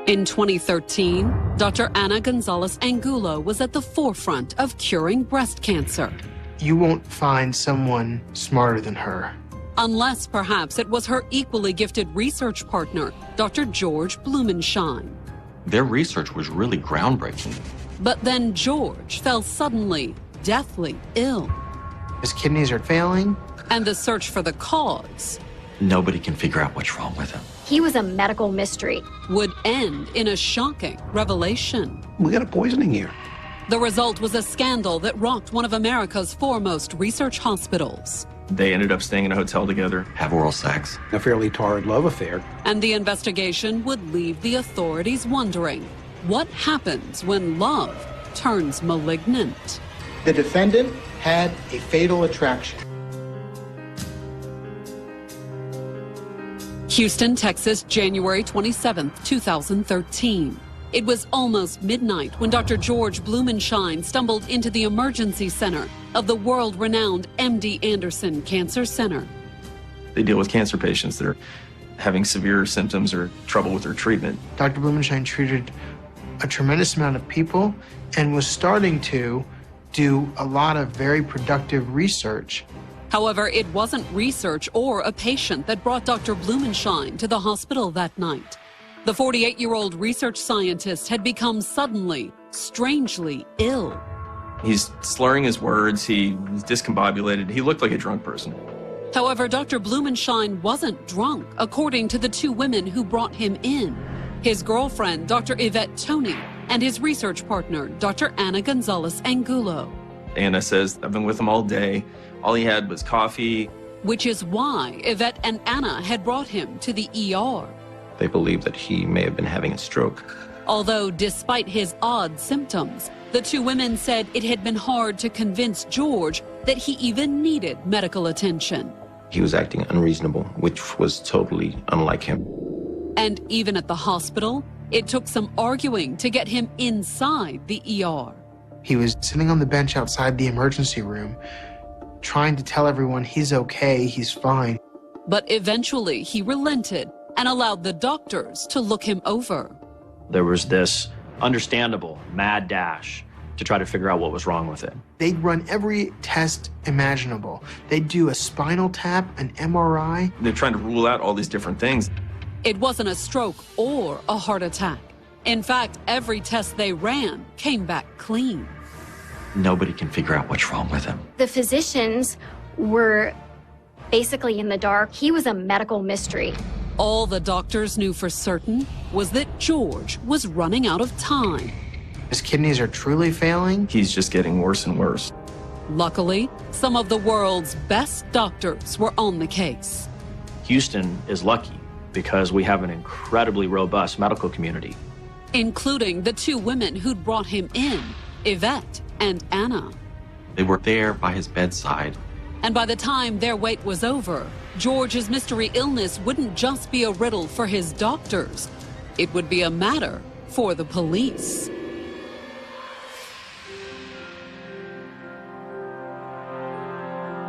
In 2013, Dr. Ana Gonzalez-Angulo was at the forefront of curing breast cancer. You won't find someone smarter than her. Unless perhaps it was her equally gifted research partner, Dr. George Blumenschein. Their research was really groundbreaking. But then George fell suddenly, deathly ill. His kidneys are failing. And the search for the cause Nobody can figure out what's wrong with him. He was a medical mystery. would end in a shocking revelation. We got a poisoning here. The result was a scandal that rocked one of America's foremost research hospitals. They ended up staying in a hotel together. Have oral sex. A fairly torrid love affair. And the investigation would leave the authorities wondering, what happens when love turns malignant? The defendant had a fatal attraction. Houston, Texas, January 27, 2013. It was almost midnight when Dr. George Blumenschein stumbled into the emergency center of the world-renowned MD Anderson Cancer Center. They deal with cancer patients that are having severe symptoms or trouble with their treatment. Dr. Blumenschein treated a tremendous amount of people and was starting to do a lot of very productive research. However, it wasn't research or a patient that brought Dr. Blumenschein to the hospital that night. The 48-year-old research scientist had become suddenly, strangely ill. He's slurring his words, he was discombobulated, he looked like a drunk person. However, Dr. Blumenschein wasn't drunk, according to the two women who brought him in. His girlfriend, Dr. Yvette Tony, and his research partner, Dr. Ana Gonzalez-Angulo. Anna says, I've been with him all day. All he had was coffee. Which is why Yvette and Anna had brought him to the ER. They believe that he may have been having a stroke. Although, despite his odd symptoms, the two women said it had been hard to convince George that he even needed medical attention. He was acting unreasonable, which was totally unlike him. And even at the hospital, it took some arguing to get him inside the ER. He was sitting on the bench outside the emergency room, trying to tell everyone he's okay, he's fine. But eventually he relented and allowed the doctors to look him over. There was this understandable mad dash to try to figure out what was wrong with it. They'd run every test imaginable. They'd do a spinal tap, an MRI. They're trying to rule out all these different things. It wasn't a stroke or a heart attack. In fact, every test they ran came back clean. Nobody can figure out what's wrong with him. The physicians were basically in the dark. He was a medical mystery. All the doctors knew for certain was that George was running out of time. His kidneys are truly failing. He's just getting worse and worse. Luckily, some of the world's best doctors were on the case. Houston is lucky because we have an incredibly robust medical community. Including the two women who'd brought him in, Yvette and Anna. They were there by his bedside. And by the time their wait was over, George's mystery illness wouldn't just be a riddle for his doctors. It would be a matter for the police.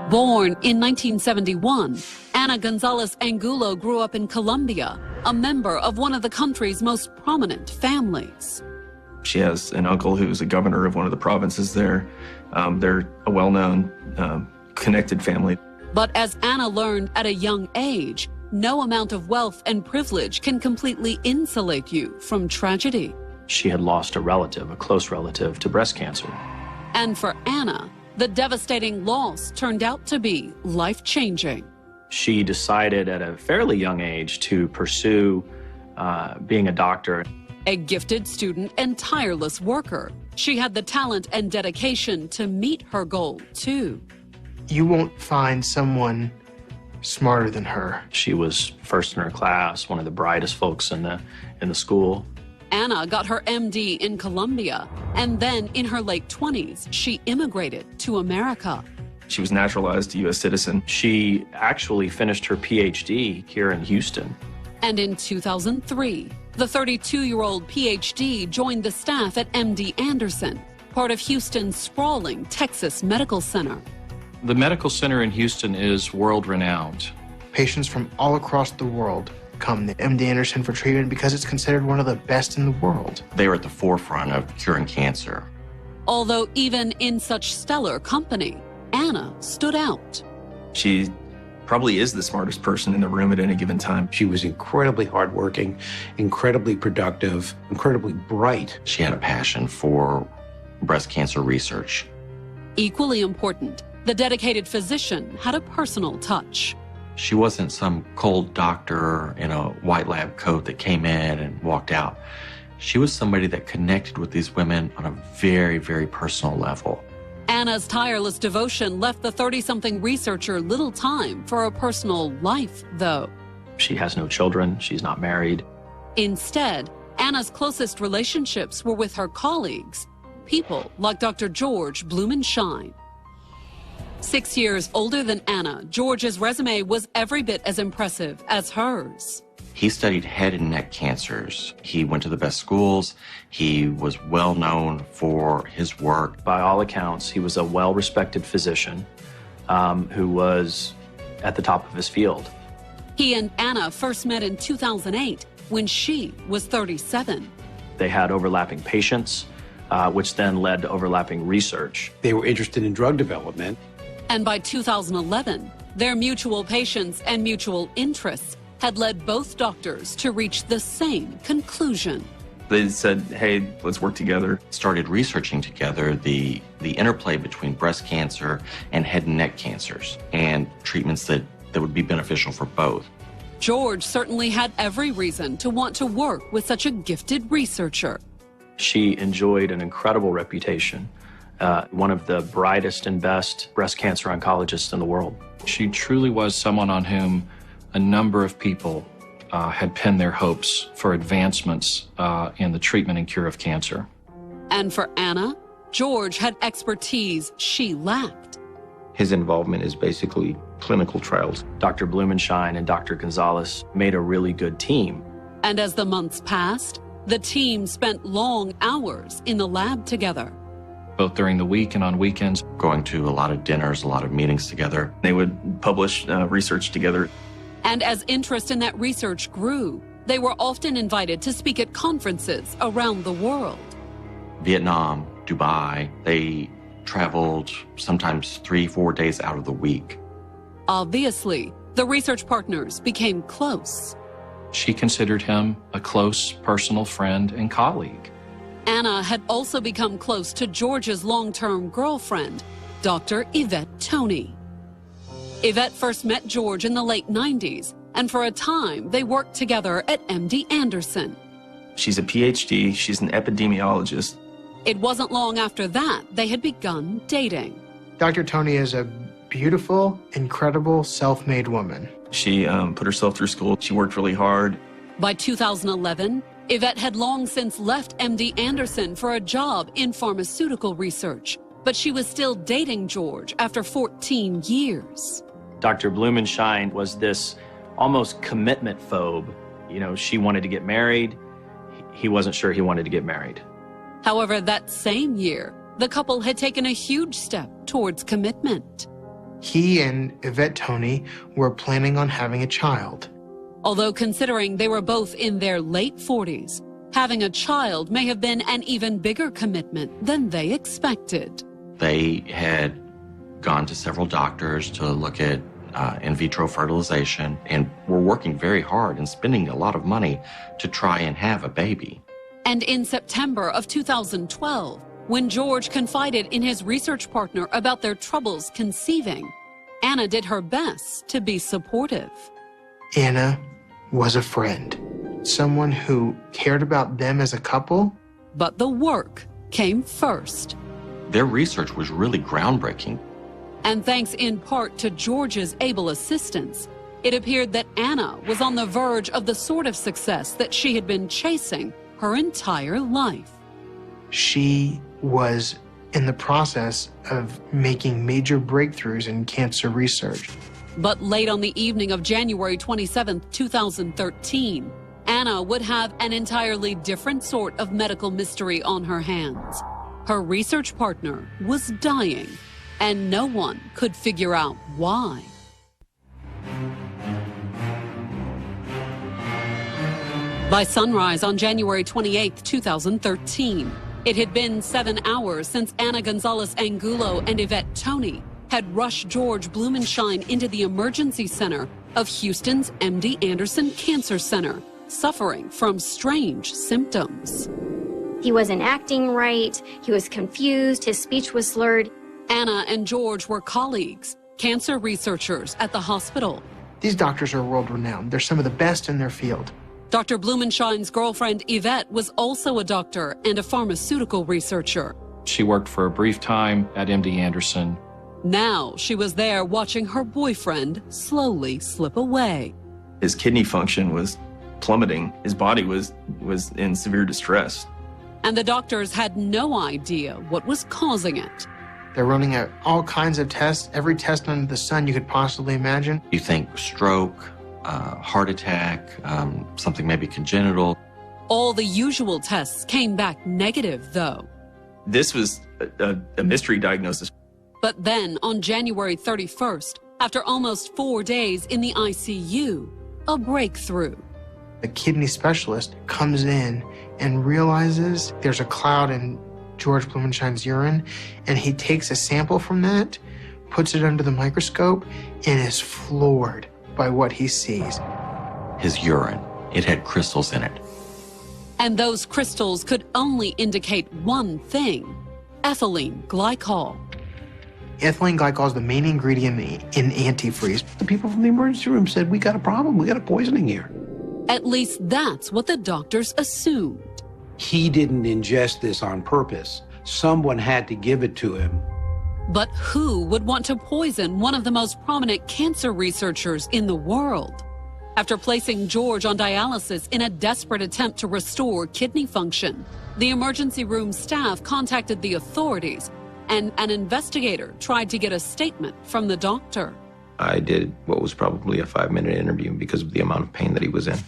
Born in 1971, Ana Gonzalez-Angulo grew up in Colombia, a member of one of the country's most prominent families. She has an uncle who's a governor of one of the provinces there. They're a well-known, connected family. But as Anna learned at a young age, no amount of wealth and privilege can completely insulate you from tragedy. She had lost a relative, a close relative, to breast cancer. And for Anna, the devastating loss turned out to be life-changing. She decided at a fairly young age to pursue being a doctor. A gifted student and tireless worker, she had the talent and dedication to meet her goal, too. You won't find someone smarter than her. She was first in her class, one of the brightest folks in the school. Anna got her MD in Colombia, and then in her late 20s, she immigrated to America. She was naturalized a U.S. citizen. She actually finished her PhD here in Houston. And in 2003, the 32-year-old PhD joined the staff at MD Anderson, part of Houston's sprawling Texas Medical Center. The medical center in Houston is world-renowned. Patients from all across the world come to MD Anderson for treatment because it's considered one of the best in the world. They were at the forefront of curing cancer. Although even in such stellar company, Anna stood out. She probably is the smartest person in the room at any given time. She was incredibly hardworking, incredibly productive, incredibly bright. She had a passion for breast cancer research. Equally important, the dedicated physician had a personal touch. She wasn't some cold doctor in a white lab coat that came in and walked out. She was somebody that connected with these women on a very, very personal level. Anna's tireless devotion left the 30-something researcher little time for a personal life, though. She has no children. She's not married. Instead, Anna's closest relationships were with her colleagues, people like Dr. George Blumenshine. 6 years older than Anna, George's resume was every bit as impressive as hers. He studied head and neck cancers. He went to the best schools. He was well known for his work. By all accounts, he was a well-respected physician who was at the top of his field. He and Anna first met in 2008 when she was 37. They had overlapping patients, which then led to overlapping research. They were interested in drug development. And by 2011, their mutual patients and mutual interests had led both doctors to reach the same conclusion. They said, hey, let's work together. Started researching together the interplay between breast cancer and head and neck cancers and treatments that would be beneficial for both. George certainly had every reason to want to work with such a gifted researcher. She enjoyed an incredible reputation, one of the brightest and best breast cancer oncologists in the world. She truly was someone on whom a number of people had pinned their hopes for advancements in the treatment and cure of cancer. And for Anna, George had expertise she lacked. His involvement is basically clinical trials. Dr. Blumenshine and Dr. Gonzalez made a really good team. And as the months passed, the team spent long hours in the lab together. Both during the week and on weekends. Going to a lot of dinners, a lot of meetings together. They would publish research together. And as interest in that research grew, they were often invited to speak at conferences around the world. Vietnam, Dubai, they traveled sometimes 3-4 days out of the week. Obviously, the research partners became close. She considered him a close personal friend and colleague. Anna had also become close to George's long-term girlfriend, Dr. Yvette Toney. Yvette first met George in the late 90s, and for a time they worked together at MD Anderson. She's a PhD, she's an epidemiologist. It wasn't long after that they had begun dating. Dr. Toney is a beautiful, incredible, self-made woman. She put herself through school. She worked really hard. By 2011, Yvette had long since left MD Anderson for a job in pharmaceutical research, but she was still dating George after 14 years. Dr. Blumenshine was this almost commitment phobe. You know, she wanted to get married. He wasn't sure he wanted to get married. However, that same year, the couple had taken a huge step towards commitment. He and Yvette Toney were planning on having a child. Although considering they were both in their late 40s, having a child may have been an even bigger commitment than they expected. They had gone to several doctors to look at in vitro fertilization and were working very hard and spending a lot of money to try and have a baby. And in September of 2012, when George confided in his research partner about their troubles conceiving, Anna did her best to be supportive. Anna was a friend, someone who cared about them as a couple. But the work came first. Their research was really groundbreaking. And thanks in part to George's able assistance, it appeared that Anna was on the verge of the sort of success that she had been chasing her entire life. She was in the process of making major breakthroughs in cancer research. But late on the evening of January 27, 2013, Anna would have an entirely different sort of medical mystery on her hands. Her research partner was dying, and no one could figure out why. By sunrise on January 28, 2013, it had been 7 hours since Anna Gonzalez-Angulo and Yvette Toney had rushed George Blumenshine into the emergency center of Houston's MD Anderson Cancer Center, suffering from strange symptoms. He wasn't acting right, he was confused, his speech was slurred. Anna and George were colleagues, cancer researchers at the hospital. These doctors are world-renowned. They're some of the best in their field. Dr. Blumenshine's girlfriend, Yvette, was also a doctor and a pharmaceutical researcher. She worked for a brief time at MD Anderson. Now she was there watching her boyfriend slowly slip away. His kidney function was plummeting. His body was in severe distress. And the doctors had no idea what was causing it. They're running out all kinds of tests, every test under the sun you could possibly imagine. You think stroke, heart attack, something maybe congenital. All the usual tests came back negative, though. This was a mystery diagnosis. But then, on January 31st, after almost 4 days in the ICU, a breakthrough. The kidney specialist comes in and realizes there's a cloud in George Blumenshine's urine, and he takes a sample from that, puts it under the microscope, and is floored by what he sees. His urine, it had crystals in it. And those crystals could only indicate one thing: ethylene glycol. Ethylene glycol is the main ingredient in antifreeze. The people from the emergency room said, we got a problem, we got a poisoning here. At least that's what the doctors assumed. He didn't ingest this on purpose. Someone had to give it to him. But who would want to poison one of the most prominent cancer researchers in the world? After placing George on dialysis in a desperate attempt to restore kidney function, the emergency room staff contacted the authorities, and an investigator tried to get a statement from the doctor. I did what was probably a 5-minute interview because of the amount of pain that he was in.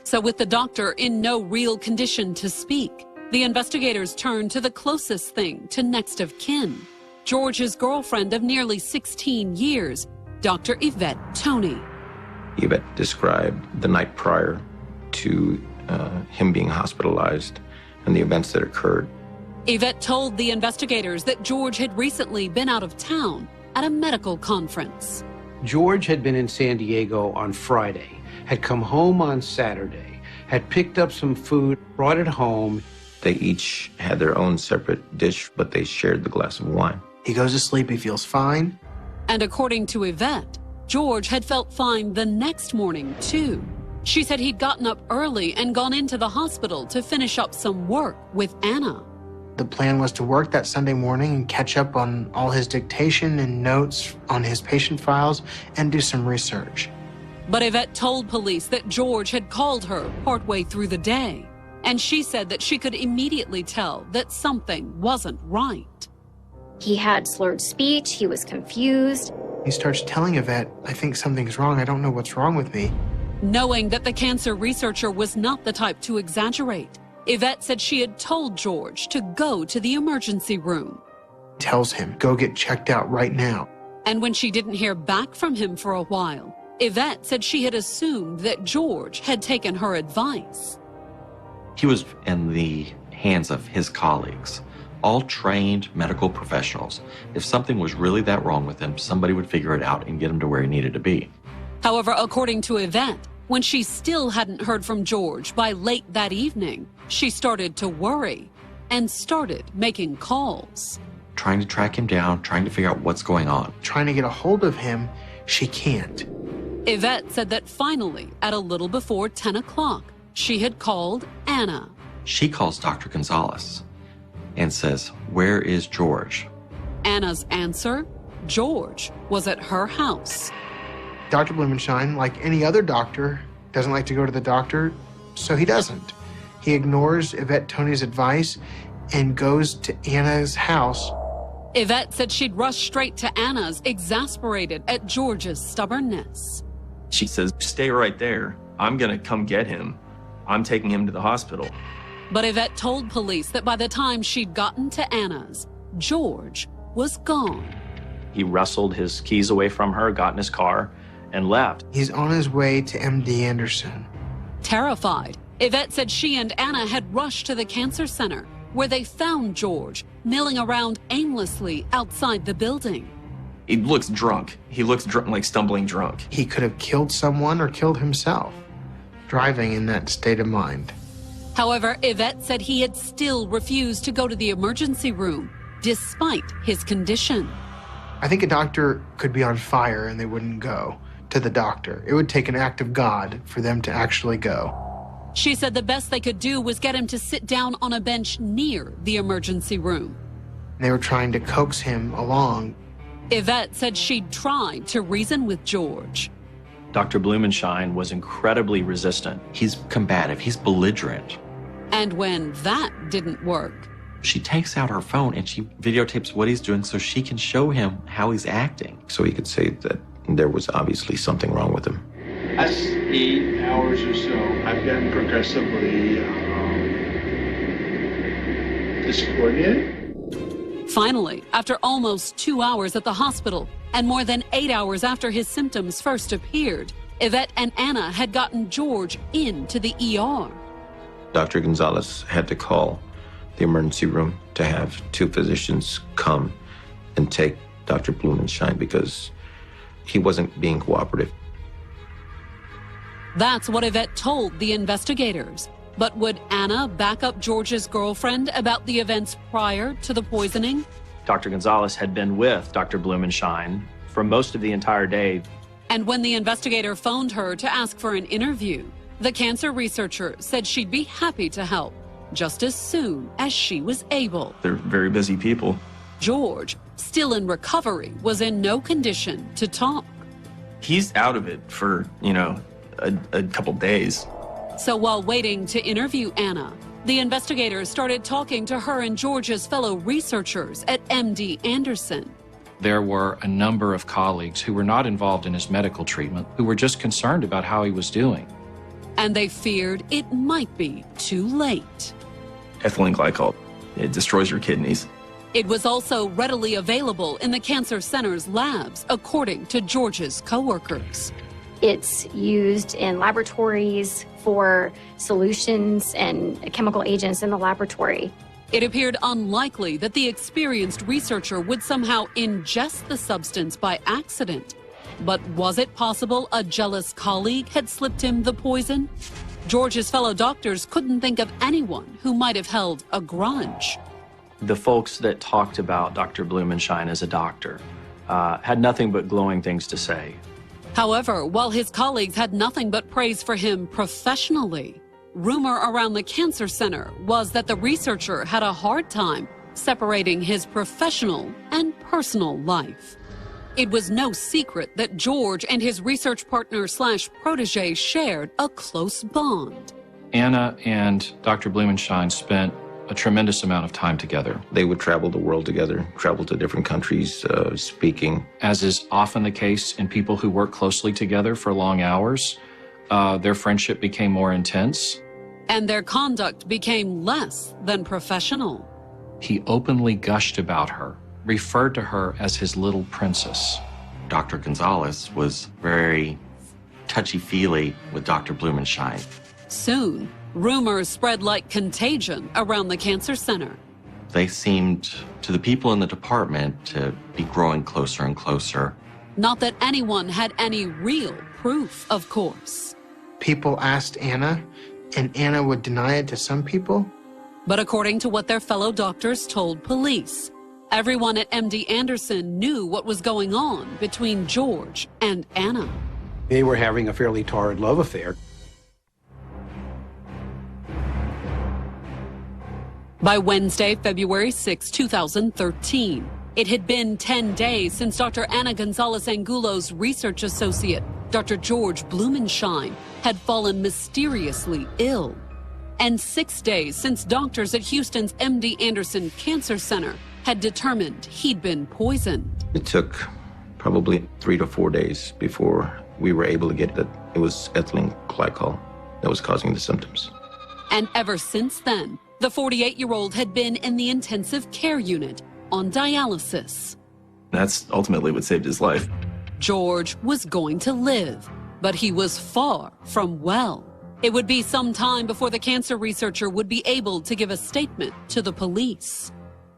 So with the doctor in no real condition to speak, the investigators turned to the closest thing to next of kin, George's girlfriend of nearly 16 years, Dr. Yvette Toney. Yvette described the night prior to him being hospitalized and the events that occurred. Yvette told the investigators that George had recently been out of town at a medical conference. George had been in San Diego on Friday, had come home on Saturday, had picked up some food, brought it home. They each had their own separate dish, but they shared the glass of wine. He goes to sleep, he feels fine. And according to Yvette, George had felt fine the next morning, too. She said he'd gotten up early and gone into the hospital to finish up some work with Anna. The plan was to work that Sunday morning and catch up on all his dictation and notes on his patient files and do some research. But Yvette told police that George had called her partway through the day, and she said that she could immediately tell that something wasn't right. He had slurred speech, he was confused. He starts telling Yvette, I think something's wrong, I don't know what's wrong with me. Knowing that the cancer researcher was not the type to exaggerate, Yvette said she had told George to go to the emergency room. Tells him, go get checked out right now. And when she didn't hear back from him for a while, Yvette said she had assumed that George had taken her advice. He was in the hands of his colleagues, all trained medical professionals. If something was really that wrong with him, somebody would figure it out and get him to where he needed to be. However, according to Yvette, when she still hadn't heard from George by late that evening, she started to worry and started making calls. Trying to track him down, trying to figure out what's going on. Trying to get a hold of him, she can't. Yvette said that finally, at a little before 10 o'clock, she had called Anna. She calls Dr. Gonzalez and says, where is George? Anna's answer, George was at her house. Dr. Blumenshine, like any other doctor, doesn't like to go to the doctor, so he doesn't. He ignores Yvette Toney's advice and goes to Anna's house. Yvette said she'd rushed straight to Anna's, exasperated at George's stubbornness. She says, stay right there. I'm going to come get him. I'm taking him to the hospital. But Yvette told police that by the time she'd gotten to Anna's, George was gone. He wrestled his keys away from her, got in his car, and left. He's on his way to MD Anderson. Terrified, Yvette said she and Anna had rushed to the cancer center, where they found George milling around aimlessly outside the building. He looks drunk. He looks like stumbling drunk. He could have killed someone or killed himself, driving in that state of mind. However, Yvette said he had still refused to go to the emergency room, despite his condition. I think a doctor could be on fire and they wouldn't go to the doctor. It would take an act of God for them to actually go. She said the best they could do was get him to sit down on a bench near the emergency room. They were trying to coax him along. Yvette said she'd tried to reason with George. Dr. Blumenshine was incredibly resistant. He's combative. He's belligerent. And when that didn't work, She takes out her phone and she videotapes what he's doing so she can show him how he's acting. So he could say that there was obviously something wrong with him. Last 8 hours or so, I've gotten progressively discoordinated. finally, after almost 2 hours at the hospital and more than 8 hours after his symptoms first appeared, Yvette and Anna had gotten George into the ER. Dr. Gonzalez had to call the emergency room to have 2 physicians come and take Dr. Blumenshine because he wasn't being cooperative. That's what Yvette told the investigators. But would Anna back up George's girlfriend about the events prior to the poisoning? Dr. Gonzalez had been with Dr. Blumenshine for most of the entire day. And when the investigator phoned her to ask for an interview, the cancer researcher said she'd be happy to help just as soon as she was able. They're very busy people. George, still in recovery, was in no condition to talk. He's out of it for, a couple days. So while waiting to interview Anna, the investigators started talking to her and George's fellow researchers at MD Anderson. There were a number of colleagues who were not involved in his medical treatment, who were just concerned about how he was doing. And they feared it might be too late. Ethylene glycol, it destroys your kidneys. It was also readily available in the cancer center's labs, according to George's coworkers. It's used in laboratories for solutions and chemical agents in the laboratory. It appeared unlikely that the experienced researcher would somehow ingest the substance by accident. But was it possible a jealous colleague had slipped him the poison? George's fellow doctors couldn't think of anyone who might have held a grudge. The folks that talked about Dr. Blumenshine as a doctor had nothing but glowing things to say. However, while his colleagues had nothing but praise for him professionally, rumor around the cancer center was that the researcher had a hard time separating his professional and personal life. It was no secret that George and his research partner / protege shared a close bond. Anna and Dr. Blumenshine spent a tremendous amount of time together. They would travel the world together, travel to different countries, speaking. As is often the case in people who work closely together for long hours, their friendship became more intense. And their conduct became less than professional. He openly gushed about her, referred to her as his little princess. Dr. Gonzalez was very touchy-feely with Dr. Blumenshine. Soon, rumors spread like contagion around the cancer center. They seemed, to the people in the department, to be growing closer and closer. Not that anyone had any real proof, of course. People asked Anna, and Anna would deny it to some people. But according to what their fellow doctors told police, everyone at MD Anderson knew what was going on between George and Anna. They were having a fairly torrid love affair. By Wednesday, February 6, 2013, it had been 10 days since Dr. Anna Gonzalez-Angulo's research associate, Dr. George Blumenshine, had fallen mysteriously ill. And 6 days since doctors at Houston's MD Anderson Cancer Center had determined he'd been poisoned. It took probably 3 to 4 days before we were able to get that it was ethylene glycol that was causing the symptoms. And ever since then, the 48-year-old had been in the intensive care unit on dialysis. That's ultimately what saved his life. George was going to live, but he was far from well. It would be some time before the cancer researcher would be able to give a statement to the police.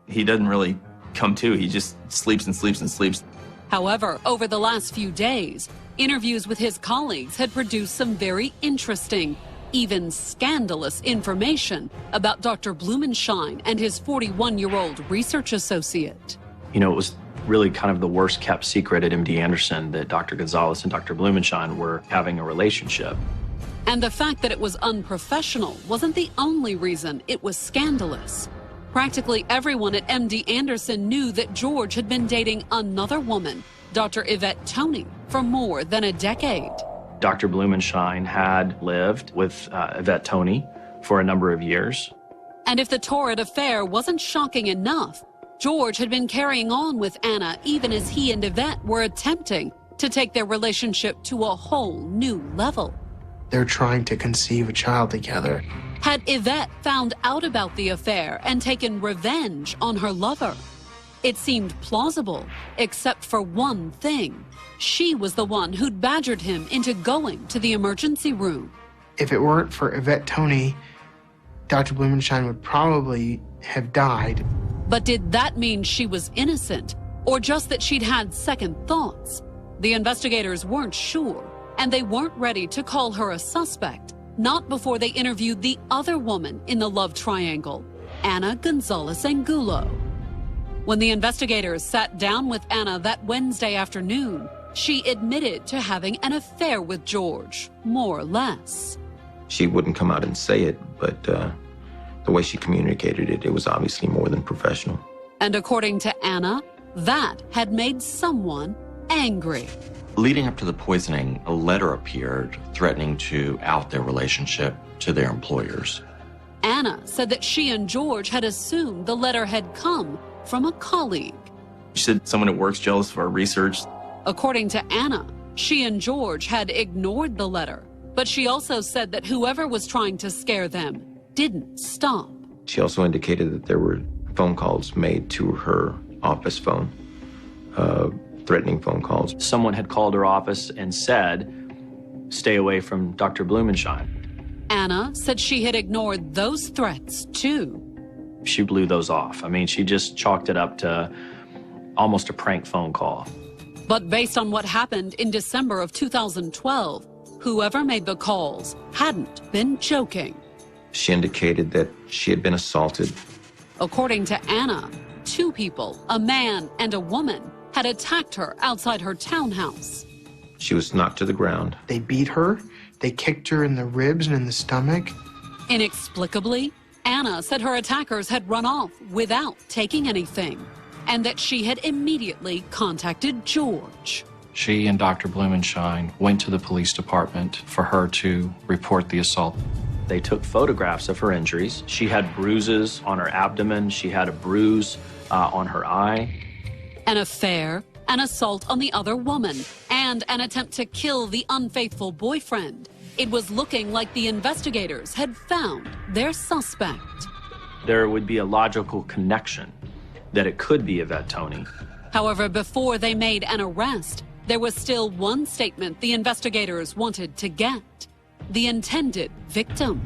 He doesn't really come to. He just sleeps and sleeps and sleeps. However, over the last few days, interviews with his colleagues had produced some very interesting, even scandalous information about Dr. Blumenshine and his 41-year-old research associate. You know, it was really kind of the worst kept secret at MD Anderson that Dr. Gonzalez and Dr. Blumenshine were having a relationship. And the fact that it was unprofessional wasn't the only reason it was scandalous. Practically everyone at MD Anderson knew that George had been dating another woman, Dr. Yvette Toney, for more than a decade. Dr. Blumenshine had lived with Yvette Toney for a number of years. And if the torrid affair wasn't shocking enough, George had been carrying on with Anna even as he and Yvette were attempting to take their relationship to a whole new level. They're trying to conceive a child together. Had Yvette found out about the affair and taken revenge on her lover? It seemed plausible, except for one thing. She was the one who'd badgered him into going to the emergency room. If it weren't for Yvette Toney, Dr. Blumenshine would probably have died. But did that mean she was innocent, or just that she'd had second thoughts? The investigators weren't sure, and they weren't ready to call her a suspect, not before they interviewed the other woman in the love triangle, Anna Gonzalez-Angulo. When the investigators sat down with Anna that Wednesday afternoon, she admitted to having an affair with George, more or less. She wouldn't come out and say it, but the way she communicated it, it was obviously more than professional. And according to Anna, that had made someone angry. Leading up to the poisoning, a letter appeared threatening to out their relationship to their employers. Anna said that she and George had assumed the letter had come from a colleague. She said someone at work's jealous of our research. According to Anna, she and George had ignored the letter, but she also said that whoever was trying to scare them didn't stop. She also indicated that there were phone calls made to her office phone, threatening phone calls. Someone had called her office and said, "Stay away from Dr. Blumenshine." Anna said she had ignored those threats too. She blew those off. I mean, she just chalked it up to almost a prank phone call. But based on what happened in December of 2012, whoever made the calls hadn't been joking. She indicated that she had been assaulted. According to Anna, two people, a man and a woman, had attacked her outside her townhouse. She was knocked to the ground. They beat her, they kicked her in the ribs and in the stomach. Inexplicably, Anna said her attackers had run off without taking anything, and that she had immediately contacted George. She and Dr. Blumenshine went to the police department for her to report the assault. They took photographs of her injuries. She had bruises on her abdomen. She had a bruise on her eye. An affair, an assault on the other woman, and an attempt to kill the unfaithful boyfriend. It was looking like the investigators had found their suspect. There would be a logical connection that it could be Yvette Toney. However, before they made an arrest, there was still one statement the investigators wanted to get: the intended victim.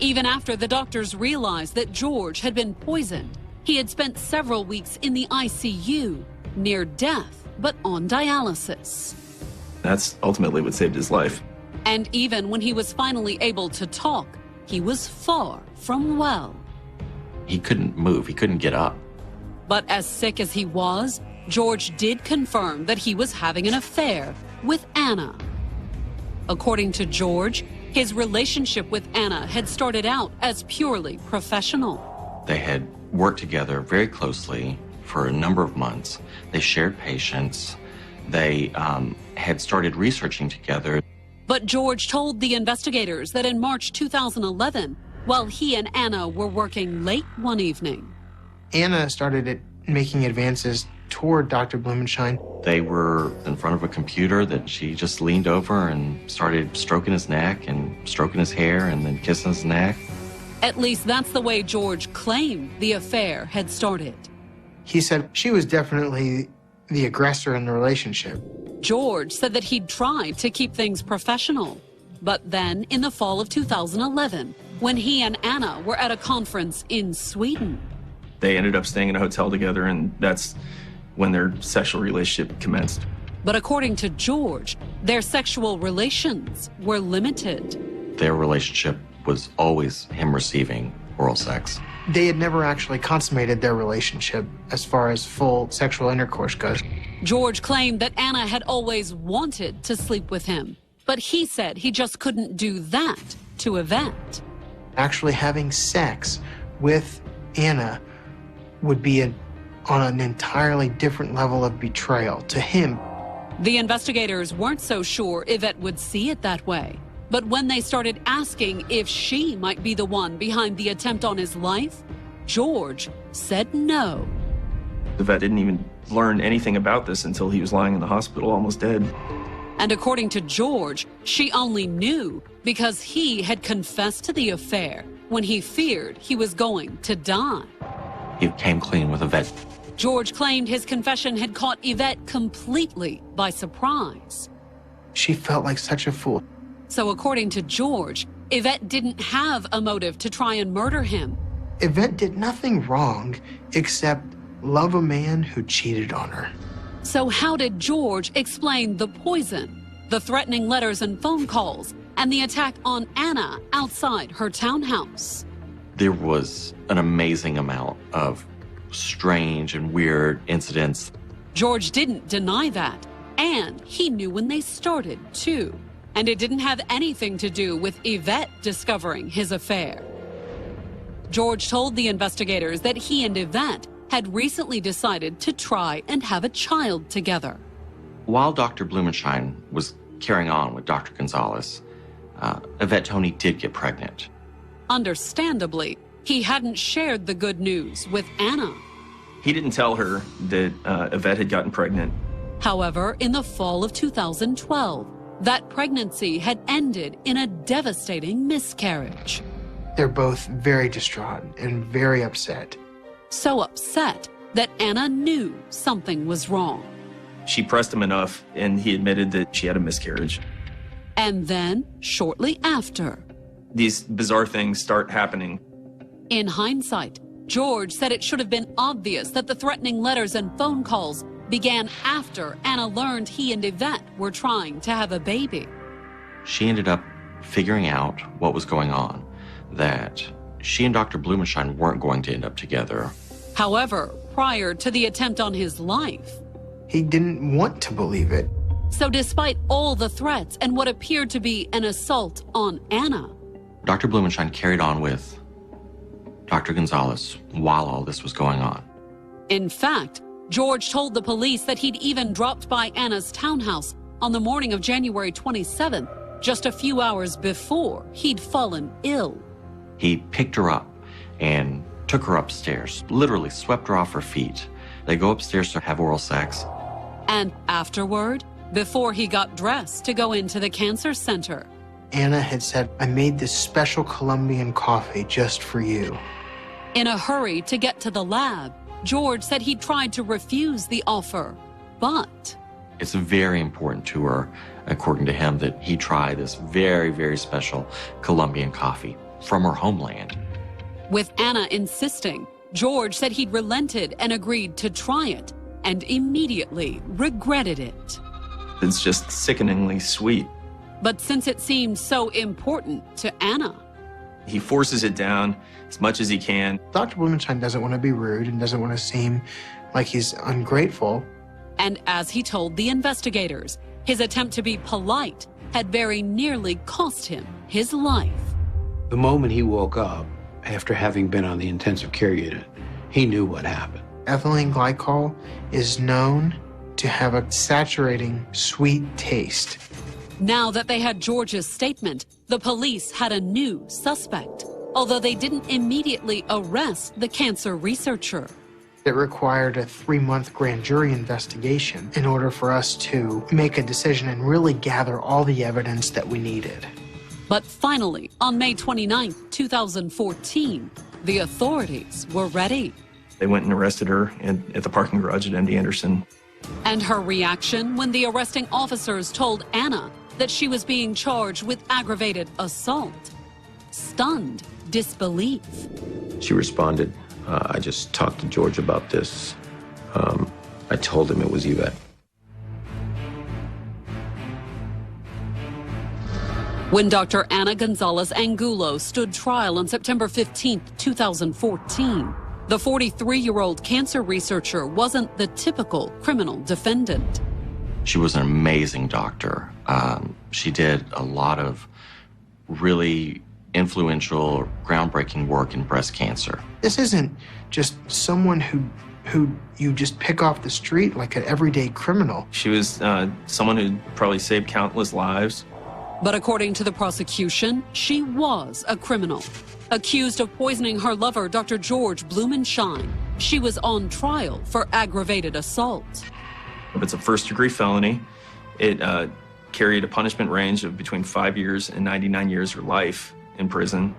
Even after the doctors realized that George had been poisoned, he had spent several weeks in the ICU, near death, but on dialysis. That's ultimately what saved his life. And even when he was finally able to talk, he was far from well. He couldn't move, he couldn't get up. But as sick as he was, George did confirm that he was having an affair with Anna. According to George, his relationship with Anna had started out as purely professional. They had worked together very closely for a number of months. They shared patients. They had started researching together. But George told the investigators that in March 2011, while he and Anna were working late one evening, Anna started making advances toward Dr. Blumenshine. They were in front of a computer that she just leaned over and started stroking his neck and stroking his hair and then kissing his neck. At least that's the way George claimed the affair had started. He said she was definitely the aggressor in the relationship. George said that he'd tried to keep things professional. But then, in the fall of 2011, when he and Anna were at a conference in Sweden. They ended up staying in a hotel together, and that's when their sexual relationship commenced. But according to George, their sexual relations were limited. Their relationship was always him receiving oral sex. They had never actually consummated their relationship as far as full sexual intercourse goes. George claimed that Anna had always wanted to sleep with him, but he said he just couldn't do that to Yvette. Actually having sex with Anna would be on an entirely different level of betrayal to him. The investigators weren't so sure Yvette would see it that way. But when they started asking if she might be the one behind the attempt on his life, George said no. Yvette didn't even learn anything about this until he was lying in the hospital almost dead. And according to George, she only knew because he had confessed to the affair when he feared he was going to die. He came clean with Yvette. George claimed his confession had caught Yvette completely by surprise. She felt like such a fool. So according to George, Yvette didn't have a motive to try and murder him. Yvette did nothing wrong except love a man who cheated on her. So how did George explain the poison, the threatening letters and phone calls, and the attack on Anna outside her townhouse? There was an amazing amount of strange and weird incidents. George didn't deny that, and he knew when they started, too. And it didn't have anything to do with Yvette discovering his affair. George told the investigators that he and Yvette had recently decided to try and have a child together. While Dr. Blumenshine was carrying on with Dr. Gonzalez, Yvette Tony did get pregnant. Understandably, he hadn't shared the good news with Anna. He didn't tell her that Yvette had gotten pregnant. However, in the fall of 2012, that pregnancy had ended in a devastating miscarriage. They're both very distraught and very upset. So upset that Anna knew something was wrong. She pressed him enough, and he admitted that she had a miscarriage. And then, shortly after, these bizarre things start happening. In hindsight, George said it should have been obvious that the threatening letters and phone calls began after Anna learned he and Yvette were trying to have a baby. She ended up figuring out what was going on, that she and Dr. Blumenshine weren't going to end up together. However, prior to the attempt on his life, he didn't want to believe it. So despite all the threats and what appeared to be an assault on Anna, Dr. Blumenshine carried on with Dr. Gonzalez while all this was going on. In fact, George told the police that he'd even dropped by Anna's townhouse on the morning of January 27th, just a few hours before he'd fallen ill. He picked her up and took her upstairs, literally swept her off her feet. They go upstairs to have oral sex. And afterward, before he got dressed to go into the cancer center, Anna had said, "I made this special Colombian coffee just for you." In a hurry to get to the lab, George said he tried to refuse the offer, but it's very important to her, according to him, that he try this very, very special Colombian coffee from her homeland. With Anna insisting, George said he'd relented and agreed to try it, and immediately regretted it. It's just sickeningly sweet. But since it seemed so important to Anna, he forces it down as much as he can. Dr. Blumenshine doesn't want to be rude and doesn't want to seem like he's ungrateful. And as he told the investigators, his attempt to be polite had very nearly cost him his life. The moment he woke up, after having been on the intensive care unit, he knew what happened. Ethylene glycol is known to have a saturating, sweet taste. Now that they had George's statement, the police had a new suspect, although they didn't immediately arrest the cancer researcher. It required a 3-month grand jury investigation in order for us to make a decision and really gather all the evidence that we needed. But finally, on May 29, 2014, the authorities were ready. They went and arrested her at the parking garage at MD Anderson. And her reaction when the arresting officers told Anna that she was being charged with aggravated assault. Stunned disbelief. She responded, I just talked to George about this. I told him it was Yvette. When Dr. Ana Gonzalez-Angulo stood trial on September 15, 2014, the 43-year-old cancer researcher wasn't the typical criminal defendant. She was an amazing doctor. She did a lot of really influential, groundbreaking work in breast cancer. This isn't just someone who you just pick off the street like an everyday criminal. She was someone who probably saved countless lives. But according to the prosecution, she was a criminal. Accused of poisoning her lover, Dr. George Blumenshine, she was on trial for aggravated assault. It's a first-degree felony. It carried a punishment range of between 5 years and 99 years or life in prison.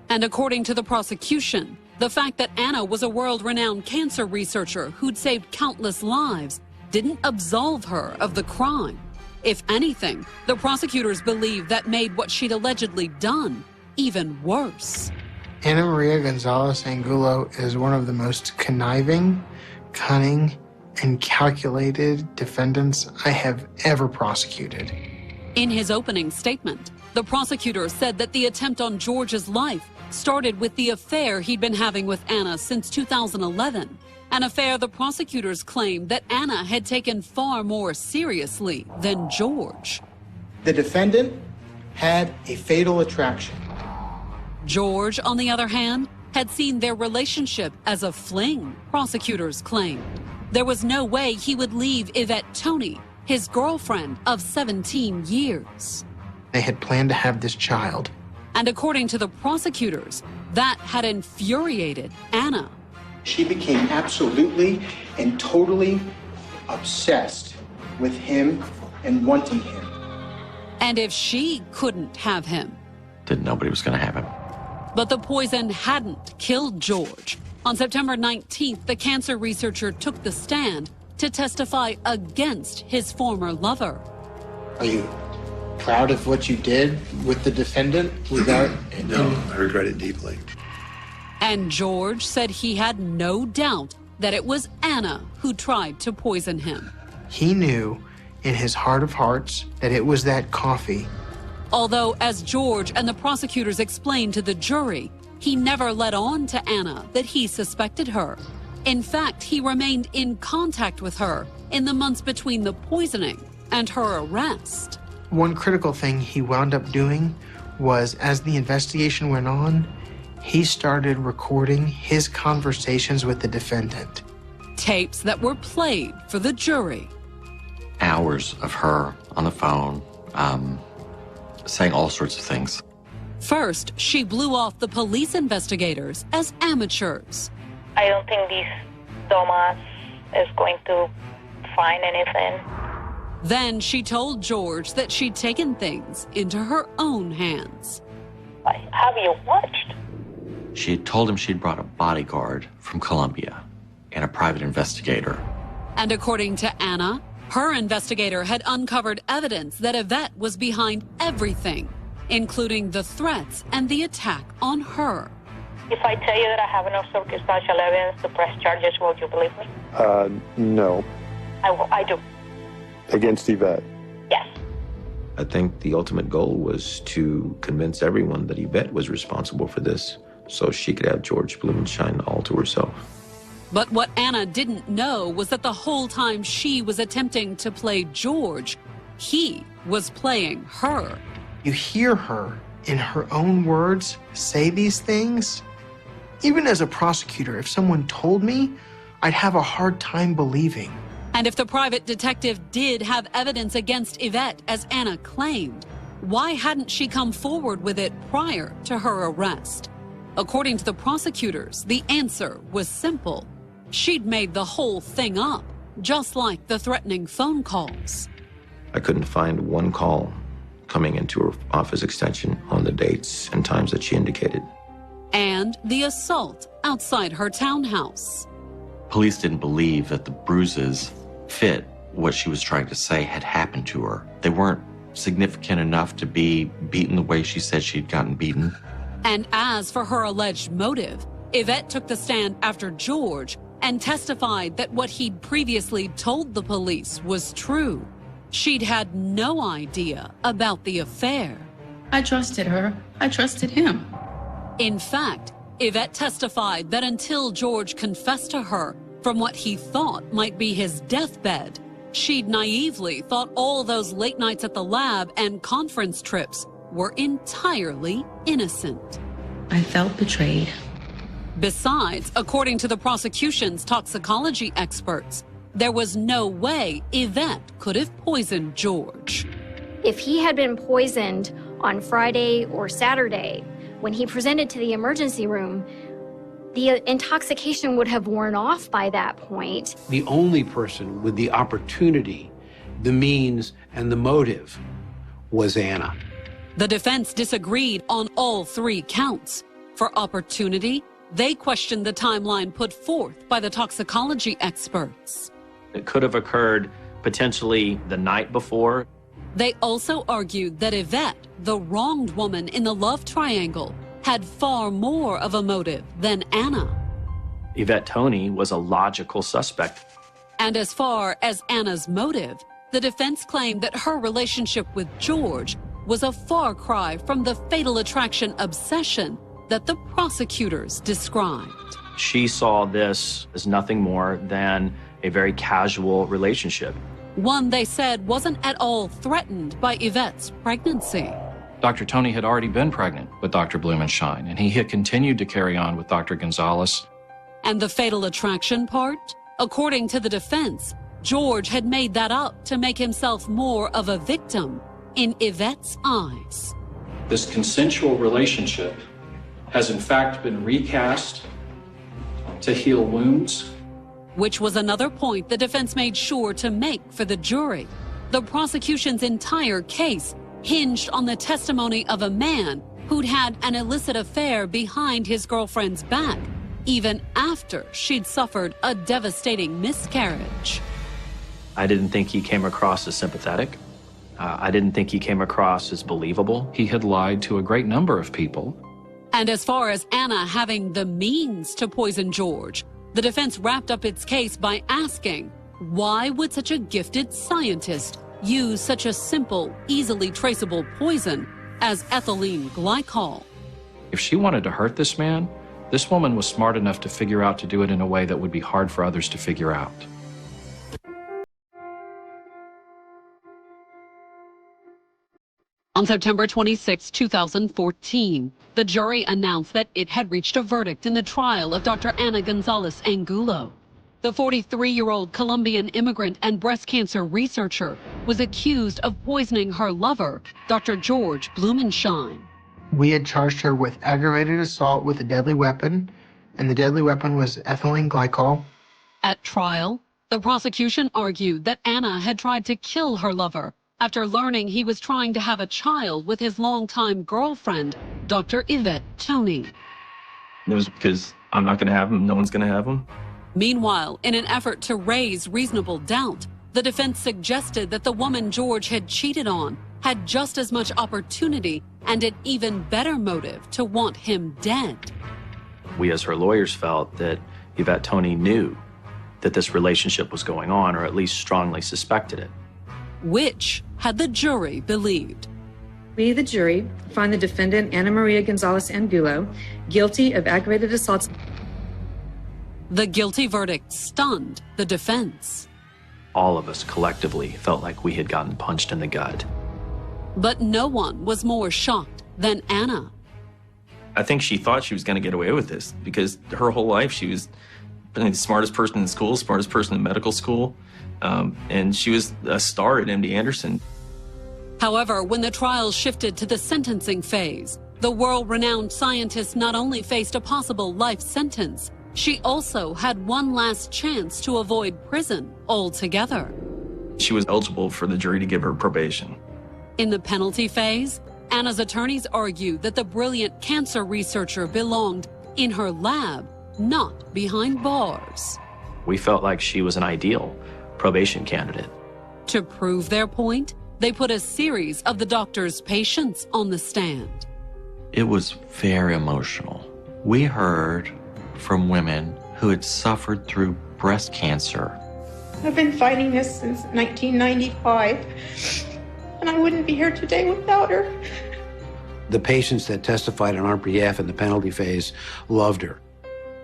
And according to the prosecution, the fact that Ana was a world-renowned cancer researcher who'd saved countless lives didn't absolve her of the crime. If anything, the prosecutors believe that made what she'd allegedly done even worse. Ana Maria Gonzalez-Angulo is one of the most conniving, cunning, and calculated defendants I have ever prosecuted. In his opening statement, the prosecutor said that the attempt on George's life started with the affair he'd been having with Ana since 2011, an affair the prosecutors claimed that Ana had taken far more seriously than George. The defendant had a fatal attraction. George, on the other hand, had seen their relationship as a fling, prosecutors claimed. There was no way he would leave Yvette Tony, his girlfriend of 17 years. They had planned to have this child. And according to the prosecutors, that had infuriated Ana. She became absolutely and totally obsessed with him and wanting him. And if she couldn't have him, Then nobody was going to have him. but the poison hadn't killed George. On September 19th, the cancer researcher took the stand to testify against his former lover. Are you proud of what you did with the defendant without... No, I regret it deeply. And George said he had no doubt that it was Ana who tried to poison him. He knew in his heart of hearts that it was that coffee. Although, as George and the prosecutors explained to the jury, he never let on to Ana that he suspected her. In fact, he remained in contact with her in the months between the poisoning and her arrest. One critical thing he wound up doing was, as the investigation went on, he started recording his conversations with the defendant. Tapes that were played for the jury. Hours of her on the phone, saying all sorts of things. First, she blew off the police investigators as amateurs. I don't think this Thomas is going to find anything. Then she told George that she'd taken things into her own hands. Have you watched? She had told him she'd brought a bodyguard from Colombia and a private investigator. And according to Ana, her investigator had uncovered evidence that Yvette was behind everything, including the threats and the attack on her. If I tell you that I have enough circumstantial evidence to press charges, will you believe me? No. I do. Against Yvette? Yes. I think the ultimate goal was to convince everyone that Yvette was responsible for this, so she could have George Blumenshine all to herself. But what Ana didn't know was that the whole time she was attempting to play George, he was playing her. You hear her, in her own words, say these things. Even as a prosecutor, if someone told me, I'd have a hard time believing. And if the private detective did have evidence against Yvette, as Ana claimed, why hadn't she come forward with it prior to her arrest? According to the prosecutors, the answer was simple. She'd made the whole thing up, just like the threatening phone calls. I couldn't find one call coming into her office extension on the dates and times that she indicated. And the assault outside her townhouse. Police didn't believe that the bruises fit what she was trying to say had happened to her. They weren't significant enough to be beaten the way she said she'd gotten beaten. And as for her alleged motive, Yvette took the stand after George and testified that what he'd previously told the police was true. She'd had no idea about the affair. I trusted her. I trusted him. In fact, Yvette testified that until George confessed to her from what he thought might be his deathbed, she'd naively thought all those late nights at the lab and conference trips were entirely innocent. I felt betrayed. Besides, according to the prosecution's toxicology experts, there was no way Yvette could have poisoned George. If he had been poisoned on Friday or Saturday, when he presented to the emergency room, the intoxication would have worn off by that point. The only person with the opportunity, the means, and the motive was Anna. The defense disagreed on all three counts. For opportunity, they questioned the timeline put forth by the toxicology experts. It could have occurred potentially the night before. They also argued that Yvette, the wronged woman in the love triangle, had far more of a motive than Anna. Yvette Toney was a logical suspect. And as far as Anna's motive, the defense claimed that her relationship with George was a far cry from the fatal attraction obsession that the prosecutors described. She saw this as nothing more than a very casual relationship. One they said wasn't at all threatened by Yvette's pregnancy. Dr. Toney had already been pregnant with Dr. Blumenshine, and he had continued to carry on with Dr. Gonzalez. And the fatal attraction part? According to the defense, George had made that up to make himself more of a victim in Yvette's eyes. This consensual relationship has in fact been recast to heal wounds. Which was another point the defense made sure to make for the jury. The prosecution's entire case hinged on the testimony of a man who'd had an illicit affair behind his girlfriend's back, even after she'd suffered a devastating miscarriage. I didn't think he came across as sympathetic. I didn't think he came across as believable. He had lied to a great number of people. And as far as Anna having the means to poison George, the defense wrapped up its case by asking, why would such a gifted scientist use such a simple, easily traceable poison as ethylene glycol? If she wanted to hurt this man, this woman was smart enough to figure out to do it in a way that would be hard for others to figure out. On September 26, 2014, the jury announced that it had reached a verdict in the trial of Dr. Ana Gonzalez-Angulo. The 43-year-old Colombian immigrant and breast cancer researcher was accused of poisoning her lover, Dr. George Blumenshine. We had charged her with aggravated assault with a deadly weapon, and the deadly weapon was ethylene glycol. At trial, the prosecution argued that Anna had tried to kill her lover after learning he was trying to have a child with his longtime girlfriend, Dr. Yvette Toney. It was because I'm not going to have him, no one's going to have him. Meanwhile, in an effort to raise reasonable doubt, the defense suggested that the woman George had cheated on had just as much opportunity and an even better motive to want him dead. We as her lawyers felt that Yvette Toney knew that this relationship was going on, or at least strongly suspected it. Which had the jury believed. We, the jury, find the defendant, Ana Maria Gonzalez-Angulo, guilty of aggravated assault. The guilty verdict stunned the defense. All of us collectively felt like we had gotten punched in the gut. But no one was more shocked than Anna. I think she thought she was going to get away with this because her whole life she was the smartest person in school, smartest person in medical school, and she was a star at MD Anderson. However, when the trial shifted to the sentencing phase, the world-renowned scientist not only faced a possible life sentence, she also had one last chance to avoid prison altogether. She was eligible for the jury to give her probation. In the penalty phase, Anna's attorneys argued that the brilliant cancer researcher belonged in her lab, not behind bars. We felt like she was an ideal probation candidate. To prove their point, They put a series of the doctor's patients on the stand. It was very emotional. We heard from women who had suffered through breast cancer. I've been fighting this since 1995, and I wouldn't be here today without her. The patients that testified on our behalf in the penalty phase loved her.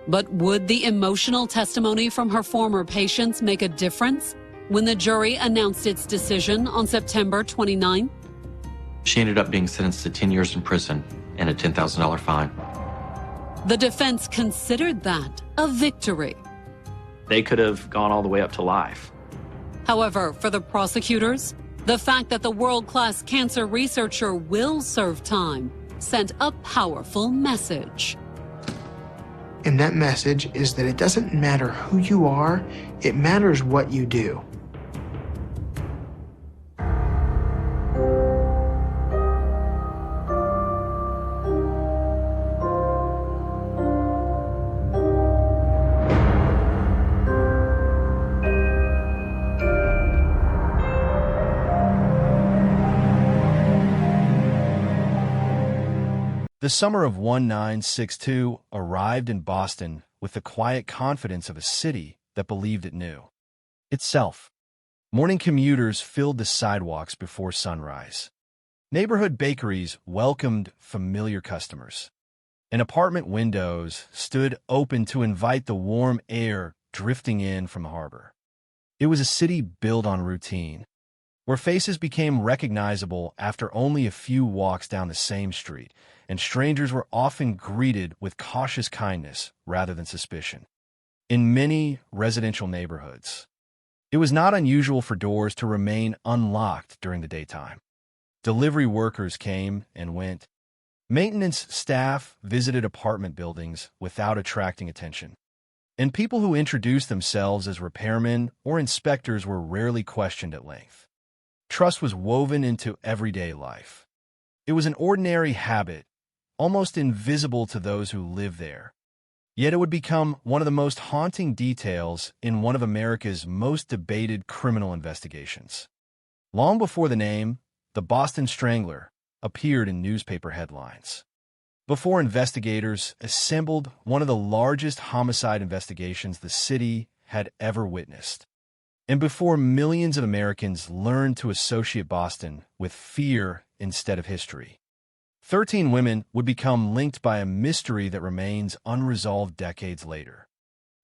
But would the emotional testimony from her former patients make a difference when the jury announced its decision on September 29? She ended up being sentenced to 10 years in prison and a $10,000 fine. The defense considered that a victory. They could have gone all the way up to life. However, for the prosecutors, the fact that the world-class cancer researcher will serve time sent a powerful message. And that message is that it doesn't matter who you are, it matters what you do. The summer of 1962 arrived in Boston with the quiet confidence of a city that believed it knew itself. Morning commuters filled the sidewalks before sunrise. Neighborhood bakeries welcomed familiar customers, and apartment windows stood open to invite the warm air drifting in from the harbor. It was a city built on routine, where faces became recognizable after only a few walks down the same street, and strangers were often greeted with cautious kindness rather than suspicion. In many residential neighborhoods, it was not unusual for doors to remain unlocked during the daytime. Delivery workers came and went. Maintenance staff visited apartment buildings without attracting attention. And people who introduced themselves as repairmen or inspectors were rarely questioned at length. Trust was woven into everyday life. It was an ordinary habit, almost invisible to those who lived there. Yet it would become one of the most haunting details in one of America's most debated criminal investigations. Long before the name, the Boston Strangler, appeared in newspaper headlines. Before investigators assembled one of the largest homicide investigations the city had ever witnessed. And before millions of Americans learned to associate Boston with fear instead of history. 13 women would become linked by a mystery that remains unresolved decades later.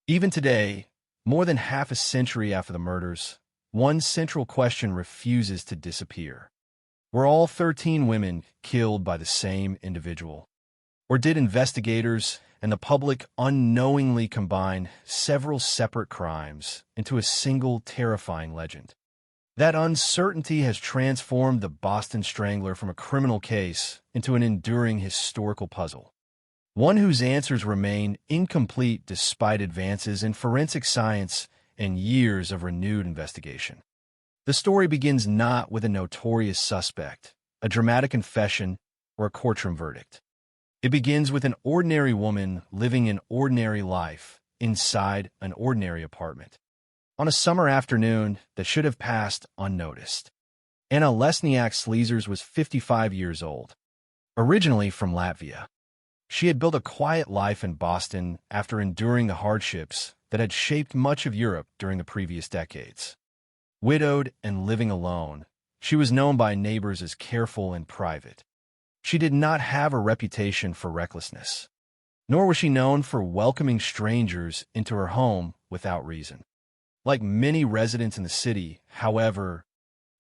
Even today, more than half a century after the murders, one central question refuses to disappear. Were all 13 women killed by the same individual? Or did investigators and the public unknowingly combine several separate crimes into a single terrifying legend? That uncertainty has transformed the Boston Strangler from a criminal case into an enduring historical puzzle, one whose answers remain incomplete despite advances in forensic science and years of renewed investigation. The story begins not with a notorious suspect, a dramatic confession, or a courtroom verdict. It begins with an ordinary woman living an ordinary life inside an ordinary apartment. On a summer afternoon that should have passed unnoticed. Anna Lesniak-Sleezers was 55 years old, originally from Latvia. She had built a quiet life in Boston after enduring the hardships that had shaped much of Europe during the previous decades. Widowed and living alone, she was known by neighbors as careful and private. She did not have a reputation for recklessness, nor was she known for welcoming strangers into her home without reason. Like many residents in the city, however,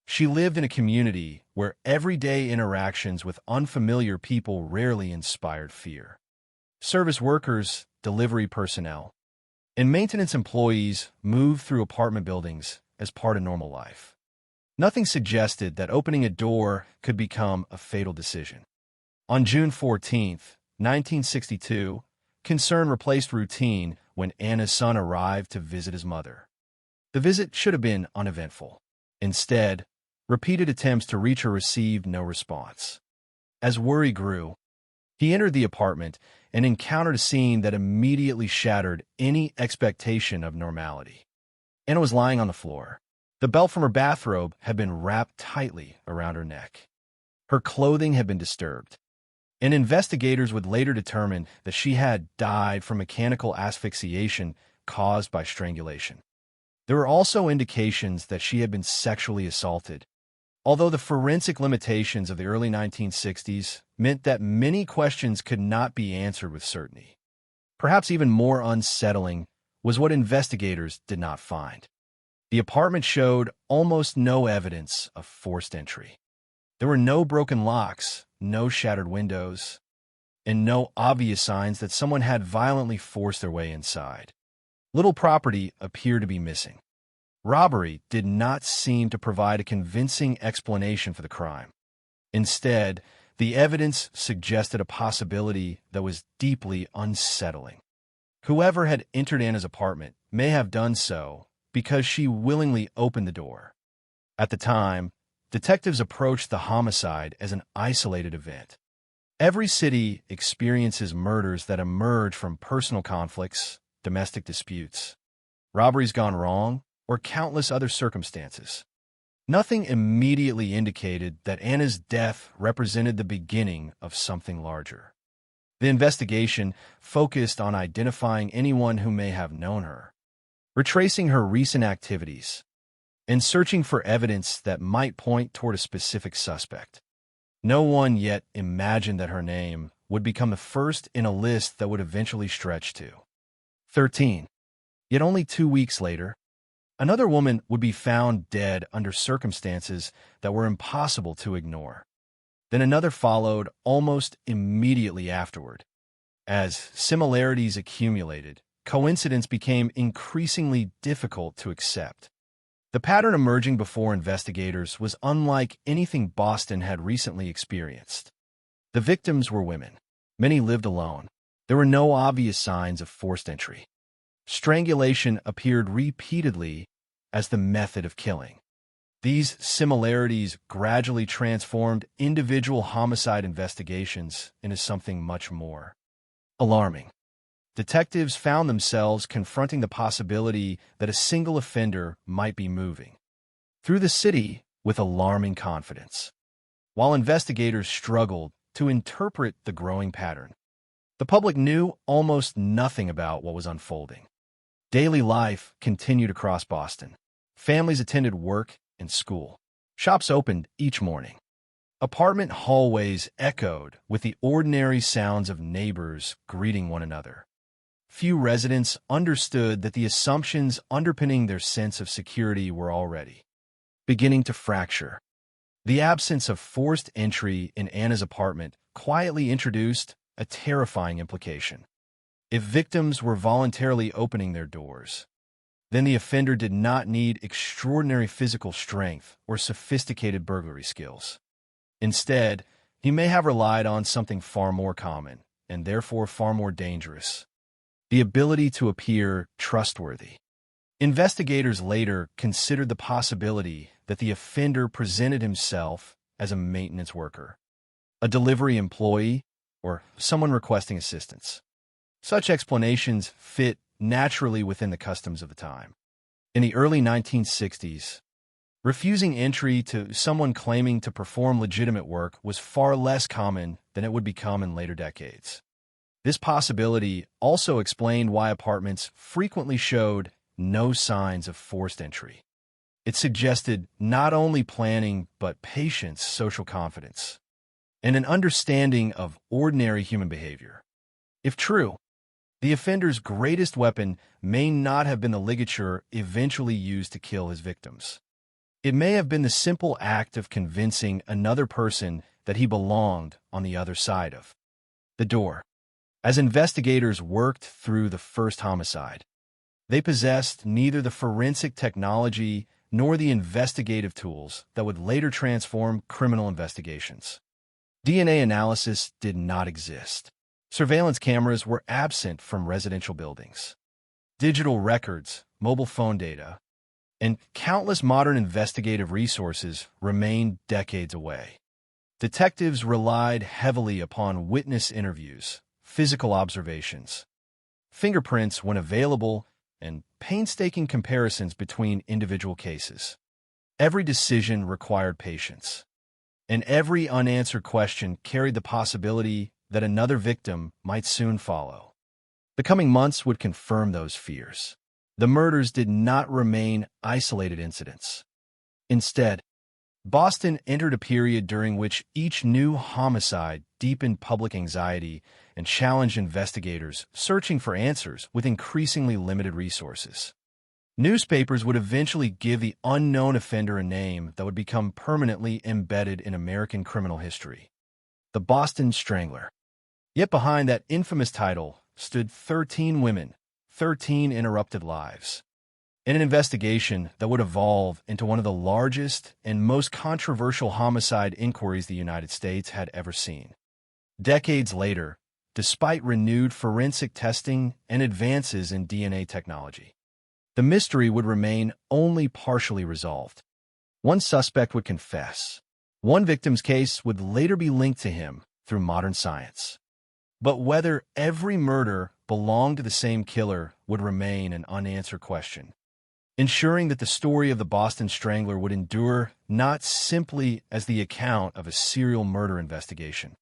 she lived in a community where everyday interactions with unfamiliar people rarely inspired fear. Service workers, delivery personnel, and maintenance employees moved through apartment buildings as part of normal life. Nothing suggested that opening a door could become a fatal decision. On June 14, 1962, concern replaced routine when Anna's son arrived to visit his mother. The visit should have been uneventful. Instead, repeated attempts to reach her received no response. As worry grew, he entered the apartment and encountered a scene that immediately shattered any expectation of normality. Anna was lying on the floor, The belt from her bathrobe had been wrapped tightly around her neck. Her clothing had been disturbed, and investigators would later determine that she had died from mechanical asphyxiation caused by strangulation. There were also indications that she had been sexually assaulted, although the forensic limitations of the early 1960s meant that many questions could not be answered with certainty. Perhaps even more unsettling was what investigators did not find. The apartment showed almost no evidence of forced entry. There were no broken locks, no shattered windows, and no obvious signs that someone had violently forced their way inside. Little property appeared to be missing. Robbery did not seem to provide a convincing explanation for the crime. Instead, the evidence suggested a possibility that was deeply unsettling. Whoever had entered Anna's apartment may have done so because she willingly opened the door. At the time, detectives approached the homicide as an isolated event. Every city experiences murders that emerge from personal conflicts, domestic disputes, robberies gone wrong, or countless other circumstances. Nothing immediately indicated that Anna's death represented the beginning of something larger. The investigation focused on identifying anyone who may have known her, retracing her recent activities, and searching for evidence that might point toward a specific suspect. No one yet imagined that her name would become the first in a list that would eventually stretch to 13. Yet only 2 weeks later, another woman would be found dead under circumstances that were impossible to ignore. Then another followed almost immediately afterward. As similarities accumulated, coincidence became increasingly difficult to accept. The pattern emerging before investigators was unlike anything Boston had recently experienced. The victims were women. Many lived alone. There were no obvious signs of forced entry. Strangulation appeared repeatedly as the method of killing. These similarities gradually transformed individual homicide investigations into something much more alarming. Detectives found themselves confronting the possibility that a single offender might be moving through the city with alarming confidence. While investigators struggled to interpret the growing pattern, the public knew almost nothing about what was unfolding. Daily life continued across Boston. Families attended work and school. Shops opened each morning. Apartment hallways echoed with the ordinary sounds of neighbors greeting one another. Few residents understood that the assumptions underpinning their sense of security were already beginning to fracture. The absence of forced entry in Anna's apartment quietly introduced a terrifying implication. If victims were voluntarily opening their doors, then the offender did not need extraordinary physical strength or sophisticated burglary skills. Instead, he may have relied on something far more common, and therefore far more dangerous: the ability to appear trustworthy. Investigators later considered the possibility that the offender presented himself as a maintenance worker, a delivery employee, or someone requesting assistance. Such explanations fit naturally within the customs of the time. In the early 1960s, refusing entry to someone claiming to perform legitimate work was far less common than it would become in later decades. This possibility also explained why apartments frequently showed no signs of forced entry. It suggested not only planning but patience, social confidence, and an understanding of ordinary human behavior. If true, the offender's greatest weapon may not have been the ligature eventually used to kill his victims. It may have been the simple act of convincing another person that he belonged on the other side of the door. As investigators worked through the first homicide, they possessed neither the forensic technology nor the investigative tools that would later transform criminal investigations. DNA analysis did not exist. Surveillance cameras were absent from residential buildings. Digital records, mobile phone data, and countless modern investigative resources remained decades away. Detectives relied heavily upon witness interviews, physical observations, fingerprints when available, and painstaking comparisons between individual cases. Every decision required patience, and every unanswered question carried the possibility that another victim might soon follow. The coming months would confirm those fears. The murders did not remain isolated incidents. Instead, Boston entered a period during which each new homicide deepened public anxiety and challenged investigators searching for answers with increasingly limited resources. Newspapers would eventually give the unknown offender a name that would become permanently embedded in American criminal history: the Boston Strangler. Yet behind that infamous title stood 13 women, 13 interrupted lives, in an investigation that would evolve into one of the largest and most controversial homicide inquiries the United States had ever seen. Decades later, despite renewed forensic testing and advances in DNA technology, the mystery would remain only partially resolved. One suspect would confess. One victim's case would later be linked to him through modern science. But whether every murder belonged to the same killer would remain an unanswered question, ensuring that the story of the Boston Strangler would endure not simply as the account of a serial murder investigation,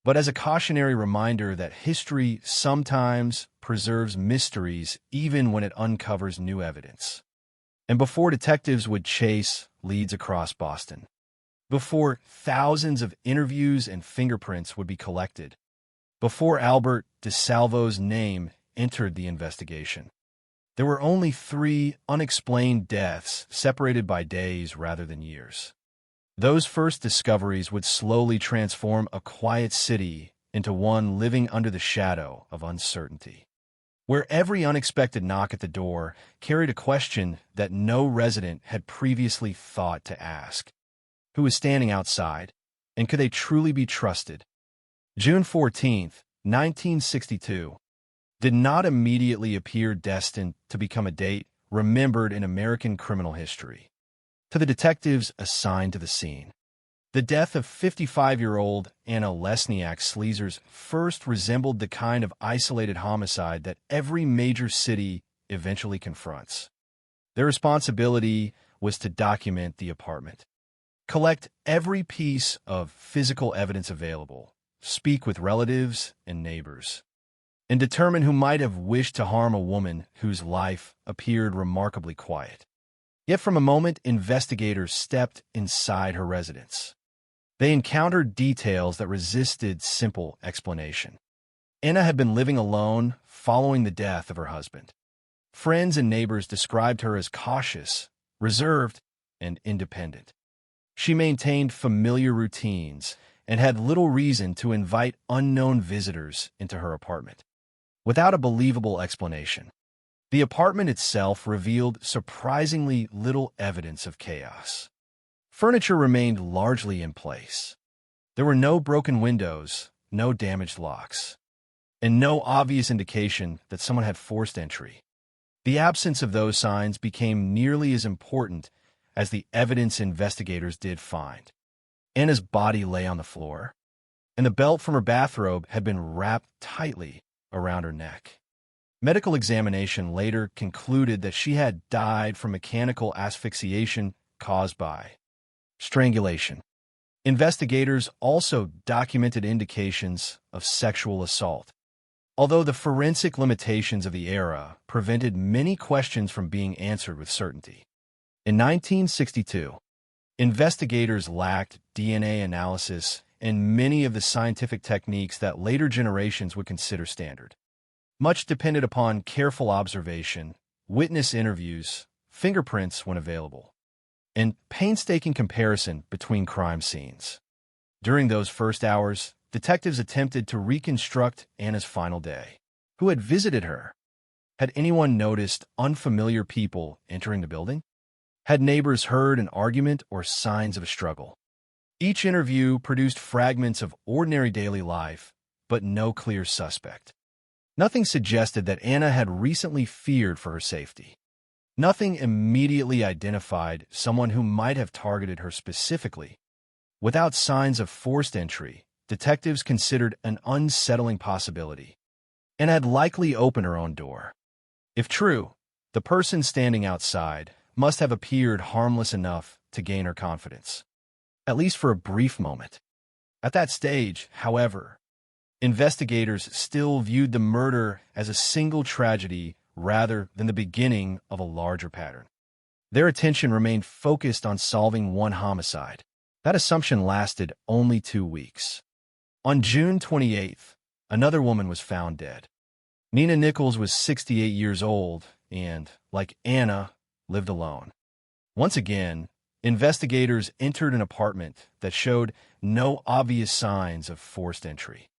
but as a cautionary reminder that history sometimes preserves mysteries even when it uncovers new evidence. And before detectives would chase leads across Boston, before thousands of interviews and fingerprints would be collected, before Albert DeSalvo's name entered the investigation, there were only 3 unexplained deaths separated by days rather than years. Those first discoveries would slowly transform a quiet city into one living under the shadow of uncertainty, where every unexpected knock at the door carried a question that no resident had previously thought to ask. Who was standing outside, and could they truly be trusted? June 14, 1962, did not immediately appear destined to become a date remembered in American criminal history. To the detectives assigned to the scene, the death of 55-year-old Anna Lesniak Sleezer's first resembled the kind of isolated homicide that every major city eventually confronts. Their responsibility was to document the apartment, collect every piece of physical evidence available, speak with relatives and neighbors, and determine who might have wished to harm a woman whose life appeared remarkably quiet. Yet from a moment investigators stepped inside her residence, they encountered details that resisted simple explanation. Anna had been living alone following the death of her husband. Friends and neighbors described her as cautious, reserved, and independent. She maintained familiar routines and had little reason to invite unknown visitors into her apartment. Without a believable explanation, the apartment itself revealed surprisingly little evidence of chaos. Furniture remained largely in place. There were no broken windows, no damaged locks, and no obvious indication that someone had forced entry. The absence of those signs became nearly as important as the evidence investigators did find. Anna's body lay on the floor, and the belt from her bathrobe had been wrapped tightly around her neck. Medical examination later concluded that she had died from mechanical asphyxiation caused by strangulation. Investigators also documented indications of sexual assault, although the forensic limitations of the era prevented many questions from being answered with certainty. In 1962, investigators lacked DNA analysis and many of the scientific techniques that later generations would consider standard. Much depended upon careful observation, witness interviews, fingerprints when available, and painstaking comparison between crime scenes. During those first hours, detectives attempted to reconstruct Anna's final day. Who had visited her? Had anyone noticed unfamiliar people entering the building? Had neighbors heard an argument or signs of a struggle? Each interview produced fragments of ordinary daily life, but no clear suspect. Nothing suggested that Anna had recently feared for her safety. Nothing immediately identified someone who might have targeted her specifically. Without signs of forced entry, detectives considered an unsettling possibility, and had likely opened her own door. If true, the person standing outside must have appeared harmless enough to gain her confidence, at least for a brief moment. At that stage, however, investigators still viewed the murder as a single tragedy rather than the beginning of a larger pattern. Their attention remained focused on solving one homicide. That assumption lasted only 2 weeks. On June 28th, another woman was found dead. Nina Nichols was 68 years old and, like Anna, lived alone. Once again, investigators entered an apartment that showed no obvious signs of forced entry.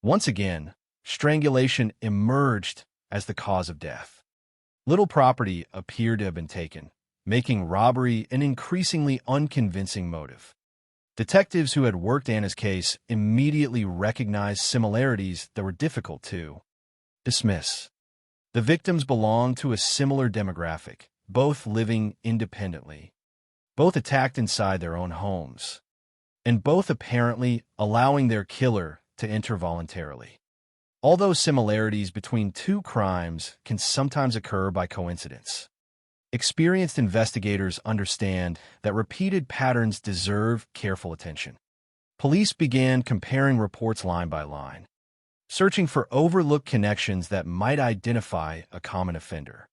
Once again, strangulation emerged as the cause of death. Little property appeared to have been taken, making robbery an increasingly unconvincing motive. Detectives who had worked Anna's case immediately recognized similarities that were difficult to dismiss. The victims belonged to a similar demographic, both living independently, both attacked inside their own homes, and both apparently allowing their killer to enter voluntarily. Although similarities between two crimes can sometimes occur by coincidence, experienced investigators understand that repeated patterns deserve careful attention. Police began comparing reports line by line, searching for overlooked connections that might identify a common offender.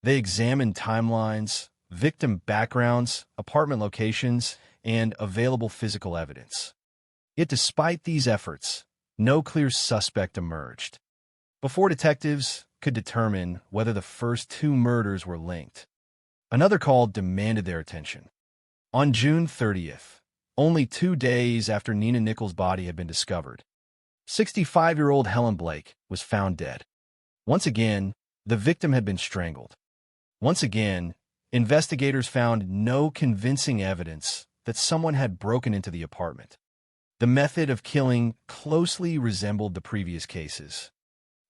They examined timelines, victim backgrounds, apartment locations, and available physical evidence. Yet despite these efforts, no clear suspect emerged. Before detectives could determine whether the first 2 murders were linked, another call demanded their attention. On June 30th, only 2 days after Nina Nichols' body had been discovered, 65-year-old Helen Blake was found dead. Once again, the victim had been strangled. Once again, investigators found no convincing evidence that someone had broken into the apartment. The method of killing closely resembled the previous cases,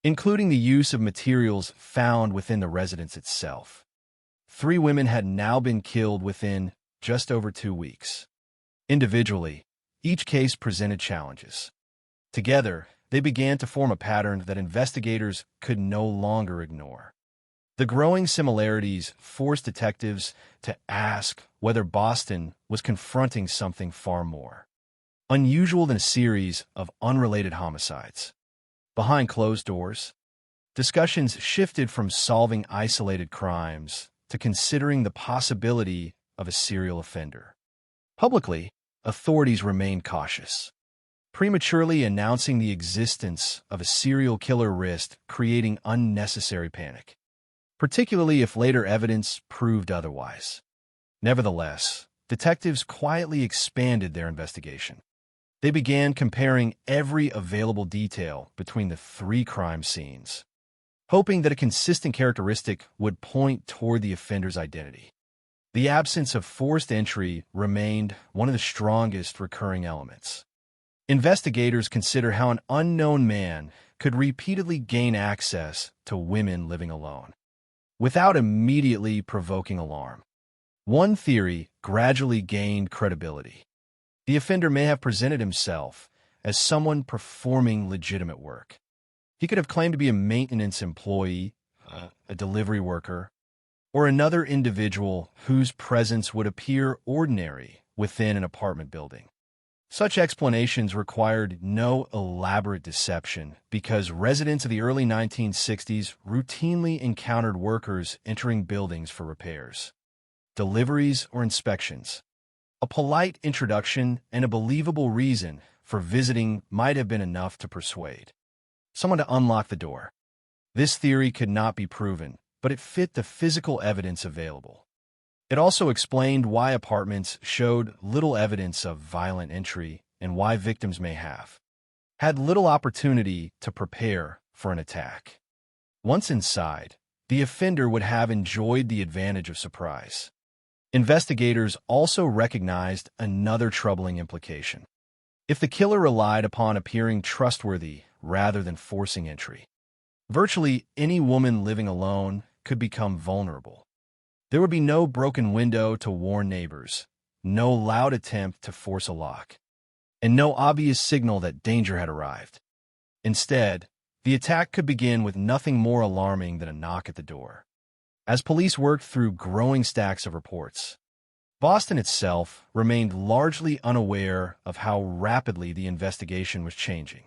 including the use of materials found within the residence itself. 3 women had now been killed within just over 2 weeks. Individually, each case presented challenges. Together, they began to form a pattern that investigators could no longer ignore. The growing similarities forced detectives to ask whether Boston was confronting something far more unusual than a series of unrelated homicides. Behind closed doors, discussions shifted from solving isolated crimes to considering the possibility of a serial offender. Publicly, authorities remained cautious. Prematurely announcing the existence of a serial killer risked creating unnecessary panic, particularly if later evidence proved otherwise. Nevertheless, detectives quietly expanded their investigation. They began comparing every available detail between the 3 crime scenes, hoping that a consistent characteristic would point toward the offender's identity. The absence of forced entry remained one of the strongest recurring elements. Investigators consider how an unknown man could repeatedly gain access to women living alone, without immediately provoking alarm. One theory gradually gained credibility. The offender may have presented himself as someone performing legitimate work. He could have claimed to be a maintenance employee, a delivery worker, or another individual whose presence would appear ordinary within an apartment building. Such explanations required no elaborate deception because residents of the early 1960s routinely encountered workers entering buildings for repairs, deliveries, or inspections. A polite introduction and a believable reason for visiting might have been enough to persuade someone to unlock the door. This theory could not be proven, but it fit the physical evidence available. It also explained why apartments showed little evidence of violent entry and why victims may have had little opportunity to prepare for an attack. Once inside, the offender would have enjoyed the advantage of surprise. Investigators also recognized another troubling implication. If the killer relied upon appearing trustworthy rather than forcing entry, virtually any woman living alone could become vulnerable. There would be no broken window to warn neighbors, no loud attempt to force a lock, and no obvious signal that danger had arrived. Instead, the attack could begin with nothing more alarming than a knock at the door. As police worked through growing stacks of reports, Boston itself remained largely unaware of how rapidly the investigation was changing.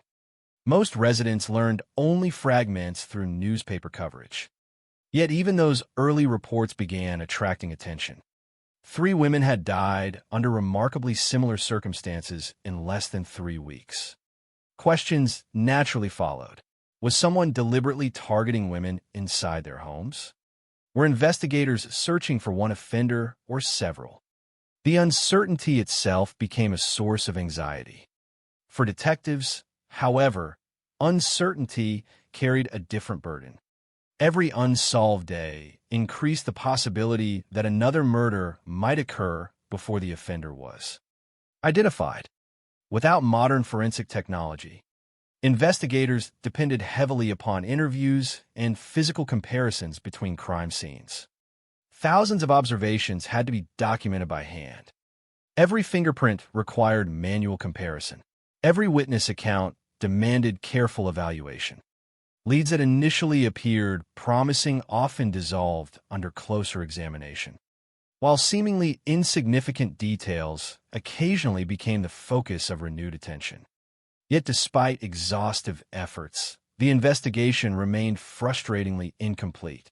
Most residents learned only fragments through newspaper coverage. Yet even those early reports began attracting attention. 3 women had died under remarkably similar circumstances in less than 3 weeks. Questions naturally followed. Was someone deliberately targeting women inside their homes? Were investigators searching for one offender or several? The uncertainty itself became a source of anxiety. For detectives, however, uncertainty carried a different burden. Every unsolved day increased the possibility that another murder might occur before the offender was identified. Without modern forensic technology, investigators depended heavily upon interviews and physical comparisons between crime scenes. Thousands of observations had to be documented by hand. Every fingerprint required manual comparison. Every witness account demanded careful evaluation. Leads that initially appeared promising often dissolved under closer examination, while seemingly insignificant details occasionally became the focus of renewed attention. Yet despite exhaustive efforts, the investigation remained frustratingly incomplete.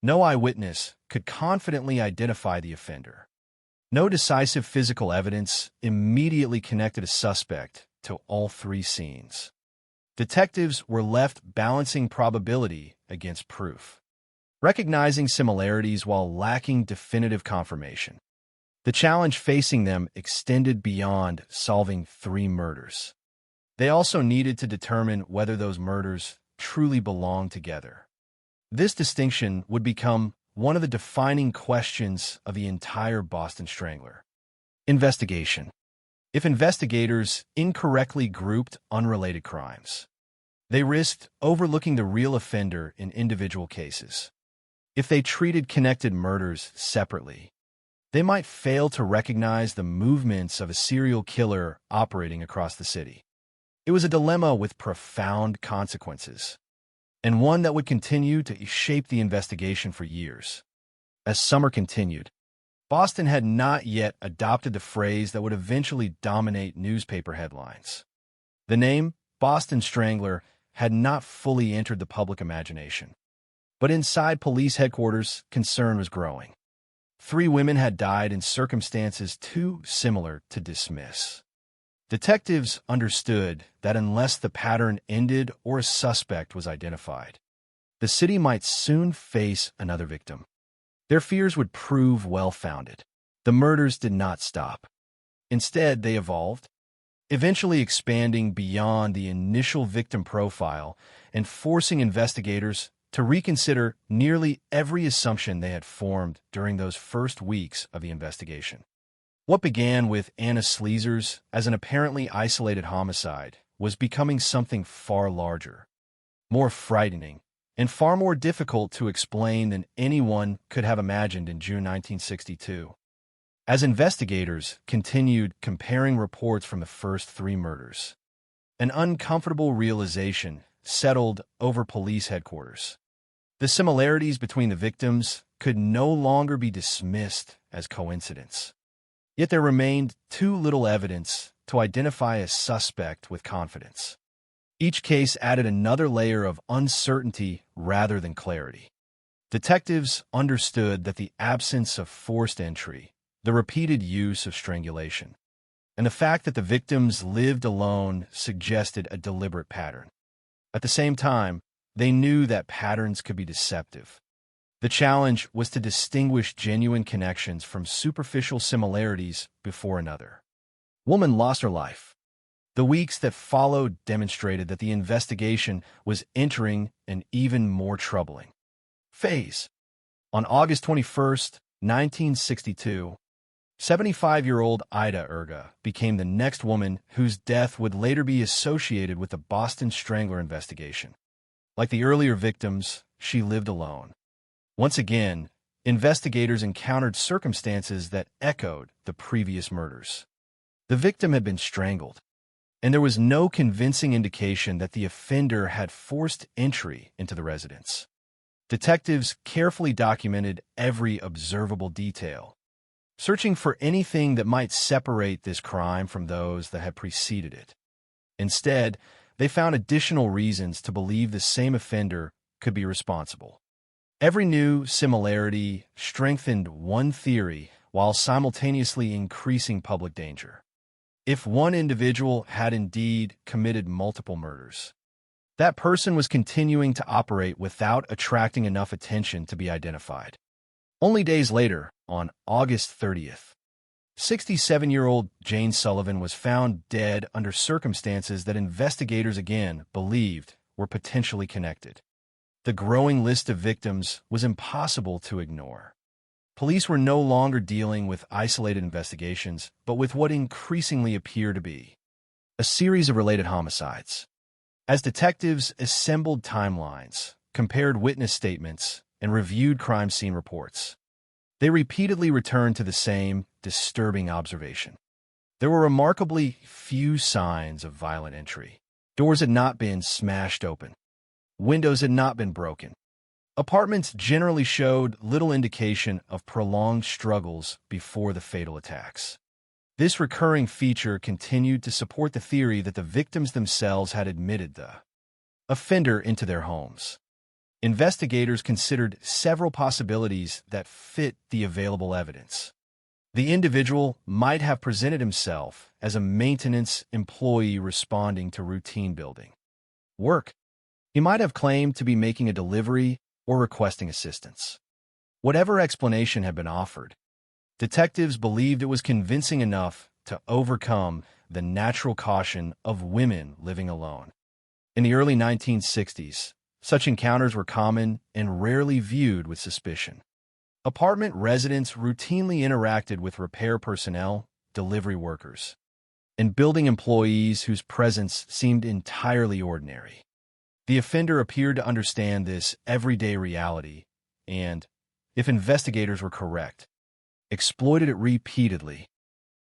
No eyewitness could confidently identify the offender. No decisive physical evidence immediately connected a suspect to all 3 scenes. Detectives were left balancing probability against proof, recognizing similarities while lacking definitive confirmation. The challenge facing them extended beyond solving 3 murders. They also needed to determine whether those murders truly belonged together. This distinction would become one of the defining questions of the entire Boston Strangler investigation. If investigators incorrectly grouped unrelated crimes, they risked overlooking the real offender in individual cases. If they treated connected murders separately, they might fail to recognize the movements of a serial killer operating across the city. It was a dilemma with profound consequences, and one that would continue to shape the investigation for years. As summer continued, Boston had not yet adopted the phrase that would eventually dominate newspaper headlines. The name Boston Strangler had not fully entered the public imagination. But inside police headquarters, concern was growing. 3 women had died in circumstances too similar to dismiss. Detectives understood that unless the pattern ended or a suspect was identified, the city might soon face another victim. Their fears would prove well-founded. The murders did not stop. Instead, they evolved, eventually expanding beyond the initial victim profile and forcing investigators to reconsider nearly every assumption they had formed during those first weeks of the investigation. What began with Anna Sleezer's as an apparently isolated homicide was becoming something far larger, more frightening, and far more difficult to explain than anyone could have imagined in June 1962. As investigators continued comparing reports from the first 3 murders, an uncomfortable realization settled over police headquarters. The similarities between the victims could no longer be dismissed as coincidence. Yet there remained too little evidence to identify a suspect with confidence. Each case added another layer of uncertainty rather than clarity. Detectives understood that the absence of forced entry, the repeated use of strangulation, and the fact that the victims lived alone suggested a deliberate pattern. At the same time, they knew that patterns could be deceptive. The challenge was to distinguish genuine connections from superficial similarities before another woman lost her life. The weeks that followed demonstrated that the investigation was entering an even more troubling phase. On August 21st, 1962, 75-year-old Ida Erga became the next woman whose death would later be associated with the Boston Strangler investigation. Like the earlier victims, she lived alone. Once again, investigators encountered circumstances that echoed the previous murders. The victim had been strangled, and there was no convincing indication that the offender had forced entry into the residence. Detectives carefully documented every observable detail, searching for anything that might separate this crime from those that had preceded it. Instead, they found additional reasons to believe the same offender could be responsible. Every new similarity strengthened one theory while simultaneously increasing public danger. If one individual had indeed committed multiple murders, that person was continuing to operate without attracting enough attention to be identified. Only days later, on August 30th, 67-year-old Jane Sullivan was found dead under circumstances that investigators again believed were potentially connected. The growing list of victims was impossible to ignore. Police were no longer dealing with isolated investigations, but with what increasingly appeared to be a series of related homicides. As detectives assembled timelines, compared witness statements, and reviewed crime scene reports, they repeatedly returned to the same disturbing observation. There were remarkably few signs of violent entry. Doors had not been smashed open. Windows had not been broken. Apartments generally showed little indication of prolonged struggles before the fatal attacks. This recurring feature continued to support the theory that the victims themselves had admitted the offender into their homes. Investigators considered several possibilities that fit the available evidence. The individual might have presented himself as a maintenance employee responding to routine building work. He might have claimed to be making a delivery or requesting assistance. Whatever explanation had been offered, detectives believed it was convincing enough to overcome the natural caution of women living alone. In the early 1960s, such encounters were common and rarely viewed with suspicion. Apartment residents routinely interacted with repair personnel, delivery workers, and building employees whose presence seemed entirely ordinary. The offender appeared to understand this everyday reality and, if investigators were correct, exploited it repeatedly.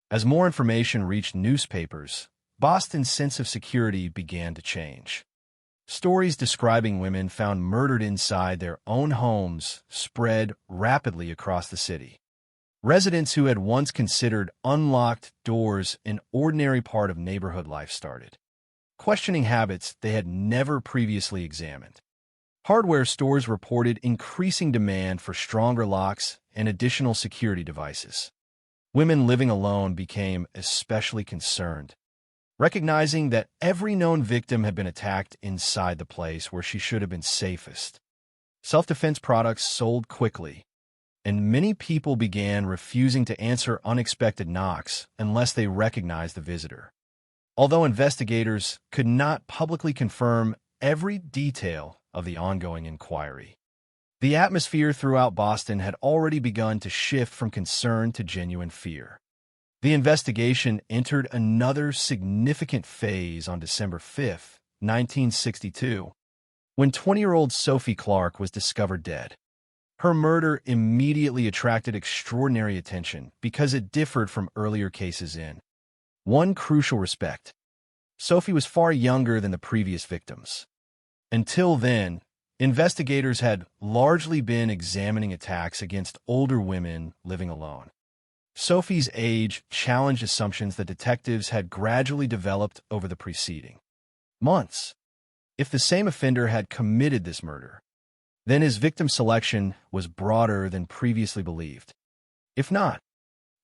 As more information reached newspapers, Boston's sense of security began to change. Stories describing women found murdered inside their own homes spread rapidly across the city. Residents who had once considered unlocked doors an ordinary part of neighborhood life started questioning habits they had never previously examined. Hardware stores reported increasing demand for stronger locks and additional security devices. Women living alone became especially concerned, recognizing that every known victim had been attacked inside the place where she should have been safest. Self-defense products sold quickly, and many people began refusing to answer unexpected knocks unless they recognized the visitor. Although investigators could not publicly confirm every detail of the ongoing inquiry, the atmosphere throughout Boston had already begun to shift from concern to genuine fear. The investigation entered another significant phase on December 5, 1962, when 20-year-old Sophie Clark was discovered dead. Her murder immediately attracted extraordinary attention because it differed from earlier cases in one crucial respect. Sophie was far younger than the previous victims. Until then, investigators had largely been examining attacks against older women living alone. Sophie's age challenged assumptions that detectives had gradually developed over the preceding months. If the same offender had committed this murder, then his victim selection was broader than previously believed. If not,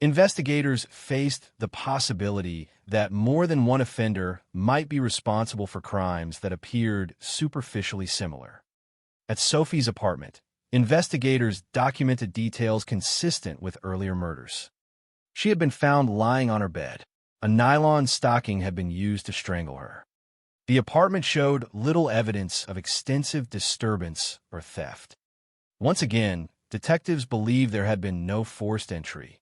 investigators faced the possibility that more than one offender might be responsible for crimes that appeared superficially similar. At Sophie's apartment, investigators documented details consistent with earlier murders. She had been found lying on her bed. A nylon stocking had been used to strangle her. The apartment showed little evidence of extensive disturbance or theft. Once again, detectives believed there had been no forced entry,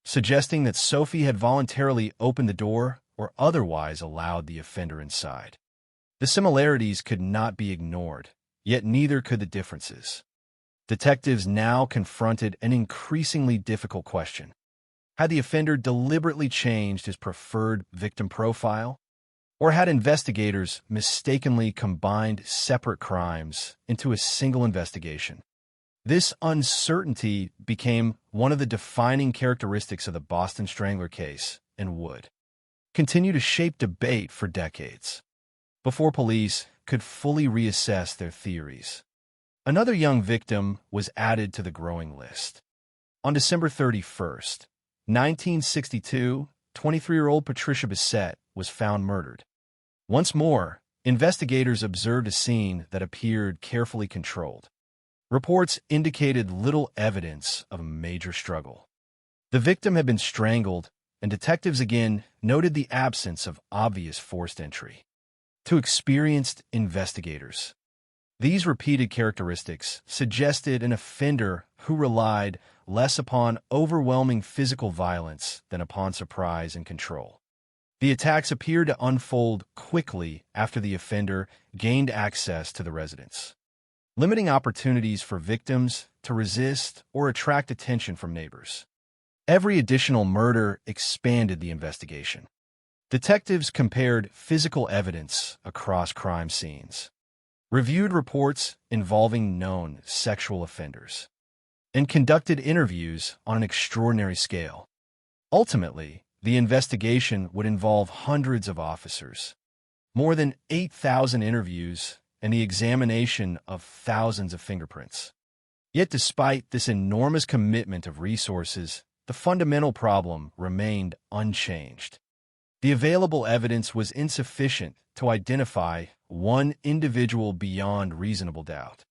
suggesting that Sophie had voluntarily opened the door or otherwise allowed the offender inside. The similarities could not be ignored, yet neither could the differences. Detectives now confronted an increasingly difficult question. Had the offender deliberately changed his preferred victim profile? Or had investigators mistakenly combined separate crimes into a single investigation? This uncertainty became one of the defining characteristics of the Boston Strangler case and would continue to shape debate for decades before police could fully reassess their theories. Another young victim was added to the growing list. On December 31st, 1962, 23-year-old Patricia Bissett was found murdered. Once more, investigators observed a scene that appeared carefully controlled. Reports indicated little evidence of a major struggle. The victim had been strangled, and detectives again noted the absence of obvious forced entry. To experienced investigators, these repeated characteristics suggested an offender who relied less upon overwhelming physical violence than upon surprise and control. The attacks appeared to unfold quickly after the offender gained access to the residence, limiting opportunities for victims to resist or attract attention from neighbors. Every additional murder expanded the investigation. Detectives compared physical evidence across crime scenes, reviewed reports involving known sexual offenders, and conducted interviews on an extraordinary scale. Ultimately, the investigation would involve hundreds of officers, more than 8,000 interviews, and the examination of thousands of fingerprints. Yet despite this enormous commitment of resources, the fundamental problem remained unchanged. The available evidence was insufficient to identify one individual beyond reasonable doubt.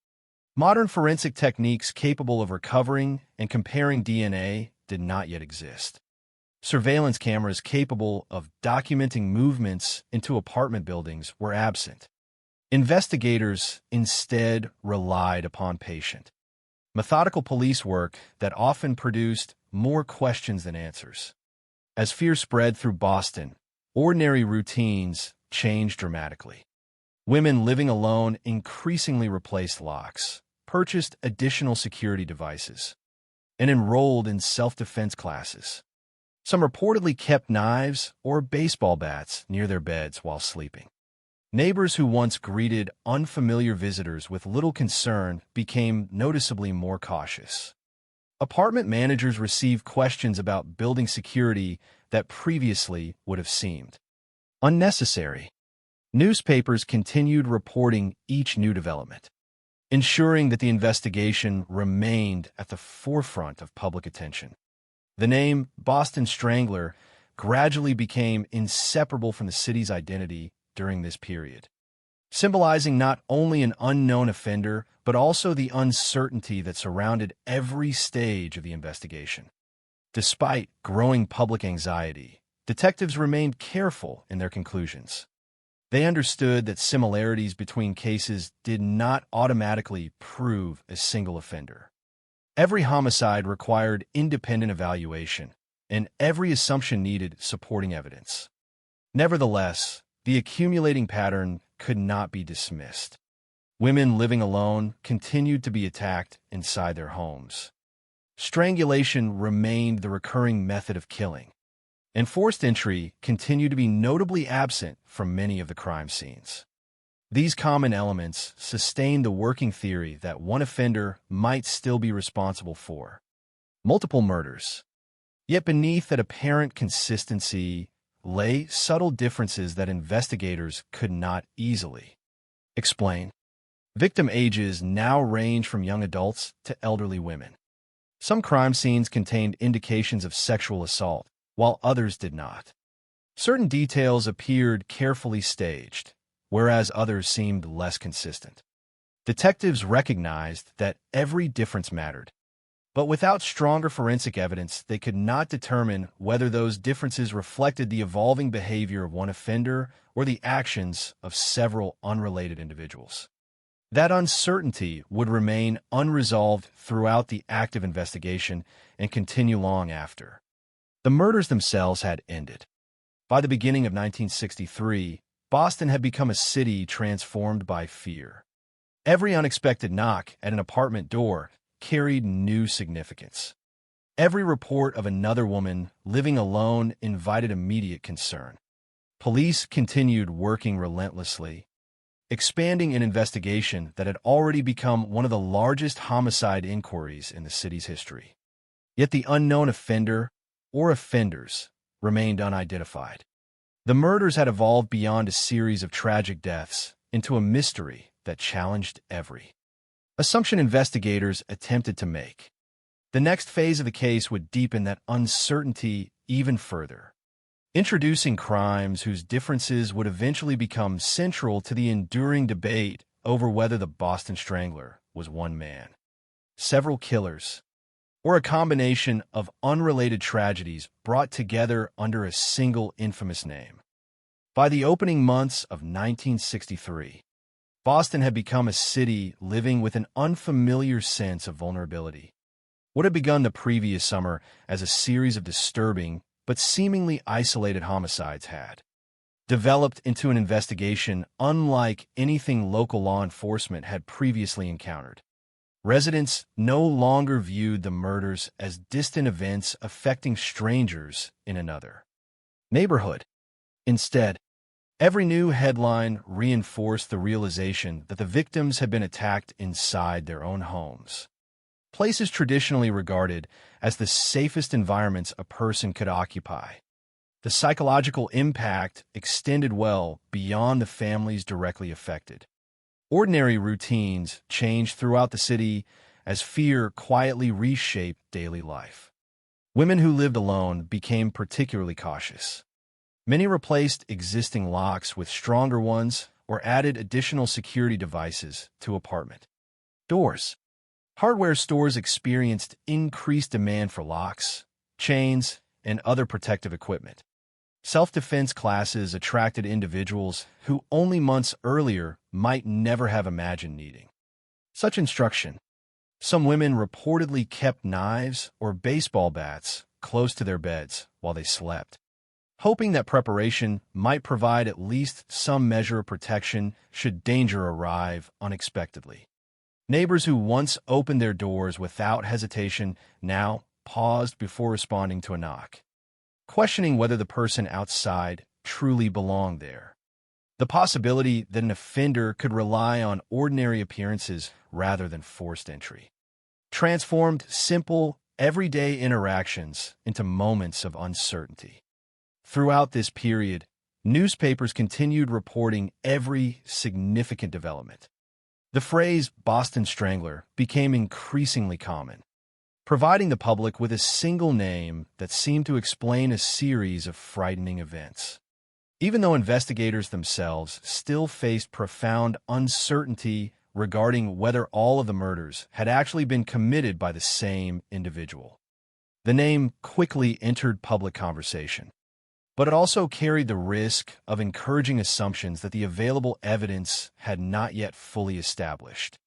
Modern forensic techniques capable of recovering and comparing DNA did not yet exist. Surveillance cameras capable of documenting movements into apartment buildings were absent. Investigators instead relied upon patient, methodical police work that often produced more questions than answers. As fear spread through Boston, ordinary routines changed dramatically. Women living alone increasingly replaced locks, purchased additional security devices, and enrolled in self-defense classes. Some reportedly kept knives or baseball bats near their beds while sleeping. Neighbors who once greeted unfamiliar visitors with little concern became noticeably more cautious. Apartment managers received questions about building security that previously would have seemed unnecessary. Newspapers continued reporting each new development, ensuring that the investigation remained at the forefront of public attention. The name Boston Strangler gradually became inseparable from the city's identity during this period, symbolizing not only an unknown offender, but also the uncertainty that surrounded every stage of the investigation. Despite growing public anxiety, detectives remained careful in their conclusions. They understood that similarities between cases did not automatically prove a single offender. Every homicide required independent evaluation, and every assumption needed supporting evidence. Nevertheless, the accumulating pattern could not be dismissed. Women living alone continued to be attacked inside their homes. Strangulation remained the recurring method of killing, and forced entry continued to be notably absent from many of the crime scenes. These common elements sustained the working theory that one offender might still be responsible for multiple murders. Yet beneath that apparent consistency lay subtle differences that investigators could not easily explain. Victim ages now range from young adults to elderly women. Some crime scenes contained indications of sexual assault, while others did not. Certain details appeared carefully staged, whereas others seemed less consistent. Detectives recognized that every difference mattered, but without stronger forensic evidence, they could not determine whether those differences reflected the evolving behavior of one offender or the actions of several unrelated individuals. That uncertainty would remain unresolved throughout the active investigation and continue long after the murders themselves had ended. By the beginning of 1963, Boston had become a city transformed by fear. Every unexpected knock at an apartment door carried new significance. Every report of another woman living alone invited immediate concern. Police continued working relentlessly, expanding an investigation that had already become one of the largest homicide inquiries in the city's history. Yet the unknown offender, or offenders, remained unidentified. The murders had evolved beyond a series of tragic deaths into a mystery that challenged every assumption investigators attempted to make. The next phase of the case would deepen that uncertainty even further, introducing crimes whose differences would eventually become central to the enduring debate over whether the Boston Strangler was one man, several killers, or a combination of unrelated tragedies brought together under a single infamous name. By the opening months of 1963, Boston had become a city living with an unfamiliar sense of vulnerability. What had begun the previous summer as a series of disturbing but seemingly isolated homicides had developed into an investigation unlike anything local law enforcement had previously encountered. Residents no longer viewed the murders as distant events affecting strangers in another neighborhood. Instead, every new headline reinforced the realization that the victims had been attacked inside their own homes, places traditionally regarded as the safest environments a person could occupy. The psychological impact extended well beyond the families directly affected. Ordinary routines changed throughout the city as fear quietly reshaped daily life. Women who lived alone became particularly cautious. Many replaced existing locks with stronger ones or added additional security devices to apartment doors. Hardware stores experienced increased demand for locks, chains, and other protective equipment. Self-defense classes attracted individuals who only months earlier might never have imagined needing such instruction. Some women reportedly kept knives or baseball bats close to their beds while they slept, hoping that preparation might provide at least some measure of protection should danger arrive unexpectedly. Neighbors who once opened their doors without hesitation now paused before responding to a knock, questioning whether the person outside truly belonged there. The possibility that an offender could rely on ordinary appearances rather than forced entry transformed simple, everyday interactions into moments of uncertainty. Throughout this period, newspapers continued reporting every significant development. The phrase Boston Strangler became increasingly common, providing the public with a single name that seemed to explain a series of frightening events. Even though investigators themselves still faced profound uncertainty regarding whether all of the murders had actually been committed by the same individual, the name quickly entered public conversation. But it also carried the risk of encouraging assumptions that the available evidence had not yet fully established.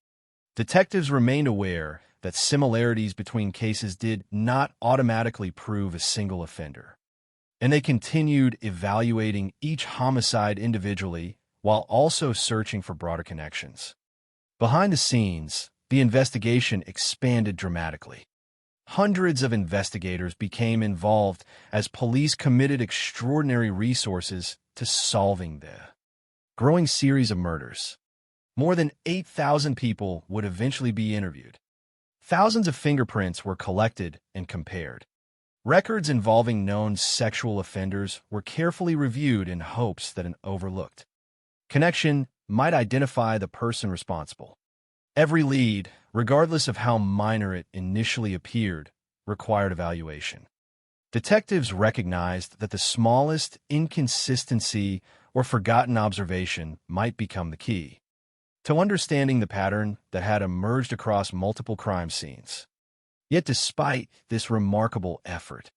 Detectives remained aware that similarities between cases did not automatically prove a single offender, and they continued evaluating each homicide individually while also searching for broader connections. Behind the scenes, the investigation expanded dramatically. Hundreds of investigators became involved as police committed extraordinary resources to solving the growing series of murders. More than 8,000 people would eventually be interviewed. Thousands of fingerprints were collected and compared. Records involving known sexual offenders were carefully reviewed in hopes that an overlooked connection might identify the person responsible. Every lead, regardless of how minor it initially appeared, required evaluation. Detectives recognized that the smallest inconsistency or forgotten observation might become the key to understanding the pattern that had emerged across multiple crime scenes. Yet despite this remarkable effort,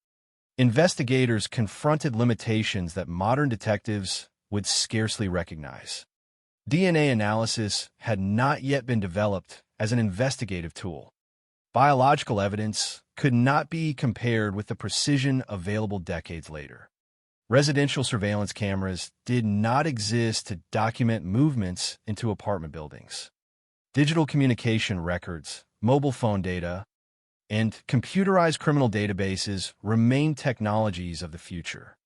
investigators confronted limitations that modern detectives would scarcely recognize. DNA analysis had not yet been developed as an investigative tool. Biological evidence could not be compared with the precision available decades later. Residential surveillance cameras did not exist to document movements into apartment buildings. Digital communication records, mobile phone data, and computerized criminal databases remained technologies of the future.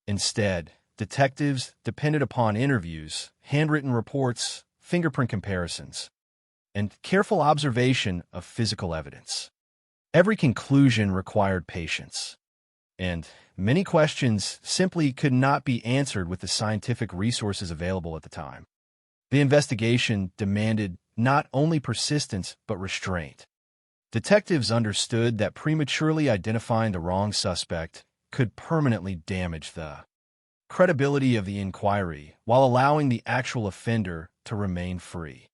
Instead, detectives depended upon interviews, handwritten reports, fingerprint comparisons, and careful observation of physical evidence. Every conclusion required patience, and many questions simply could not be answered with the scientific resources available at the time. The investigation demanded not only persistence but restraint. Detectives understood that prematurely identifying the wrong suspect could permanently damage the credibility of the inquiry while allowing the actual offender to remain free.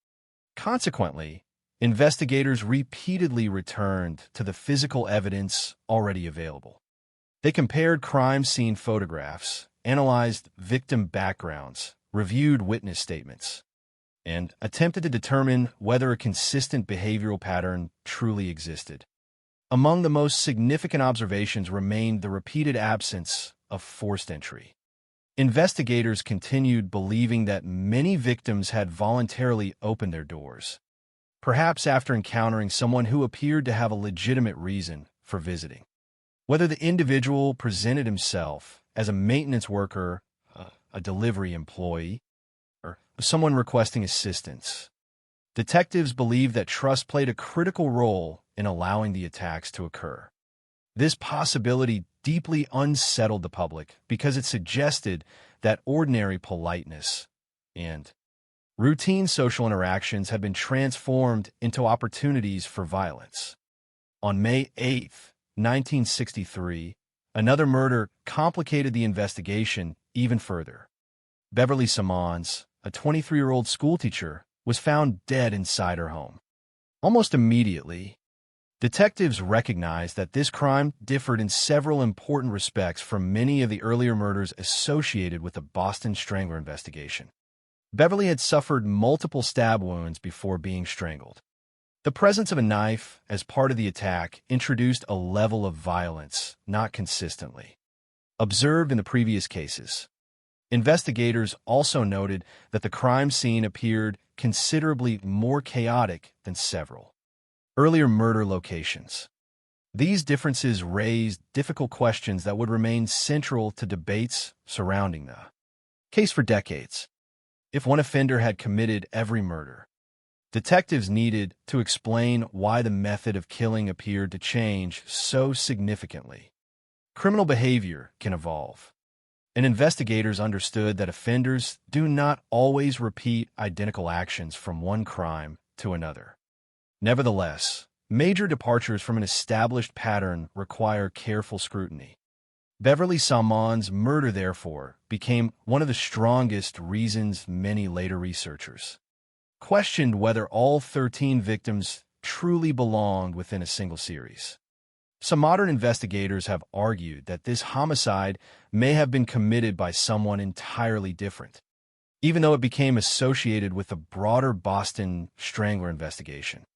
Consequently, investigators repeatedly returned to the physical evidence already available. They compared crime scene photographs, analyzed victim backgrounds, reviewed witness statements, and attempted to determine whether a consistent behavioral pattern truly existed. Among the most significant observations remained the repeated absence of forced entry. Investigators continued believing that many victims had voluntarily opened their doors, perhaps after encountering someone who appeared to have a legitimate reason for visiting. Whether the individual presented himself as a maintenance worker, a delivery employee, or someone requesting assistance, detectives believed that trust played a critical role in allowing the attacks to occur. This possibility deeply unsettled the public because it suggested that ordinary politeness and routine social interactions had been transformed into opportunities for violence. On May 8, 1963, another murder complicated the investigation even further. Beverly Simmons, a 23-year-old schoolteacher, was found dead inside her home. Almost immediately, detectives recognized that this crime differed in several important respects from many of the earlier murders associated with the Boston Strangler investigation. Beverly had suffered multiple stab wounds before being strangled. The presence of a knife as part of the attack introduced a level of violence not consistently observed in the previous cases. Investigators also noted that the crime scene appeared considerably more chaotic than several earlier murder locations. These differences raised difficult questions that would remain central to debates surrounding the case for decades. If one offender had committed every murder, detectives needed to explain why the method of killing appeared to change so significantly. Criminal behavior can evolve, and investigators understood that offenders do not always repeat identical actions from one crime to another. Nevertheless, major departures from an established pattern require careful scrutiny. Beverly Simmons' murder, therefore, became one of the strongest reasons many later researchers questioned whether all 13 victims truly belonged within a single series. Some modern investigators have argued that this homicide may have been committed by someone entirely different, even though it became associated with the broader Boston Strangler investigation.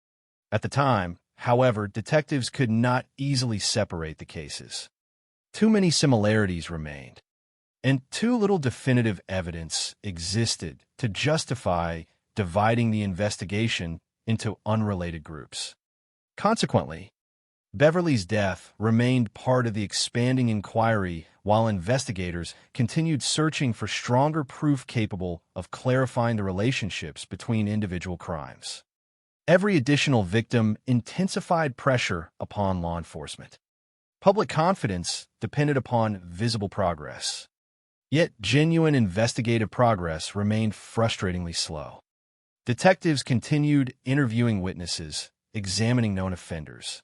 At the time, however, detectives could not easily separate the cases. Too many similarities remained, and too little definitive evidence existed to justify dividing the investigation into unrelated groups. Consequently, Beverly's death remained part of the expanding inquiry while investigators continued searching for stronger proof capable of clarifying the relationships between individual crimes. Every additional victim intensified pressure upon law enforcement. Public confidence depended upon visible progress. Yet genuine investigative progress remained frustratingly slow. Detectives continued interviewing witnesses, examining known offenders,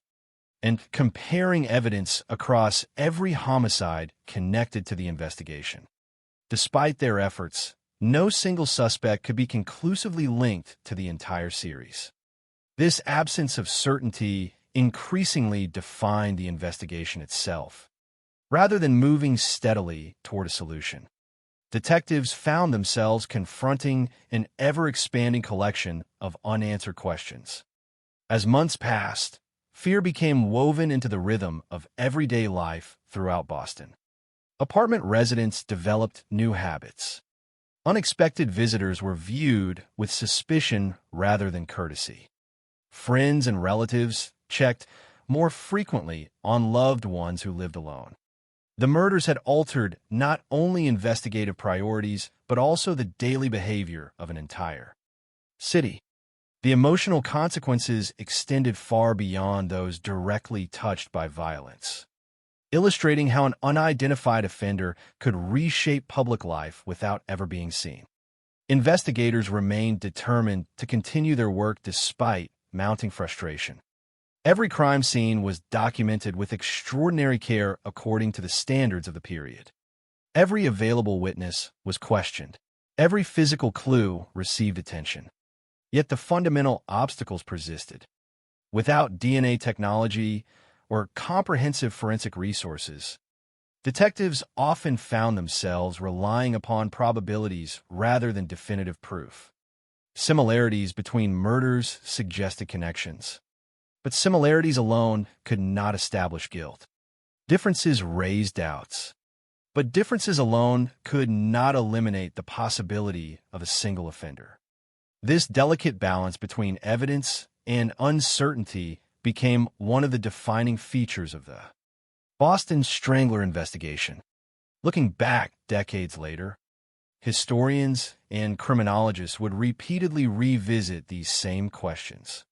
and comparing evidence across every homicide connected to the investigation. Despite their efforts, no single suspect could be conclusively linked to the entire series. This absence of certainty increasingly defined the investigation itself, rather than moving steadily toward a solution. Detectives found themselves confronting an ever-expanding collection of unanswered questions. As months passed, fear became woven into the rhythm of everyday life throughout Boston. Apartment residents developed new habits. Unexpected visitors were viewed with suspicion rather than courtesy. Friends and relatives checked more frequently on loved ones who lived alone. The murders had altered not only investigative priorities, but also the daily behavior of an entire city. The emotional consequences extended far beyond those directly touched by violence, illustrating how an unidentified offender could reshape public life without ever being seen. Investigators remained determined to continue their work despite mounting frustration. Every crime scene was documented with extraordinary care according to the standards of the period. Every available witness was questioned. Every physical clue received attention. Yet the fundamental obstacles persisted. Without DNA technology or comprehensive forensic resources, detectives often found themselves relying upon probabilities rather than definitive proof. Similarities between murders suggested connections, but similarities alone could not establish guilt. Differences raised doubts, but differences alone could not eliminate the possibility of a single offender. This delicate balance between evidence and uncertainty became one of the defining features of the Boston Strangler investigation. Looking back decades later, historians and criminologists would repeatedly revisit these same questions,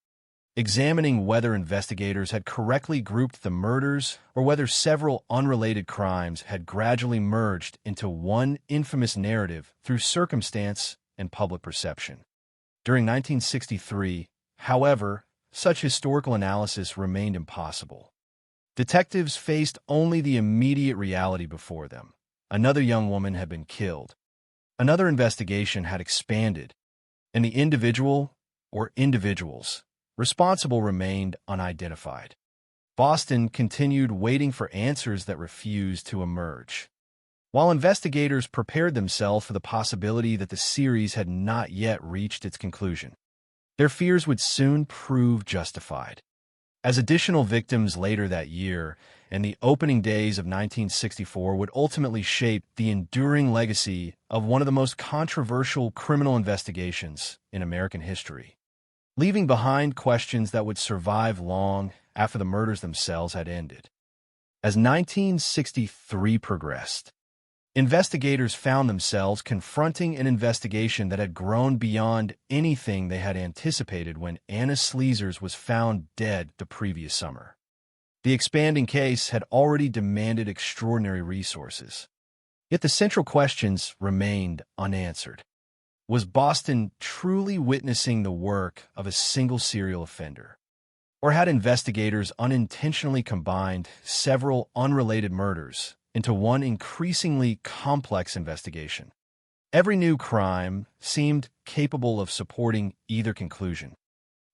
examining whether investigators had correctly grouped the murders or whether several unrelated crimes had gradually merged into one infamous narrative through circumstance and public perception. During 1963, however, such historical analysis remained impossible. Detectives faced only the immediate reality before them. Another young woman had been killed. Another investigation had expanded, and the individual or individuals responsible remained unidentified. Boston continued waiting for answers that refused to emerge, while investigators prepared themselves for the possibility that the series had not yet reached its conclusion. Their fears would soon prove justified. As additional victims later that year and the opening days of 1964 would ultimately shape the enduring legacy of one of the most controversial criminal investigations in American history, leaving behind questions that would survive long after the murders themselves had ended. As 1963 progressed, investigators found themselves confronting an investigation that had grown beyond anything they had anticipated when Anna Sleezers was found dead the previous summer. The expanding case had already demanded extraordinary resources. Yet the central questions remained unanswered. Was Boston truly witnessing the work of a single serial offender? Or had investigators unintentionally combined several unrelated murders into one increasingly complex investigation? Every new crime seemed capable of supporting either conclusion,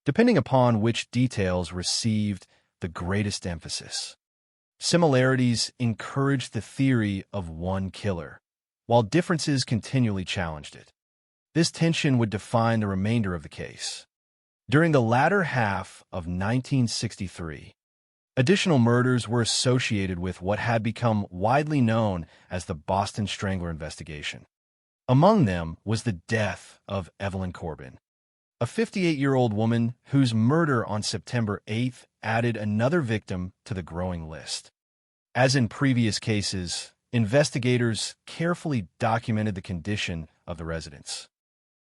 depending upon which details received the greatest emphasis. Similarities encouraged the theory of one killer, while differences continually challenged it. This tension would define the remainder of the case. During the latter half of 1963, additional murders were associated with what had become widely known as the Boston Strangler investigation. Among them was the death of Evelyn Corbin, a 58-year-old woman whose murder on September 8th added another victim to the growing list. As in previous cases, investigators carefully documented the condition of the residence,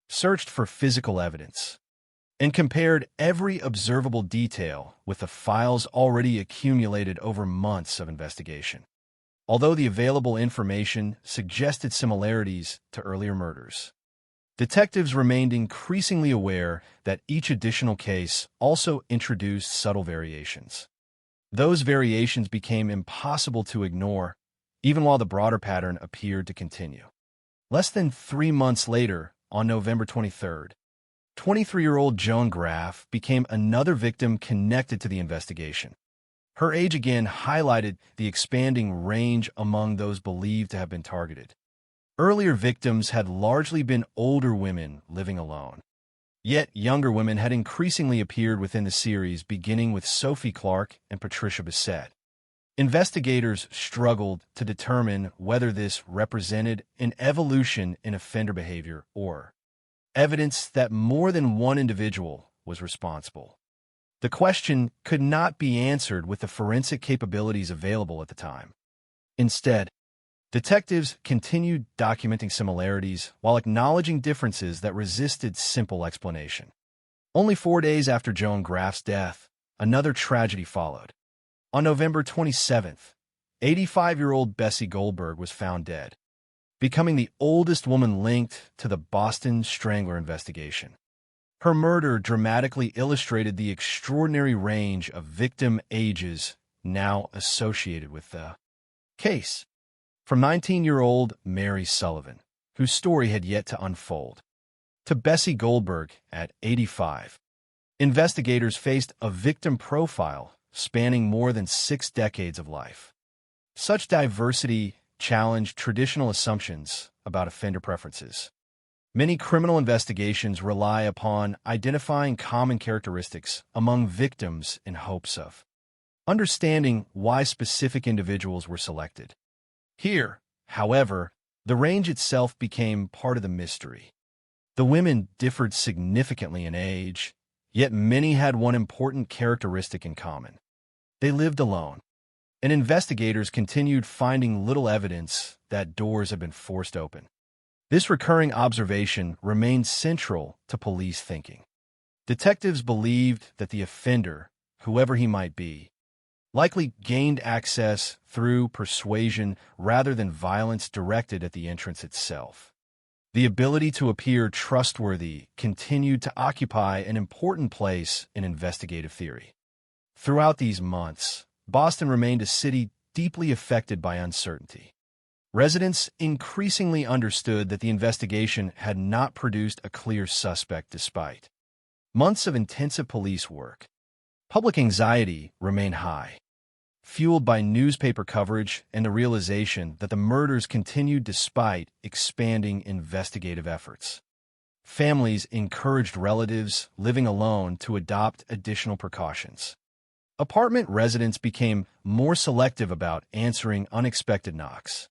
searched for physical evidence, and compared every observable detail with the files already accumulated over months of investigation. Although the available information suggested similarities to earlier murders, detectives remained increasingly aware that each additional case also introduced subtle variations. Those variations became impossible to ignore, even while the broader pattern appeared to continue. Less than 3 months later, on November 23rd, 23-year-old Joan Graff became another victim connected to the investigation. Her age again highlighted the expanding range among those believed to have been targeted. Earlier victims had largely been older women living alone. Yet younger women had increasingly appeared within the series, beginning with Sophie Clark and Patricia Bissett. Investigators struggled to determine whether this represented an evolution in offender behavior or evidence that more than one individual was responsible. The question could not be answered with the forensic capabilities available at the time. Instead, detectives continued documenting similarities while acknowledging differences that resisted simple explanation. Only 4 days after Joan Graff's death, another tragedy followed. On November 27th, 85-year-old Bessie Goldberg was found dead, becoming the oldest woman linked to the Boston Strangler investigation. Her murder dramatically illustrated the extraordinary range of victim ages now associated with the case. From 19-year-old Mary Sullivan, whose story had yet to unfold, to Bessie Goldberg at 85, investigators faced a victim profile spanning more than 6 decades of life. Such diversity challenged traditional assumptions about offender preferences. Many criminal investigations rely upon identifying common characteristics among victims in hopes of understanding why specific individuals were selected. Here, however, the range itself became part of the mystery. The women differed significantly in age, yet many had one important characteristic in common. They lived alone, and investigators continued finding little evidence that doors had been forced open. This recurring observation remained central to police thinking. Detectives believed that the offender, whoever he might be, likely gained access through persuasion rather than violence directed at the entrance itself. The ability to appear trustworthy continued to occupy an important place in investigative theory. Throughout these months, Boston remained a city deeply affected by uncertainty. Residents increasingly understood that the investigation had not produced a clear suspect despite months of intensive police work. Public anxiety remained high, fueled by newspaper coverage and the realization that the murders continued despite expanding investigative efforts. Families encouraged relatives living alone to adopt additional precautions. Apartment residents became more selective about answering unexpected knocks.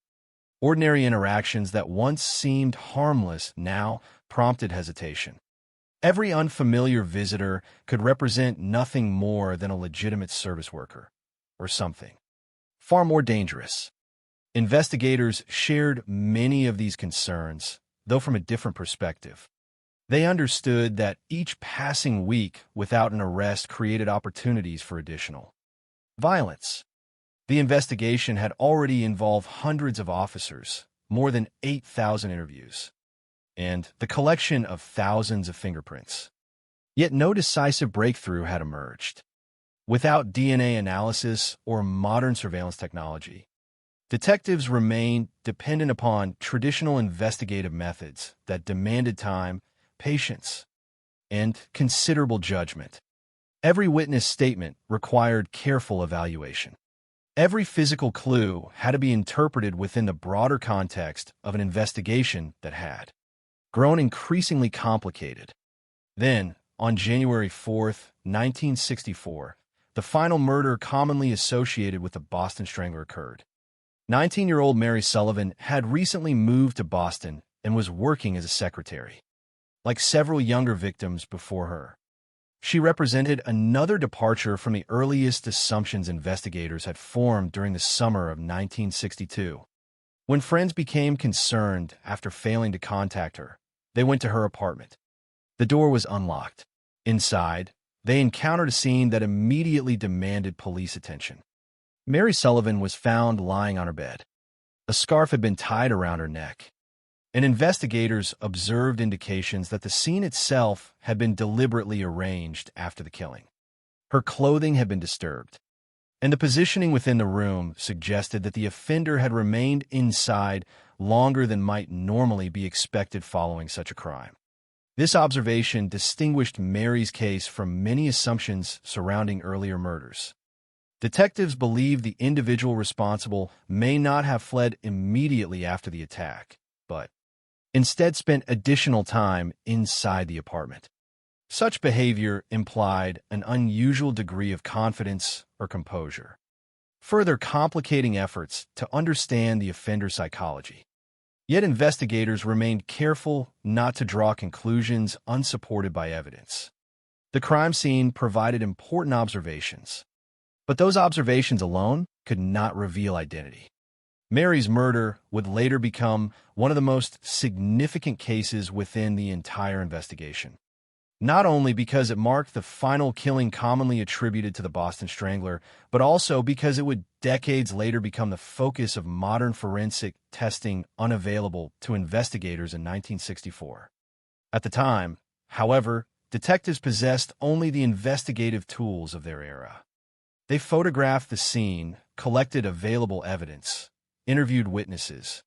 Ordinary interactions that once seemed harmless now prompted hesitation. Every unfamiliar visitor could represent nothing more than a legitimate service worker, or something far more dangerous. Investigators shared many of these concerns, though from a different perspective. They understood that each passing week without an arrest created opportunities for additional violence. The investigation had already involved hundreds of officers, more than 8,000 interviews, and the collection of thousands of fingerprints. Yet no decisive breakthrough had emerged. Without DNA analysis or modern surveillance technology, detectives remained dependent upon traditional investigative methods that demanded time, patience, and considerable judgment. Every witness statement required careful evaluation. Every physical clue had to be interpreted within the broader context of an investigation that had grown increasingly complicated. Then, on January 4, 1964, the final murder commonly associated with the Boston Strangler occurred. 19-year-old Mary Sullivan had recently moved to Boston and was working as a secretary. Like several younger victims before her, she represented another departure from the earliest assumptions investigators had formed during the summer of 1962. When friends became concerned after failing to contact her, they went to her apartment. The door was unlocked. Inside, they encountered a scene that immediately demanded police attention. Mary Sullivan was found lying on her bed. A scarf had been tied around her neck, and investigators observed indications that the scene itself had been deliberately arranged after the killing. Her clothing had been disturbed, and the positioning within the room suggested that the offender had remained inside longer than might normally be expected following such a crime. This observation distinguished Mary's case from many assumptions surrounding earlier murders. Detectives believed the individual responsible may not have fled immediately after the attack, but instead spent additional time inside the apartment. Such behavior implied an unusual degree of confidence or composure, further complicating efforts to understand the offender's psychology. Yet investigators remained careful not to draw conclusions unsupported by evidence. The crime scene provided important observations, but those observations alone could not reveal identity. Mary's murder would later become one of the most significant cases within the entire investigation. Not only because it marked the final killing commonly attributed to the Boston Strangler, but also because it would decades later become the focus of modern forensic testing unavailable to investigators in 1964. At the time, however, detectives possessed only the investigative tools of their era. They photographed the scene, collected available evidence, interviewed witnesses,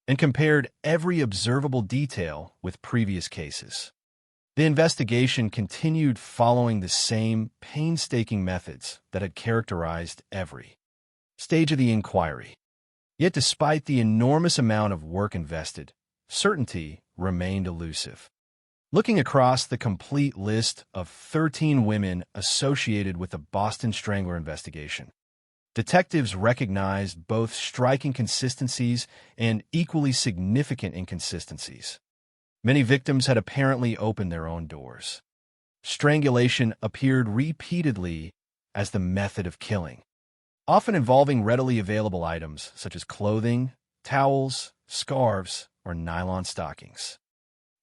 and compared every observable detail with previous cases. The investigation continued following the same painstaking methods that had characterized every stage of the inquiry. Yet despite the enormous amount of work invested, certainty remained elusive. Looking across the complete list of 13 women associated with the Boston Strangler investigation, detectives recognized both striking consistencies and equally significant inconsistencies. Many victims had apparently opened their own doors. Strangulation appeared repeatedly as the method of killing, often involving readily available items such as clothing, towels, scarves, or nylon stockings.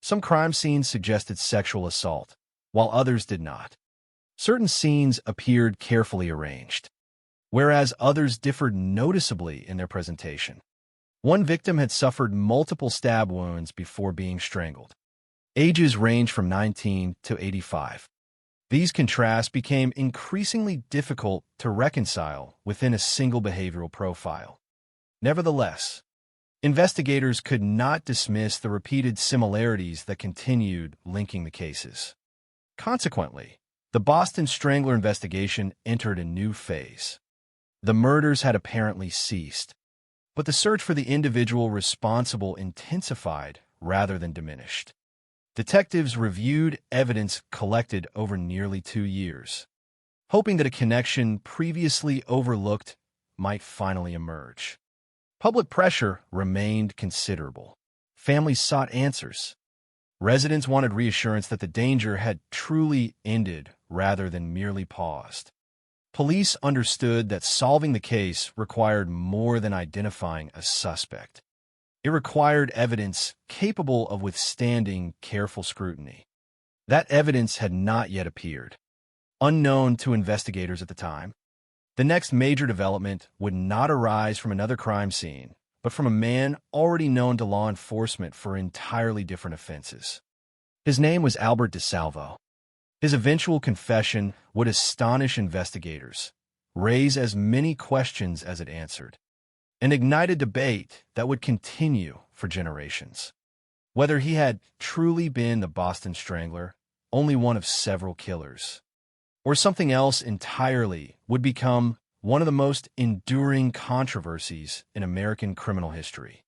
Some crime scenes suggested sexual assault, while others did not. Certain scenes appeared carefully arranged, whereas others differed noticeably in their presentation. One victim had suffered multiple stab wounds before being strangled. Ages ranged from 19 to 85. These contrasts became increasingly difficult to reconcile within a single behavioral profile. Nevertheless, investigators could not dismiss the repeated similarities that continued linking the cases. Consequently, the Boston Strangler investigation entered a new phase. The murders had apparently ceased, but the search for the individual responsible intensified rather than diminished. Detectives reviewed evidence collected over nearly 2 years, hoping that a connection previously overlooked might finally emerge. Public pressure remained considerable. Families sought answers. Residents wanted reassurance that the danger had truly ended rather than merely paused. Police understood that solving the case required more than identifying a suspect. It required evidence capable of withstanding careful scrutiny. That evidence had not yet appeared. Unknown to investigators at the time, the next major development would not arise from another crime scene, but from a man already known to law enforcement for entirely different offenses. His name was Albert DeSalvo. His eventual confession would astonish investigators, raise as many questions as it answered, and ignite a debate that would continue for generations. Whether he had truly been the Boston Strangler, only one of several killers, or something else entirely, would become one of the most enduring controversies in American criminal history.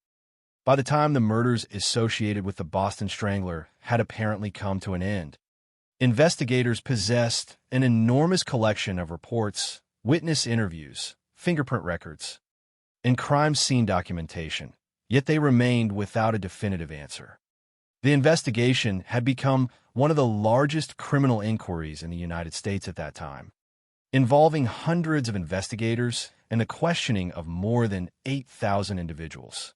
By the time the murders associated with the Boston Strangler had apparently come to an end, investigators possessed an enormous collection of reports, witness interviews, fingerprint records, and crime scene documentation, yet they remained without a definitive answer. The investigation had become one of the largest criminal inquiries in the United States at that time, involving hundreds of investigators and the questioning of more than 8,000 individuals.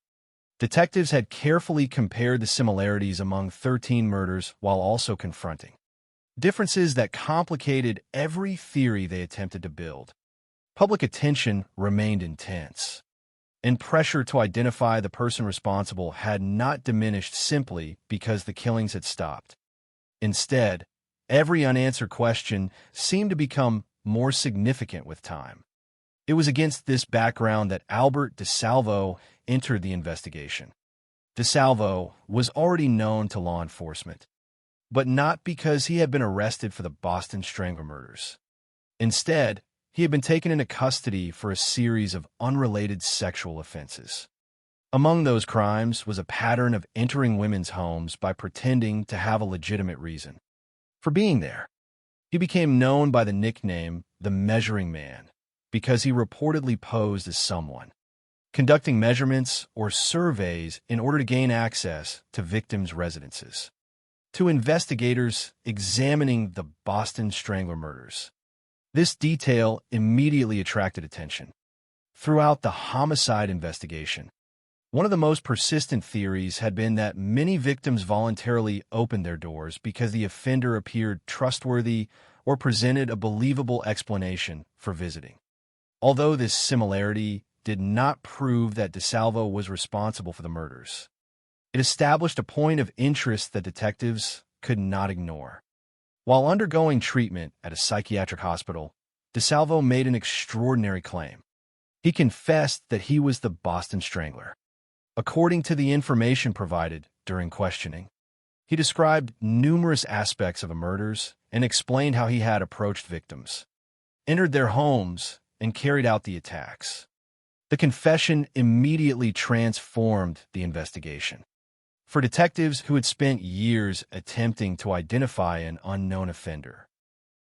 Detectives had carefully compared the similarities among 13 murders while also confronting differences that complicated every theory they attempted to build. Public attention remained intense, and pressure to identify the person responsible had not diminished simply because the killings had stopped. Instead, every unanswered question seemed to become more significant with time. It was against this background that Albert DeSalvo entered the investigation. DeSalvo was already known to law enforcement, but not because he had been arrested for the Boston Strangler murders. Instead, he had been taken into custody for a series of unrelated sexual offenses. Among those crimes was a pattern of entering women's homes by pretending to have a legitimate reason for being there. He became known by the nickname the Measuring Man because he reportedly posed as someone conducting measurements or surveys in order to gain access to victims' residences. To investigators examining the Boston Strangler murders, this detail immediately attracted attention. throughout the homicide investigation. One of the most persistent theories had been that many victims voluntarily opened their doors because the offender appeared trustworthy or presented a believable explanation for visiting. Although this similarity did not prove that DeSalvo was responsible for the murders, it established a point of interest that detectives could not ignore. While undergoing treatment at a psychiatric hospital, DeSalvo made an extraordinary claim. He confessed that he was the Boston Strangler. According to the information provided during questioning, he described numerous aspects of the murders and explained how he had approached victims, entered their homes, and carried out the attacks. The confession immediately transformed the investigation. For detectives who had spent years attempting to identify an unknown offender,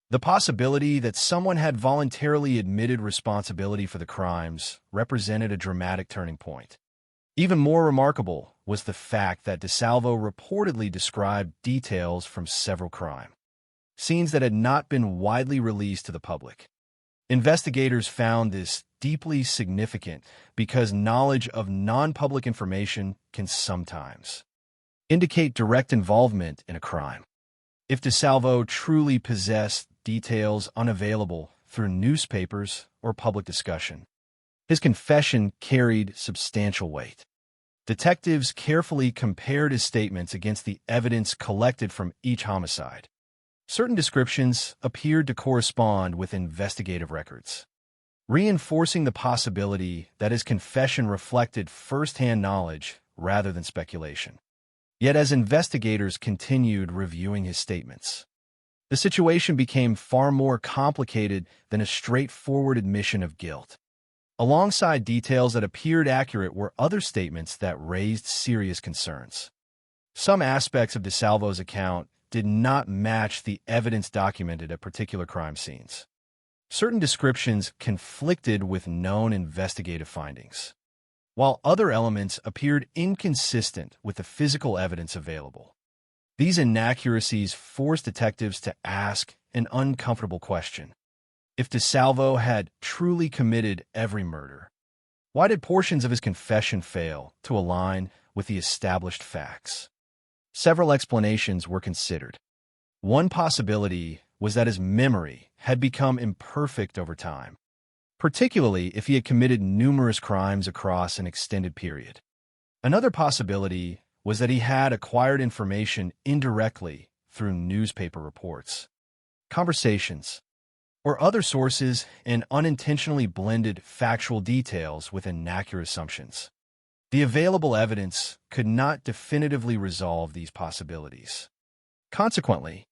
the possibility that someone had voluntarily admitted responsibility for the crimes represented a dramatic turning point. Even more remarkable was the fact that DeSalvo reportedly described details from several crime scenes that had not been widely released to the public. Investigators found this deeply significant because knowledge of non-public information can sometimes indicate direct involvement in a crime. If DeSalvo truly possessed details unavailable through newspapers or public discussion, his confession carried substantial weight. Detectives carefully compared his statements against the evidence collected from each homicide. Certain descriptions appeared to correspond with investigative records, reinforcing the possibility that his confession reflected first-hand knowledge rather than speculation. Yet as investigators continued reviewing his statements, the situation became far more complicated than a straightforward admission of guilt. Alongside details that appeared accurate were other statements that raised serious concerns. Some aspects of DeSalvo's account did not match the evidence documented at particular crime scenes. Certain descriptions conflicted with known investigative findings, while other elements appeared inconsistent with the physical evidence available. These inaccuracies forced detectives to ask an uncomfortable question. If DeSalvo had truly committed every murder, why did portions of his confession fail to align with the established facts? Several explanations were considered. One possibility was that his memory had become imperfect over time, particularly if he had committed numerous crimes across an extended period. Another possibility was that he had acquired information indirectly through newspaper reports, conversations, or other sources and unintentionally blended factual details with inaccurate assumptions. The available evidence could not definitively resolve these possibilities. Consequently,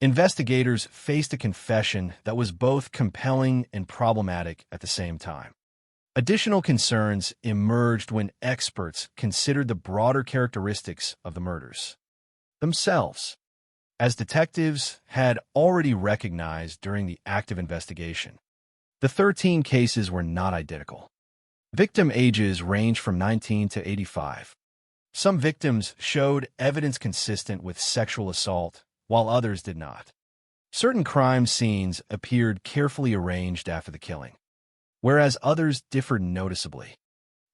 investigators faced a confession that was both compelling and problematic at the same time. Additional concerns emerged when experts considered the broader characteristics of the murders themselves. As detectives had already recognized during the active investigation, the 13 cases were not identical. Victim ages ranged from 19 to 85. Some victims showed evidence consistent with sexual assault, while others did not. Certain crime scenes appeared carefully arranged after the killing, whereas others differed noticeably.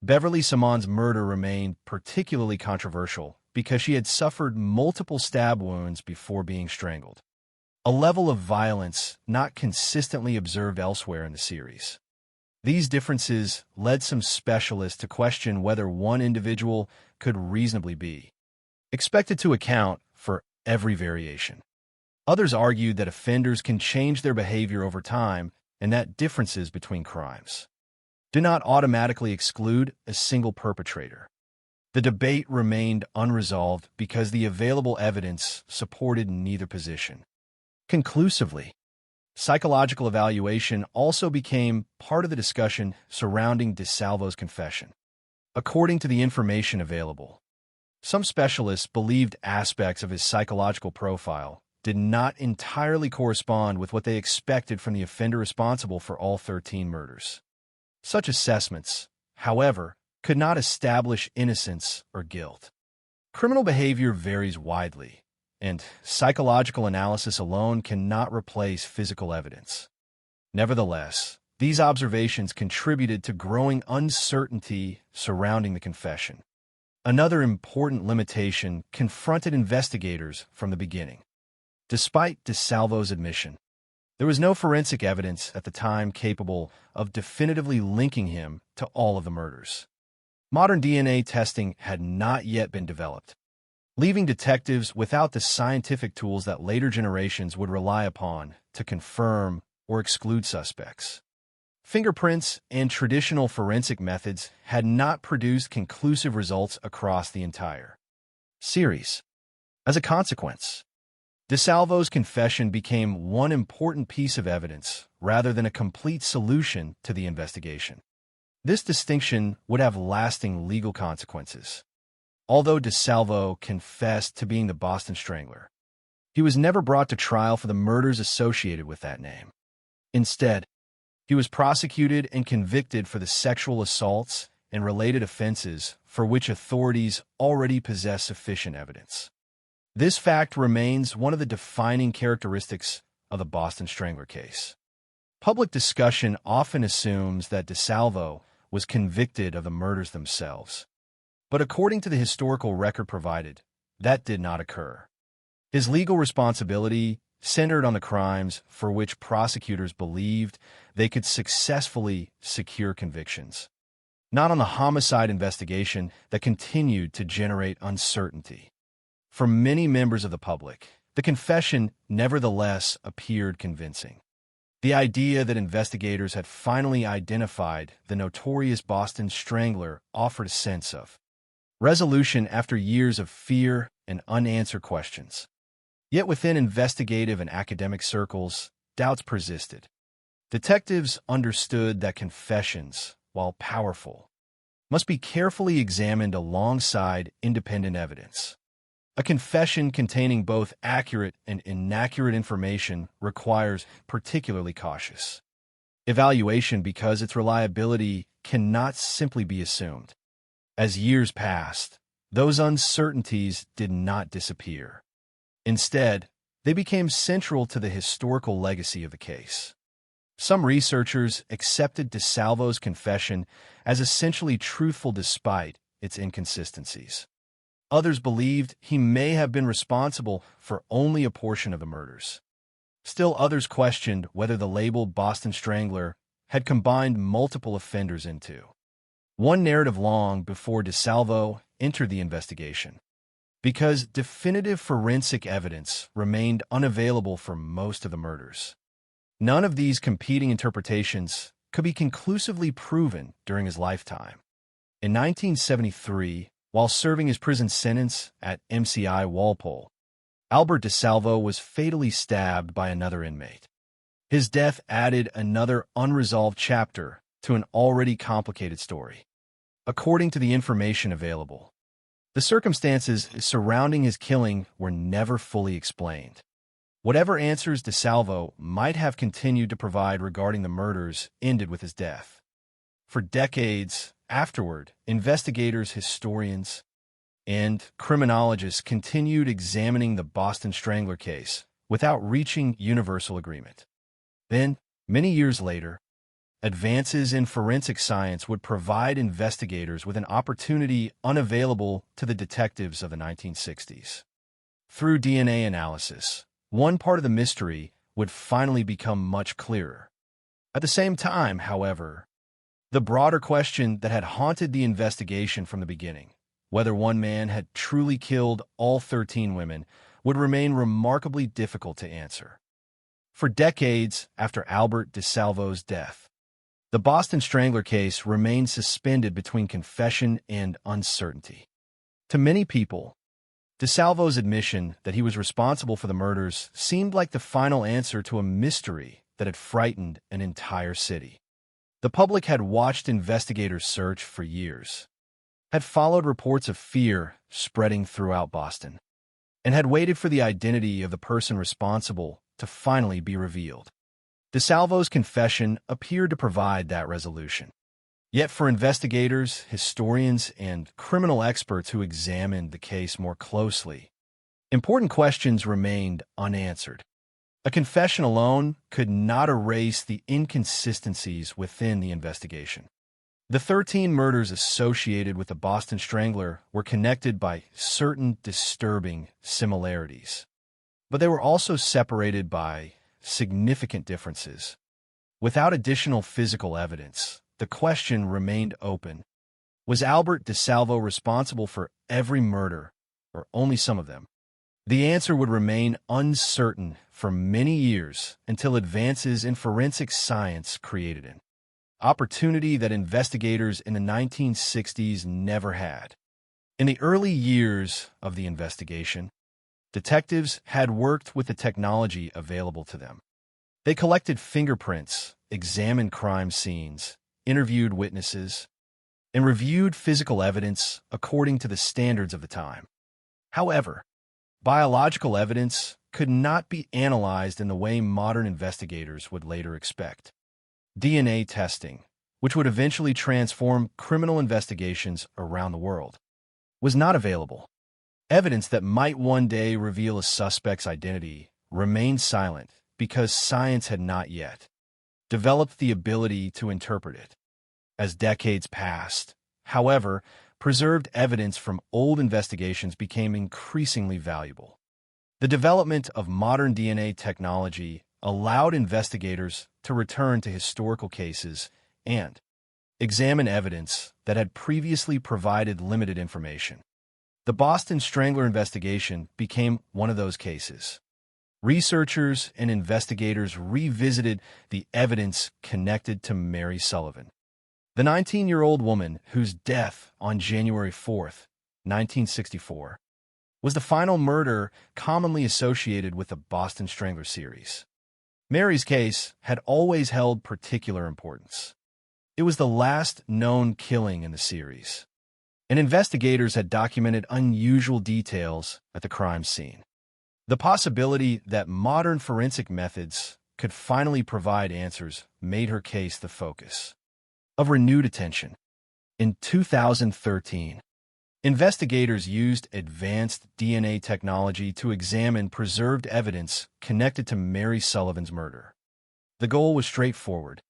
Beverly Simon's murder remained particularly controversial because she had suffered multiple stab wounds before being strangled, a level of violence not consistently observed elsewhere in the series. These differences led some specialists to question whether one individual could reasonably be expected to account for every variation. Others argued that offenders can change their behavior over time and that differences between crimes do not automatically exclude a single perpetrator. The debate remained unresolved because the available evidence supported neither position. Conclusively, psychological evaluation also became part of the discussion surrounding DeSalvo's confession. According to the information available, some specialists believed aspects of his psychological profile did not entirely correspond with what they expected from the offender responsible for all 13 murders. Such assessments, however, could not establish innocence or guilt. Criminal behavior varies widely, and psychological analysis alone cannot replace physical evidence. Nevertheless, These observations contributed to growing uncertainty surrounding the confession. Another important limitation confronted investigators from the beginning. Despite DeSalvo's admission, there was no forensic evidence at the time capable of definitively linking him to all of the murders. Modern DNA testing had not yet been developed, leaving detectives without the scientific tools that later generations would rely upon to confirm or exclude suspects. Fingerprints and traditional forensic methods had not produced conclusive results across the entire series. As a consequence, DeSalvo's confession became one important piece of evidence rather than a complete solution to the investigation. This distinction would have lasting legal consequences. Although DeSalvo confessed to being the Boston Strangler, he was never brought to trial for the murders associated with that name. Instead, he was prosecuted and convicted for the sexual assaults and related offenses for which authorities already possess sufficient evidence. This fact remains one of the defining characteristics of the Boston Strangler case. Public discussion often assumes that DeSalvo was convicted of the murders themselves. But according to the historical record provided, that did not occur. His legal responsibility centered on the crimes for which prosecutors believed they could successfully secure convictions, not on the homicide investigation that continued to generate uncertainty. For many members of the public, the confession nevertheless appeared convincing. The idea that investigators had finally identified the notorious Boston Strangler offered a sense of resolution after years of fear and unanswered questions. Yet within investigative and academic circles, doubts persisted. Detectives understood that confessions, while powerful, must be carefully examined alongside independent evidence. A confession containing both accurate and inaccurate information requires particularly cautious evaluation because its reliability cannot simply be assumed. As years passed, those uncertainties did not disappear. Instead, they became central to the historical legacy of the case. Some researchers accepted DeSalvo's confession as essentially truthful despite its inconsistencies. Others believed he may have been responsible for only a portion of the murders. Still others questioned whether the label Boston Strangler had combined multiple offenders into one narrative long before DeSalvo entered the investigation. Because definitive forensic evidence remained unavailable for most of the murders, none of these competing interpretations could be conclusively proven during his lifetime. In 1973, while serving his prison sentence at MCI Walpole, Albert DeSalvo was fatally stabbed by another inmate. His death added another unresolved chapter to an already complicated story. According to the information available, the circumstances surrounding his killing were never fully explained. Whatever answers DeSalvo might have continued to provide regarding the murders ended with his death. For decades afterward, investigators, historians, and criminologists continued examining the Boston Strangler case without reaching universal agreement. Then, many years later, advances in forensic science would provide investigators with an opportunity unavailable to the detectives of the 1960s. Through DNA analysis, one part of the mystery would finally become much clearer. At the same time, however, the broader question that had haunted the investigation from the beginning, whether one man had truly killed all 13 women, would remain remarkably difficult to answer. For decades after Albert DeSalvo's death, the Boston Strangler case remained suspended between confession and uncertainty. To many people, DeSalvo's admission that he was responsible for the murders seemed like the final answer to a mystery that had frightened an entire city. The public had watched investigators search for years, had followed reports of fear spreading throughout Boston, and had waited for the identity of the person responsible to finally be revealed. DeSalvo's confession appeared to provide that resolution. Yet for investigators, historians, and criminal experts who examined the case more closely, important questions remained unanswered. A confession alone could not erase the inconsistencies within the investigation. The 13 murders associated with the Boston Strangler were connected by certain disturbing similarities, but they were also separated by significant differences. Without additional physical evidence, the question remained open. Was Albert DeSalvo responsible for every murder, or only some of them? The answer would remain uncertain for many years until advances in forensic science created an opportunity that investigators in the 1960s never had. In the early years of the investigation, detectives had worked with the technology available to them. They collected fingerprints, examined crime scenes, interviewed witnesses, and reviewed physical evidence according to the standards of the time. However, biological evidence could not be analyzed in the way modern investigators would later expect. DNA testing, which would eventually transform criminal investigations around the world, was not available. Evidence that might one day reveal a suspect's identity remained silent because science had not yet developed the ability to interpret it. As decades passed, however, preserved evidence from old investigations became increasingly valuable. The development of modern DNA technology allowed investigators to return to historical cases and examine evidence that had previously provided limited information. The Boston Strangler investigation became one of those cases. Researchers and investigators revisited the evidence connected to Mary Sullivan, the 19-year-old woman whose death on January 4th, 1964, was the final murder commonly associated with the Boston Strangler series. Mary's case had always held particular importance. It was the last known killing in the series, and investigators had documented unusual details at the crime scene. The possibility that modern forensic methods could finally provide answers made her case the focus of renewed attention. In 2013, investigators used advanced DNA technology to examine preserved evidence connected to Mary Sullivan's murder. The goal was straightforward: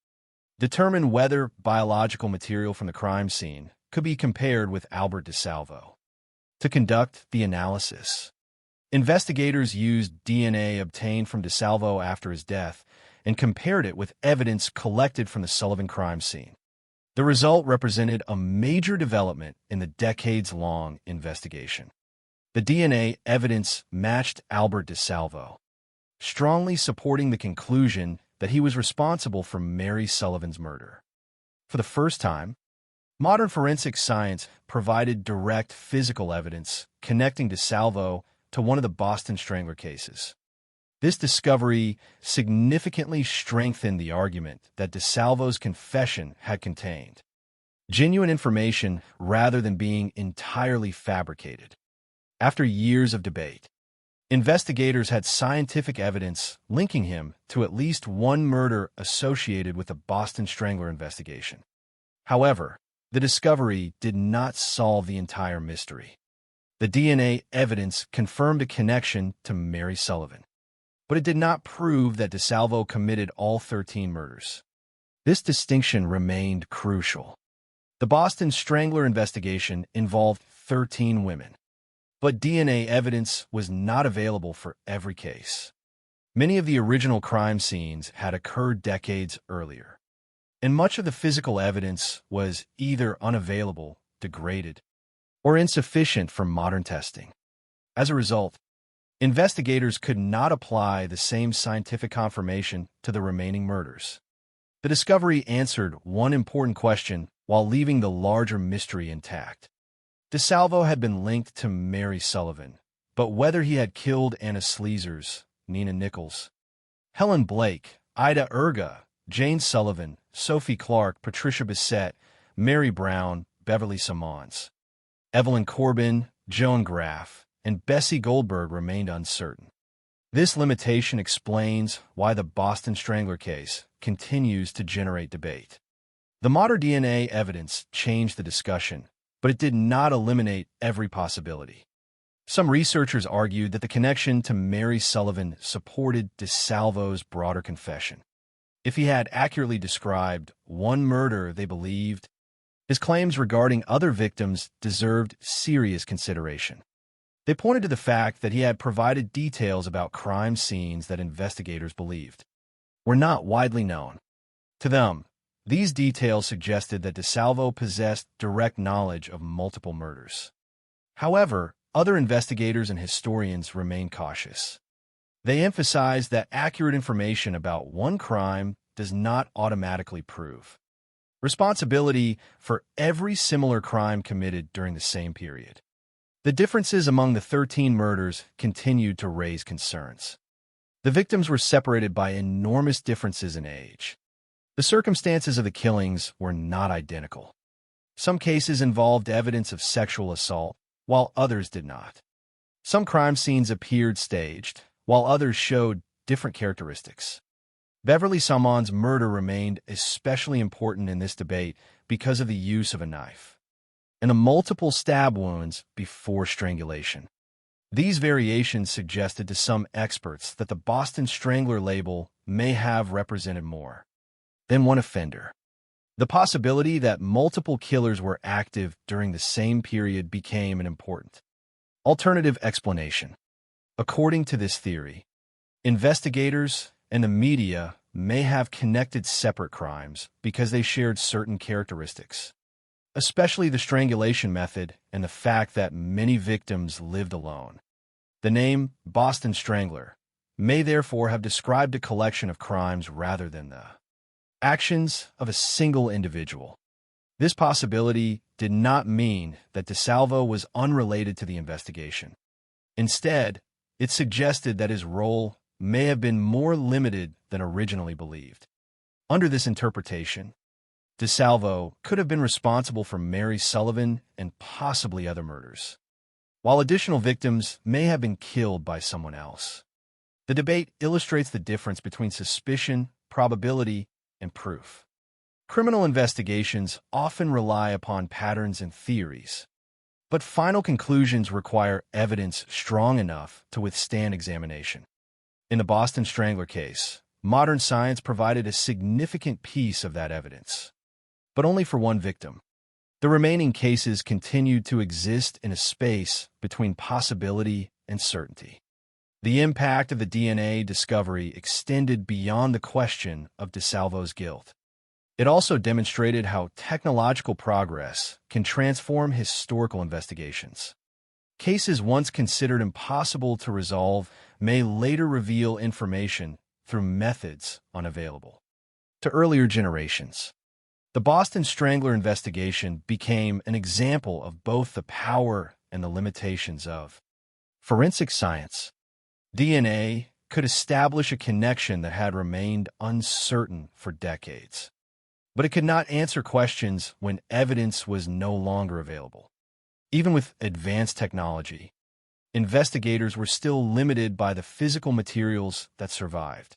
determine whether biological material from the crime scene could be compared with Albert DeSalvo. To conduct the analysis, investigators used DNA obtained from DeSalvo after his death and compared it with evidence collected from the Sullivan crime scene. The result represented a major development in the decades-long investigation. The DNA evidence matched Albert DeSalvo, strongly supporting the conclusion that he was responsible for Mary Sullivan's murder. For the first time, modern forensic science provided direct physical evidence connecting DeSalvo to one of the Boston Strangler cases. This discovery significantly strengthened the argument that DeSalvo's confession had contained genuine information rather than being entirely fabricated. After years of debate, investigators had scientific evidence linking him to at least one murder associated with the Boston Strangler investigation. However, the discovery did not solve the entire mystery. The DNA evidence confirmed a connection to Mary Sullivan, but it did not prove that DeSalvo committed all 13 murders. This distinction remained crucial. The Boston Strangler investigation involved 13 women, but DNA evidence was not available for every case. Many of the original crime scenes had occurred decades earlier, and much of the physical evidence was either unavailable, degraded, or insufficient for modern testing. As a result, investigators could not apply the same scientific confirmation to the remaining murders. The discovery answered one important question while leaving the larger mystery intact. DeSalvo had been linked to Mary Sullivan, but whether he had killed Anna Sleezers, Nina Nichols, Helen Blake, Ida Erga, Jane Sullivan, Sophie Clark, Patricia Bissett, Mary Brown, Beverly Simons, Evelyn Corbin, Joan Graff, and Bessie Goldberg remained uncertain. This limitation explains why the Boston Strangler case continues to generate debate. The modern DNA evidence changed the discussion, but it did not eliminate every possibility. Some researchers argued that the connection to Mary Sullivan supported DeSalvo's broader confession. If he had accurately described one murder they believed, his claims regarding other victims deserved serious consideration. They pointed to the fact that he had provided details about crime scenes that investigators believed were not widely known. To them, these details suggested that DeSalvo possessed direct knowledge of multiple murders. However, other investigators and historians remain cautious. They emphasize that accurate information about one crime does not automatically prove responsibility for every similar crime committed during the same period. The differences among the 13 murders continued to raise concerns. The victims were separated by enormous differences in age. The circumstances of the killings were not identical. Some cases involved evidence of sexual assault, while others did not. Some crime scenes appeared staged, while others showed different characteristics. Beverly Salmon's murder remained especially important in this debate because of the use of a knife and the multiple stab wounds before strangulation. These variations suggested to some experts that the Boston Strangler label may have represented more than one offender. The possibility that multiple killers were active during the same period became an important alternative explanation. According to this theory, investigators and the media may have connected separate crimes because they shared certain characteristics, especially the strangulation method and the fact that many victims lived alone. The name Boston Strangler may therefore have described a collection of crimes rather than the actions of a single individual. This possibility did not mean that DeSalvo was unrelated to the investigation. Instead, it suggested that his role may have been more limited than originally believed. Under this interpretation, DeSalvo could have been responsible for Mary Sullivan and possibly other murders, while additional victims may have been killed by someone else. The debate illustrates the difference between suspicion, probability, and proof. Criminal investigations often rely upon patterns and theories, but final conclusions require evidence strong enough to withstand examination. In the Boston Strangler case, modern science provided a significant piece of that evidence, but only for one victim. The remaining cases continued to exist in a space between possibility and certainty. The impact of the DNA discovery extended beyond the question of DeSalvo's guilt. It also demonstrated how technological progress can transform historical investigations. Cases once considered impossible to resolve may later reveal information through methods unavailable to earlier generations. The Boston Strangler investigation became an example of both the power and the limitations of forensic science. DNA could establish a connection that had remained uncertain for decades, but it could not answer questions when evidence was no longer available. Even with advanced technology, investigators were still limited by the physical materials that survived.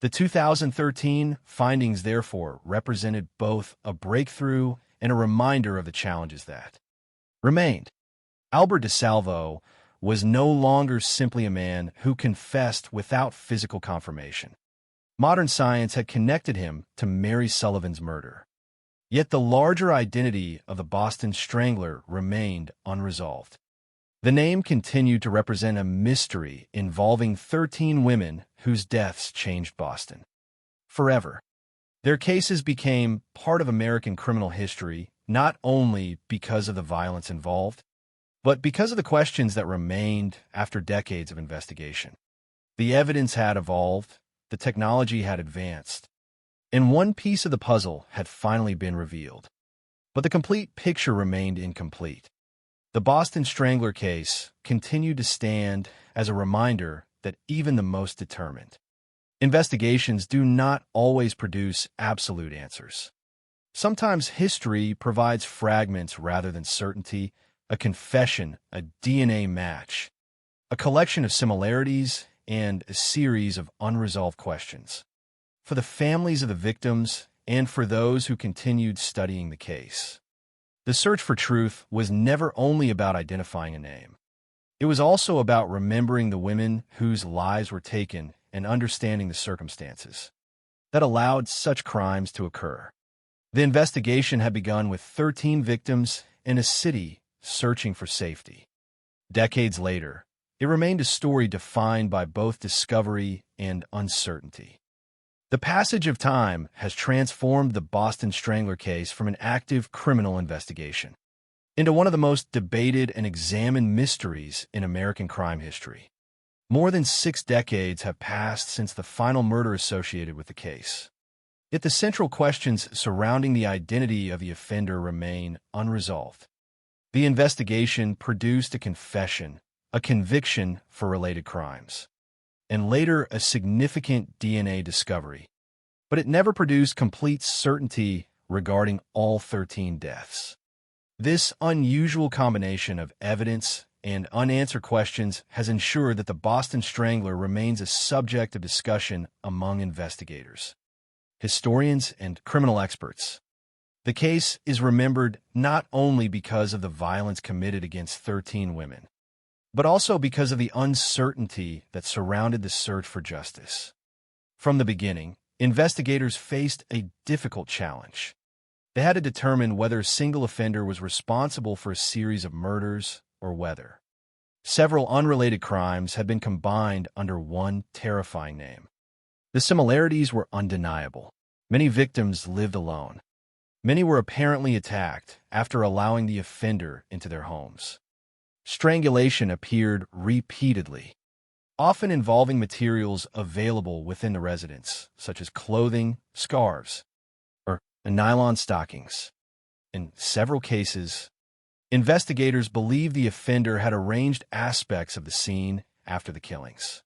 The 2013 findings, therefore, represented both a breakthrough and a reminder of the challenges that remained. Albert DeSalvo was no longer simply a man who confessed without physical confirmation. Modern science had connected him to Mary Sullivan's murder. Yet the larger identity of the Boston Strangler remained unresolved. The name continued to represent a mystery involving 13 women whose deaths changed Boston forever. Their cases became part of American criminal history not only because of the violence involved, but because of the questions that remained after decades of investigation. The evidence had evolved, the technology had advanced, and one piece of the puzzle had finally been revealed. But the complete picture remained incomplete. The Boston Strangler case continued to stand as a reminder that even the most determined investigations do not always produce absolute answers. Sometimes history provides fragments rather than certainty, a confession, a DNA match, a collection of similarities, and a series of unresolved questions. For the families of the victims and for those who continued studying the case, the search for truth was never only about identifying a name. It was also about remembering the women whose lives were taken and understanding the circumstances that allowed such crimes to occur. The investigation had begun with 13 victims in a city searching for safety. Decades later, it remained a story defined by both discovery and uncertainty. The passage of time has transformed the Boston Strangler case from an active criminal investigation into one of the most debated and examined mysteries in American crime history. More than 6 decades have passed since the final murder associated with the case. Yet the central questions surrounding the identity of the offender remain unresolved. The investigation produced a confession, a conviction for related crimes, and later a significant DNA discovery. But it never produced complete certainty regarding all 13 deaths. This unusual combination of evidence and unanswered questions has ensured that the Boston Strangler remains a subject of discussion among investigators, historians, and criminal experts. The case is remembered not only because of the violence committed against 13 women, but also because of the uncertainty that surrounded the search for justice. From the beginning, investigators faced a difficult challenge. They had to determine whether a single offender was responsible for a series of murders or whether several unrelated crimes had been combined under one terrifying name. The similarities were undeniable. Many victims lived alone. Many were apparently attacked after allowing the offender into their homes. Strangulation appeared repeatedly, often involving materials available within the residence, such as clothing, scarves, or nylon stockings. In several cases, investigators believe the offender had arranged aspects of the scene after the killings.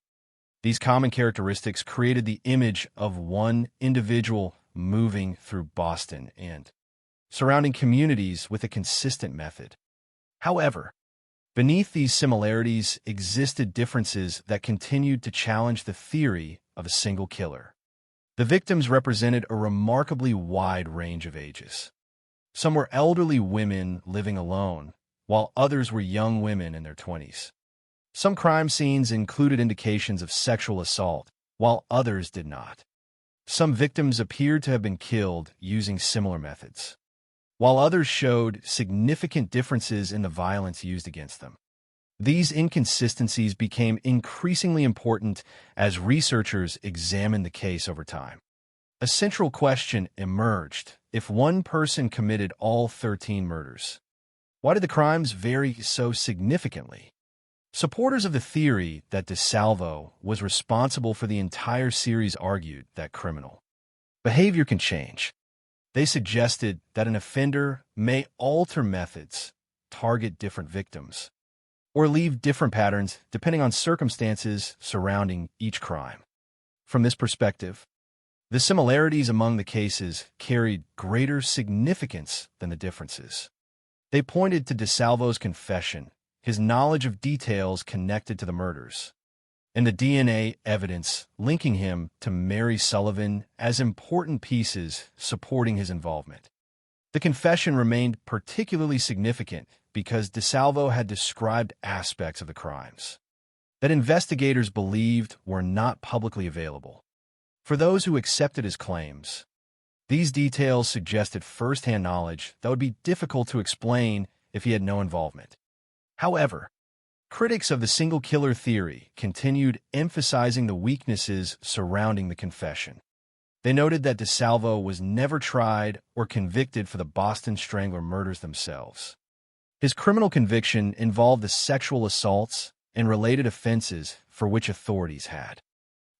These common characteristics created the image of one individual moving through Boston and surrounding communities with a consistent method. However, beneath these similarities existed differences that continued to challenge the theory of a single killer. The victims represented a remarkably wide range of ages. Some were elderly women living alone, while others were young women in their 20s. Some crime scenes included indications of sexual assault, while others did not. Some victims appeared to have been killed using similar methods, while others showed significant differences in the violence used against them. These inconsistencies became increasingly important as researchers examined the case over time. A central question emerged: if one person committed all 13 murders, why did the crimes vary so significantly? Supporters of the theory that DeSalvo was responsible for the entire series argued that criminal behavior can change. They suggested that an offender may alter methods, target different victims, or leave different patterns depending on circumstances surrounding each crime. From this perspective, the similarities among the cases carried greater significance than the differences. They pointed to DeSalvo's confession, his knowledge of details connected to the murders, and the DNA evidence linking him to Mary Sullivan as important pieces supporting his involvement. The confession remained particularly significant because DeSalvo had described aspects of the crimes that investigators believed were not publicly available. For those who accepted his claims, these details suggested first-hand knowledge that would be difficult to explain if he had no involvement. However, critics of the single killer theory continued emphasizing the weaknesses surrounding the confession. They noted that DeSalvo was never tried or convicted for the Boston Strangler murders themselves. His criminal conviction involved the sexual assaults and related offenses for which authorities had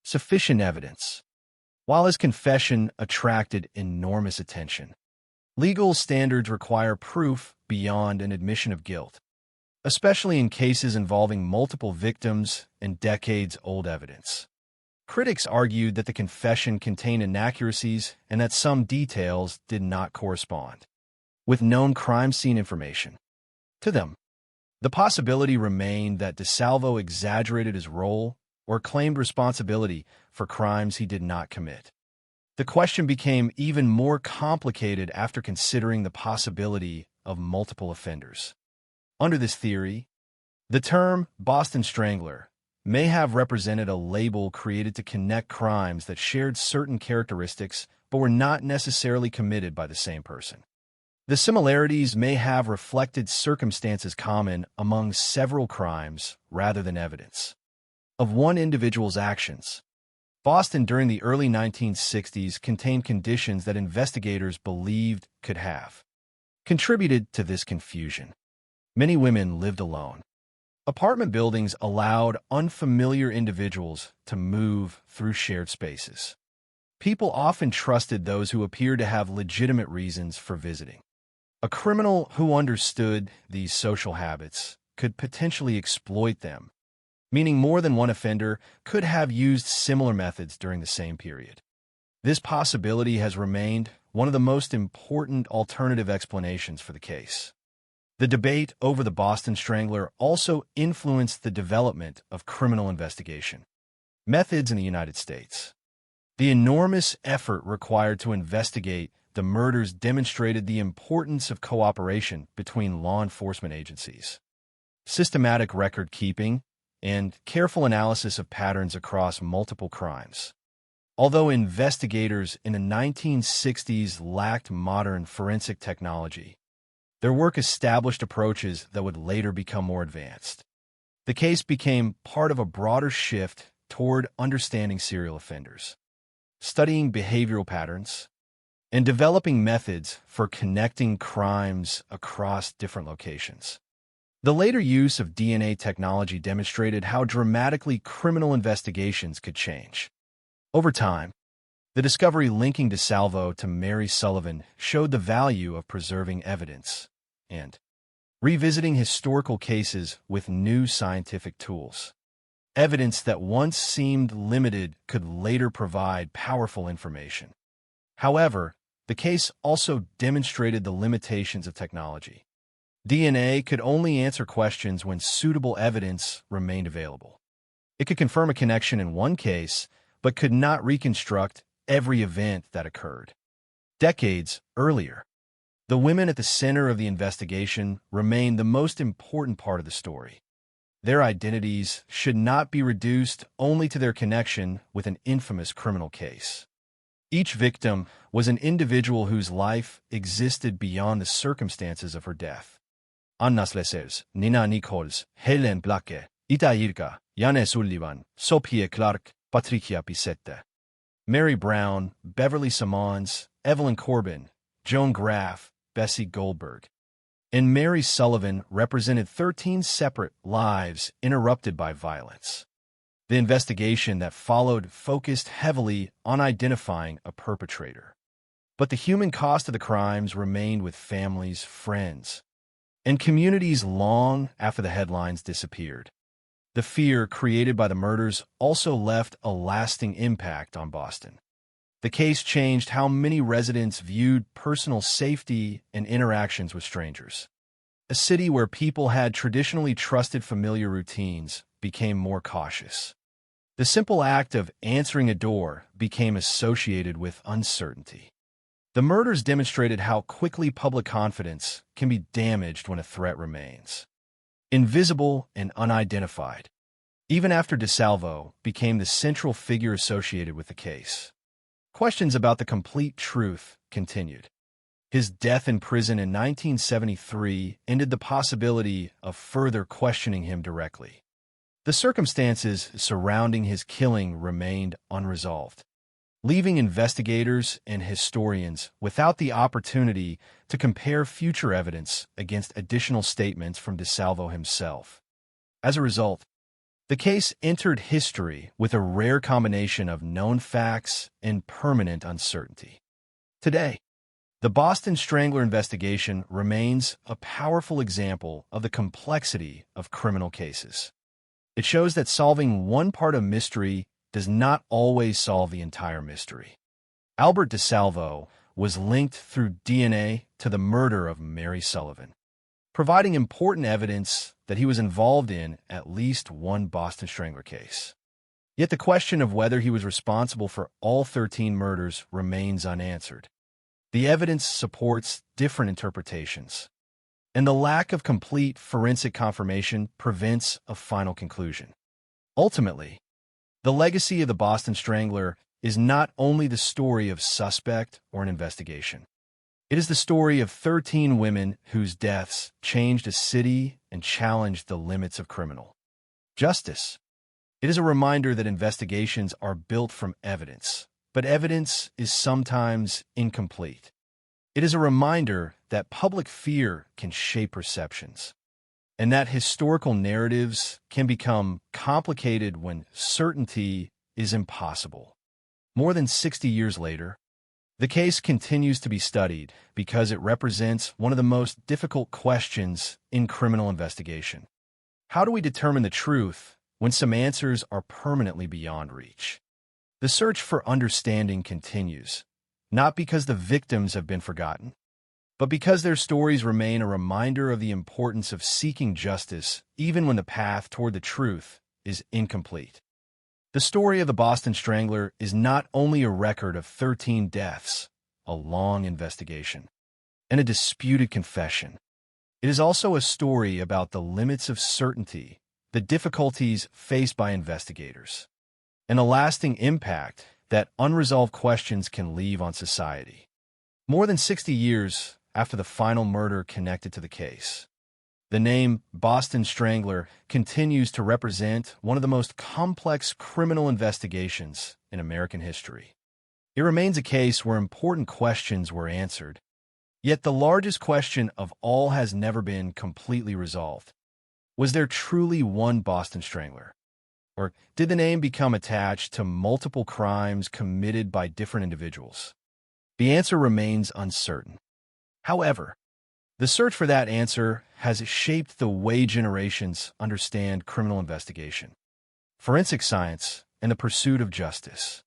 sufficient evidence, while his confession attracted enormous attention. Legal standards require proof beyond an admission of guilt, especially in cases involving multiple victims and decades-old evidence. Critics argued that the confession contained inaccuracies and that some details did not correspond with known crime scene information. To them, the possibility remained that DeSalvo exaggerated his role or claimed responsibility for crimes he did not commit. The question became even more complicated after considering the possibility of multiple offenders. Under this theory, The term Boston Strangler may have represented a label created to connect crimes that shared certain characteristics but were not necessarily committed by the same person. The similarities may have reflected circumstances common among several crimes rather than evidence of one individual's actions. Boston during the early 1960s contained conditions that investigators believed could have contributed to this confusion. Many women lived alone. Apartment buildings allowed unfamiliar individuals to move through shared spaces. People often trusted those who appeared to have legitimate reasons for visiting. A criminal who understood these social habits could potentially exploit them, meaning more than one offender could have used similar methods during the same period. This possibility has remained one of the most important alternative explanations for the case. The debate over the Boston Strangler also influenced the development of criminal investigation methods in the United States. The enormous effort required to investigate the murders demonstrated the importance of cooperation between law enforcement agencies. Systematic record-keeping and careful analysis of patterns across multiple crimes. Although investigators in the 1960s lacked modern forensic technology, their work established approaches that would later become more advanced. The case became part of a broader shift toward understanding serial offenders, studying behavioral patterns, and developing methods for connecting crimes across different locations. The later use of DNA technology demonstrated how dramatically criminal investigations could change. Over time, the discovery linking DeSalvo to Mary Sullivan showed the value of preserving evidence and revisiting historical cases with new scientific tools. Evidence that once seemed limited could later provide powerful information. However, the case also demonstrated the limitations of technology. DNA could only answer questions when suitable evidence remained available. It could confirm a connection in one case, but could not reconstruct every event that occurred. Decades earlier, the women at the center of the investigation remained the most important part of the story. Their identities should not be reduced only to their connection with an infamous criminal case. Each victim was an individual whose life existed beyond the circumstances of her death. Anna Slesers, Nina Nichols, Helen Blake, Ita Irka, Janne Sullivan, Sophie Clark, Patricia Pisette. Mary Brown, Beverly Simons, Evelyn Corbin, Joan Graff, Bessie Goldberg, and Mary Sullivan represented 13 separate lives interrupted by violence. The investigation that followed focused heavily on identifying a perpetrator. But the human cost of the crimes remained with families, friends, and communities long after the headlines disappeared. The fear created by the murders also left a lasting impact on Boston. The case changed how many residents viewed personal safety and interactions with strangers. A city where people had traditionally trusted familiar routines became more cautious. The simple act of answering a door became associated with uncertainty. The murders demonstrated how quickly public confidence can be damaged when a threat remains invisible and unidentified, even after DeSalvo became the central figure associated with the case. Questions about the complete truth continued. His death in prison in 1973 ended the possibility of further questioning him directly. The circumstances surrounding his killing remained unresolved, leaving investigators and historians without the opportunity to compare future evidence against additional statements from DeSalvo himself. As a result, the case entered history with a rare combination of known facts and permanent uncertainty. Today, the Boston Strangler investigation remains a powerful example of the complexity of criminal cases. It shows that solving one part of mystery does not always solve the entire mystery. Albert DeSalvo was linked through DNA to the murder of Mary Sullivan, providing important evidence that he was involved in at least one Boston Strangler case. Yet the question of whether he was responsible for all 13 murders remains unanswered. The evidence supports different interpretations. and the lack of complete forensic confirmation prevents a final conclusion. Ultimately, the legacy of the Boston Strangler is not only the story of suspect or an investigation. It is the story of 13 women whose deaths changed a city and challenged the limits of criminal justice. It is a reminder that investigations are built from evidence, but evidence is sometimes incomplete. It is a reminder that public fear can shape perceptions, and that historical narratives can become complicated when certainty is impossible. More than 60 years later, the case continues to be studied because it represents one of the most difficult questions in criminal investigation. How do we determine the truth when some answers are permanently beyond reach? The search for understanding continues, not because the victims have been forgotten, but because their stories remain a reminder of the importance of seeking justice even when the path toward the truth is incomplete. The story of the Boston Strangler is not only a record of 13 deaths, a long investigation, and a disputed confession. It is also a story about the limits of certainty, the difficulties faced by investigators, and a lasting impact that unresolved questions can leave on society. More than 60 years after the final murder connected to the case, the name Boston Strangler continues to represent one of the most complex criminal investigations in American history. It remains a case where important questions were answered, yet the largest question of all has never been completely resolved. Was there truly one Boston Strangler? Or did the name become attached to multiple crimes committed by different individuals? The answer remains uncertain. However, the search for that answer has shaped the way generations understand criminal investigation, forensic science, and the pursuit of justice.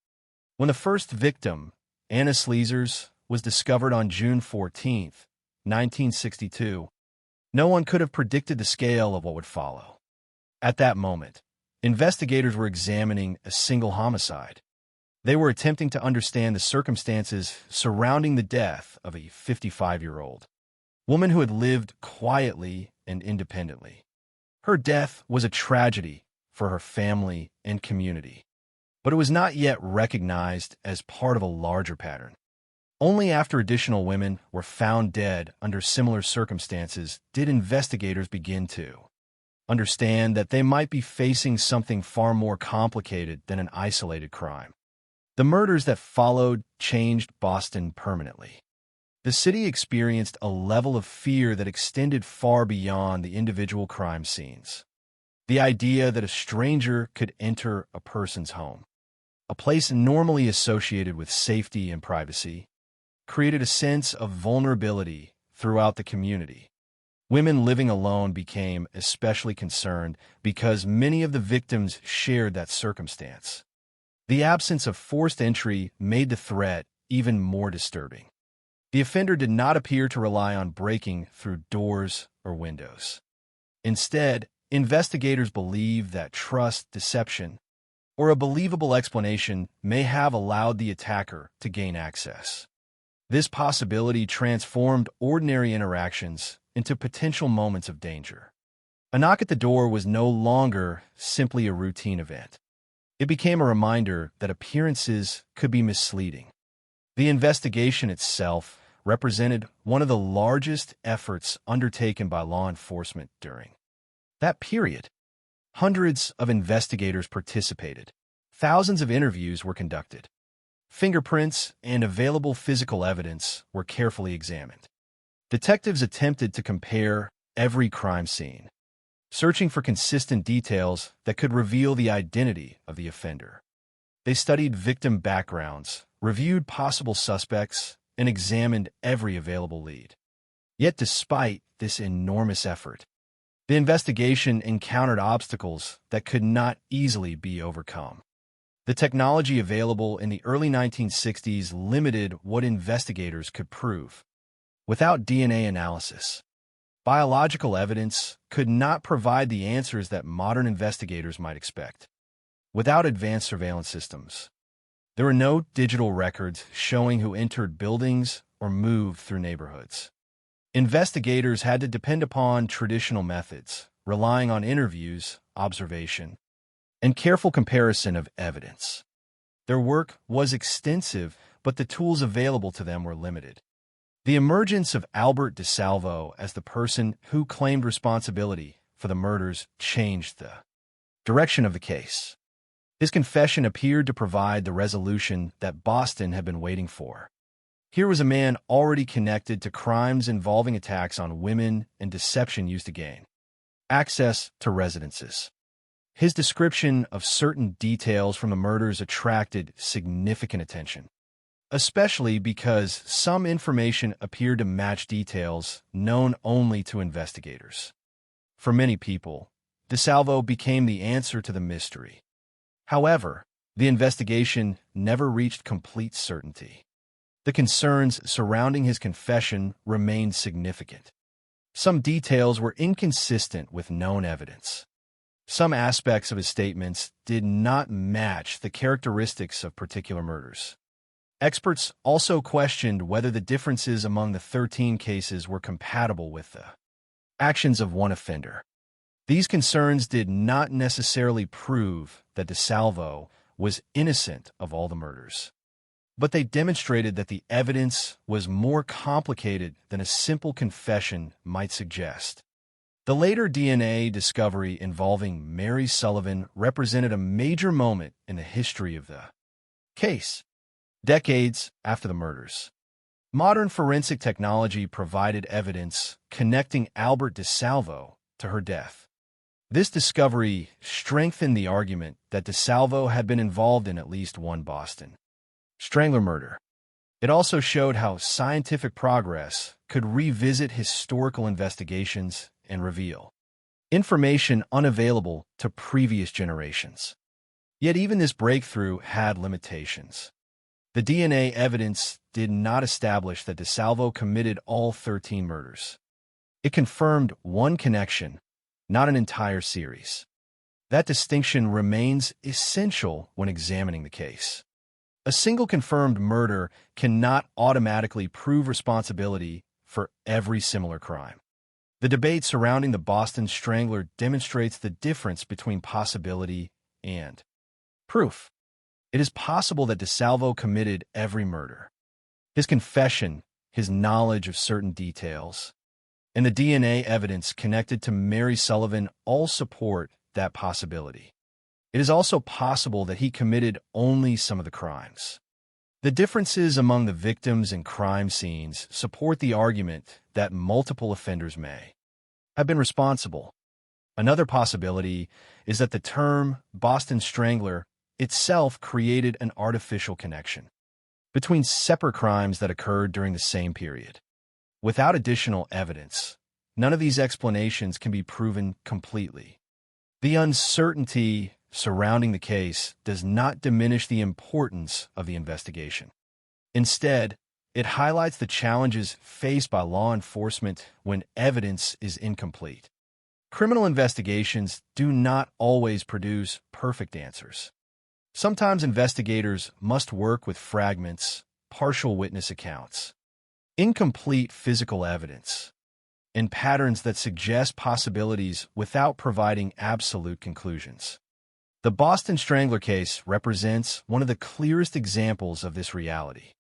When the first victim, Anna Sleezers, was discovered on June 14, 1962, no one could have predicted the scale of what would follow. At that moment, investigators were examining a single homicide. They were attempting to understand the circumstances surrounding the death of a 55-year-old woman who had lived quietly and independently. Her death was a tragedy for her family and community, but it was not yet recognized as part of a larger pattern. Only after additional women were found dead under similar circumstances did investigators begin to understand that they might be facing something far more complicated than an isolated crime. The murders that followed changed Boston permanently. The city experienced a level of fear that extended far beyond the individual crime scenes. The idea that a stranger could enter a person's home, a place normally associated with safety and privacy, created a sense of vulnerability throughout the community. Women living alone became especially concerned because many of the victims shared that circumstance. The absence of forced entry made the threat even more disturbing. The offender did not appear to rely on breaking through doors or windows. Instead, investigators believe that trust, deception, or a believable explanation may have allowed the attacker to gain access. This possibility transformed ordinary interactions into potential moments of danger. A knock at the door was no longer simply a routine event. It became a reminder that appearances could be misleading. The investigation itself represented one of the largest efforts undertaken by law enforcement during that period. Hundreds of investigators participated. Thousands of interviews were conducted. Fingerprints and available physical evidence were carefully examined. Detectives attempted to compare every crime scene, searching for consistent details that could reveal the identity of the offender. They studied victim backgrounds, reviewed possible suspects, and examined every available lead. Yet despite this enormous effort, the investigation encountered obstacles that could not easily be overcome. The technology available in the early 1960s limited what investigators could prove. Without DNA analysis, biological evidence could not provide the answers that modern investigators might expect. Without advanced surveillance systems, there were no digital records showing who entered buildings or moved through neighborhoods. Investigators had to depend upon traditional methods, relying on interviews, observation, and careful comparison of evidence. Their work was extensive, but the tools available to them were limited. The emergence of Albert DeSalvo as the person who claimed responsibility for the murders changed the direction of the case. His confession appeared to provide the resolution that Boston had been waiting for. Here was a man already connected to crimes involving attacks on women and deception used to gain access to residences. His description of certain details from the murders attracted significant attention, especially because some information appeared to match details known only to investigators. For many people, DeSalvo became the answer to the mystery. However, the investigation never reached complete certainty. The concerns surrounding his confession remained significant. Some details were inconsistent with known evidence. Some aspects of his statements did not match the characteristics of particular murders. Experts also questioned whether the differences among the 13 cases were compatible with the actions of one offender. These concerns did not necessarily prove that DeSalvo was innocent of all the murders, but they demonstrated that the evidence was more complicated than a simple confession might suggest. The later DNA discovery involving Mary Sullivan represented a major moment in the history of the case. Decades after the murders, modern forensic technology provided evidence connecting Albert DeSalvo to her death. This discovery strengthened the argument that DeSalvo had been involved in at least one Boston Strangler murder. It also showed how scientific progress could revisit historical investigations and reveal information unavailable to previous generations. Yet even this breakthrough had limitations. The DNA evidence did not establish that DeSalvo committed all 13 murders. It confirmed one connection, not an entire series. That distinction remains essential when examining the case. A single confirmed murder cannot automatically prove responsibility for every similar crime. The debate surrounding the Boston Strangler demonstrates the difference between possibility and proof. It is possible that DeSalvo committed every murder. His confession, his knowledge of certain details, and the DNA evidence connected to Mary Sullivan all support that possibility. It is also possible that he committed only some of the crimes. The differences among the victims and crime scenes support the argument that multiple offenders may have been responsible. Another possibility is that the term Boston Strangler itself created an artificial connection between separate crimes that occurred during the same period. Without additional evidence, none of these explanations can be proven completely. The uncertainty surrounding the case does not diminish the importance of the investigation. Instead, it highlights the challenges faced by law enforcement when evidence is incomplete. Criminal investigations do not always produce perfect answers. Sometimes investigators must work with fragments, partial witness accounts, incomplete physical evidence, and patterns that suggest possibilities without providing absolute conclusions. The Boston Strangler case represents one of the clearest examples of this reality.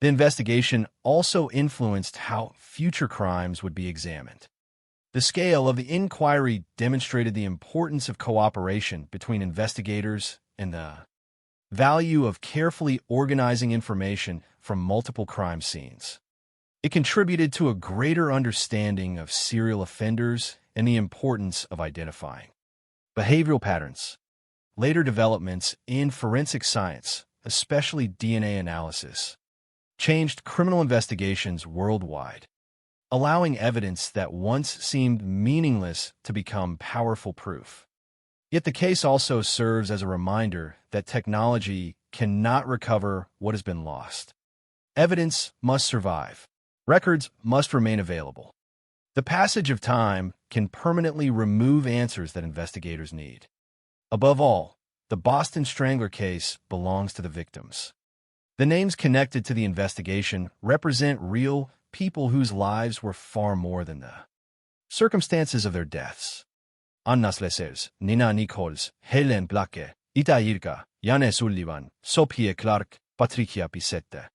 The investigation also influenced how future crimes would be examined. The scale of the inquiry demonstrated the importance of cooperation between investigators and the value of carefully organizing information from multiple crime scenes. It contributed to a greater understanding of serial offenders and the importance of identifying behavioral patterns. Later developments in forensic science, especially DNA analysis, changed criminal investigations worldwide, allowing evidence that once seemed meaningless to become powerful proof. Yet the case also serves as a reminder that technology cannot recover what has been lost. Evidence must survive. Records must remain available. The passage of time can permanently remove answers that investigators need. Above all, the Boston Strangler case belongs to the victims. The names connected to the investigation represent real, people whose lives were far more than the circumstances of their deaths. Anna Slesers, Nina Nichols, Helen Blake, Ita Irka, Janne Sullivan, Sophie Clark, Patricia Pisette,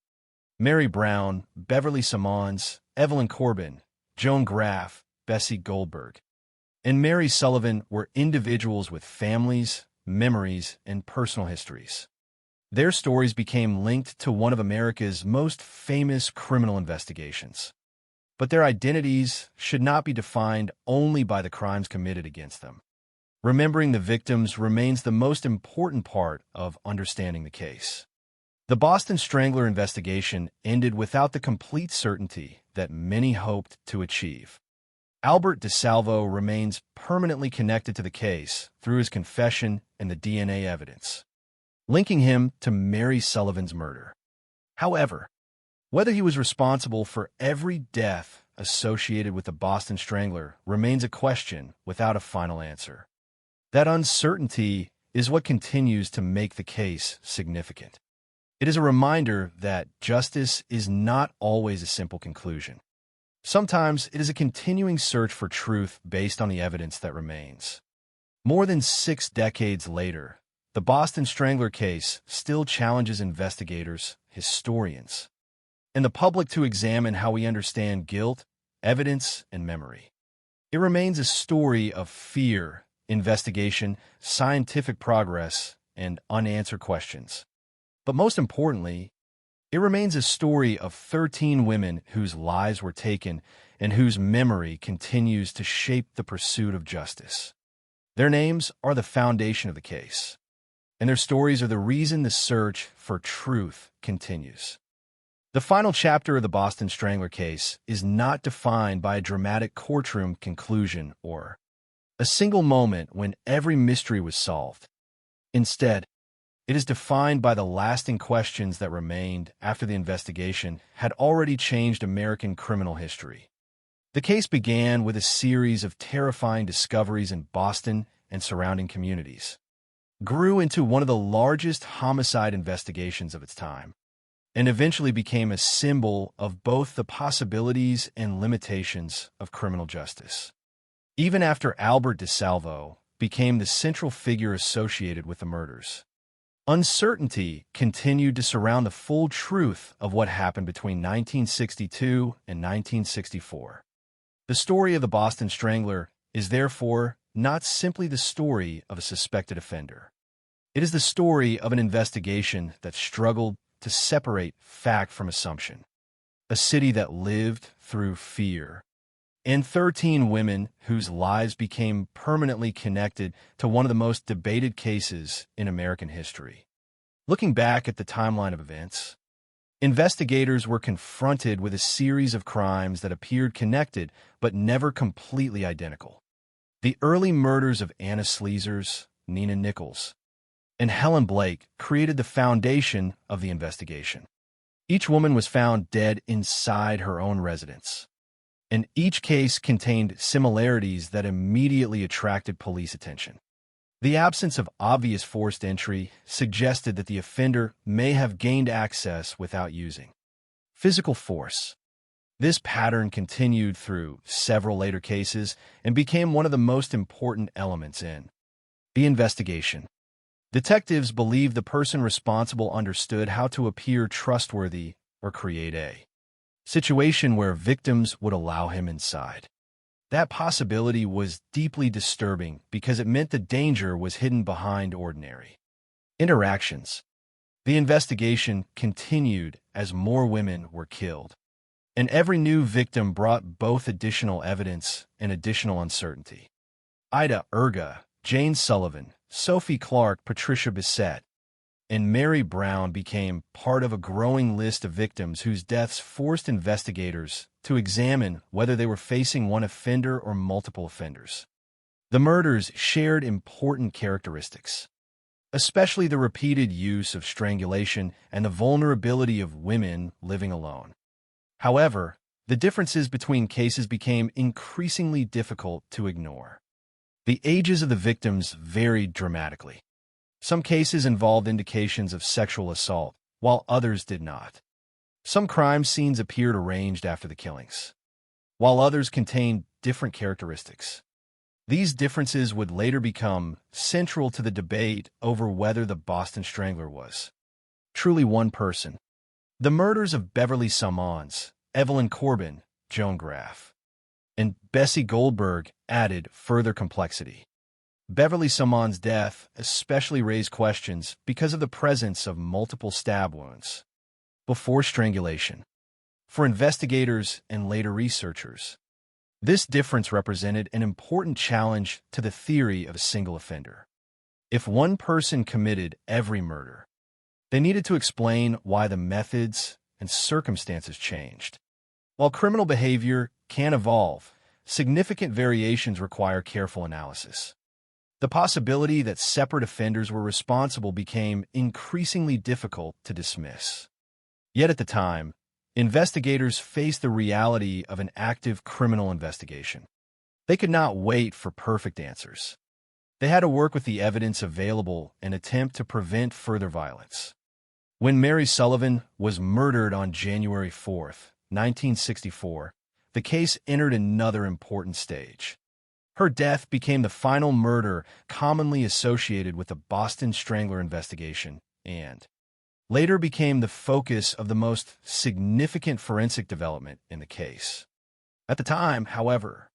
Mary Brown, Beverly Simons, Evelyn Corbin, Joan Graff, Bessie Goldberg, and Mary Sullivan were individuals with families, memories, and personal histories. Their stories became linked to one of America's most famous criminal investigations. But their identities should not be defined only by the crimes committed against them. Remembering the victims remains the most important part of understanding the case. The Boston Strangler investigation ended without the complete certainty that many hoped to achieve. Albert DeSalvo remains permanently connected to the case through his confession and the DNA evidence, linking him to Mary Sullivan's murder. However, whether he was responsible for every death associated with the Boston Strangler remains a question without a final answer. That uncertainty is what continues to make the case significant. It is a reminder that justice is not always a simple conclusion. Sometimes it is a continuing search for truth based on the evidence that remains. More than 6 decades later, the Boston Strangler case still challenges investigators, historians, and the public to examine how we understand guilt, evidence, and memory. It remains a story of fear, investigation, scientific progress, and unanswered questions. But most importantly, it remains a story of 13 women whose lives were taken and whose memory continues to shape the pursuit of justice. Their names are the foundation of the case, and their stories are the reason the search for truth continues. The final chapter of the Boston Strangler case is not defined by a dramatic courtroom conclusion or a single moment when every mystery was solved. Instead, it is defined by the lasting questions that remained after the investigation had already changed American criminal history. The case began with a series of terrifying discoveries in Boston and surrounding communities, grew into one of the largest homicide investigations of its time, and eventually became a symbol of both the possibilities and limitations of criminal justice. Even after Albert DeSalvo became the central figure associated with the murders, uncertainty continued to surround the full truth of what happened between 1962 and 1964. The story of the Boston Strangler is therefore not simply the story of a suspected offender. It is the story of an investigation that struggled to separate fact from assumption, a city that lived through fear, and 13 women whose lives became permanently connected to one of the most debated cases in American history. Looking back at the timeline of events, investigators were confronted with a series of crimes that appeared connected but never completely identical. The early murders of Anna Slesers, Nina Nichols, and Helen Blake created the foundation of the investigation. Each woman was found dead inside her own residence, and each case contained similarities that immediately attracted police attention. The absence of obvious forced entry suggested that the offender may have gained access without using physical force. This pattern continued through several later cases and became one of the most important elements in the investigation. Detectives believed the person responsible understood how to appear trustworthy or create a situation where victims would allow him inside. That possibility was deeply disturbing because it meant the danger was hidden behind ordinary interactions. The investigation continued as more women were killed, and every new victim brought both additional evidence and additional uncertainty. Ida Erga, Jane Sullivan, Sophie Clark, Patricia Bissett, and Mary Brown became part of a growing list of victims whose deaths forced investigators to examine whether they were facing one offender or multiple offenders. The murders shared important characteristics, especially the repeated use of strangulation and the vulnerability of women living alone. However, the differences between cases became increasingly difficult to ignore. The ages of the victims varied dramatically. Some cases involved indications of sexual assault, while others did not. Some crime scenes appeared arranged after the killings, while others contained different characteristics. These differences would later become central to the debate over whether the Boston Strangler was truly one person. The murders of Beverly Summons, Evelyn Corbin, Joan Graff, and Bessie Goldberg added further complexity. Beverly Summons' death especially raised questions because of the presence of multiple stab wounds before strangulation. For investigators and later researchers, this difference represented an important challenge to the theory of a single offender. If one person committed every murder, they needed to explain why the methods and circumstances changed. While criminal behavior can evolve, significant variations require careful analysis. The possibility that separate offenders were responsible became increasingly difficult to dismiss. Yet at the time, investigators faced the reality of an active criminal investigation. They could not wait for perfect answers. They had to work with the evidence available and attempt to prevent further violence. When Mary Sullivan was murdered on January 4, 1964, the case entered another important stage. Her death became the final murder commonly associated with the Boston Strangler investigation and later became the focus of the most significant forensic development in the case. At the time, however,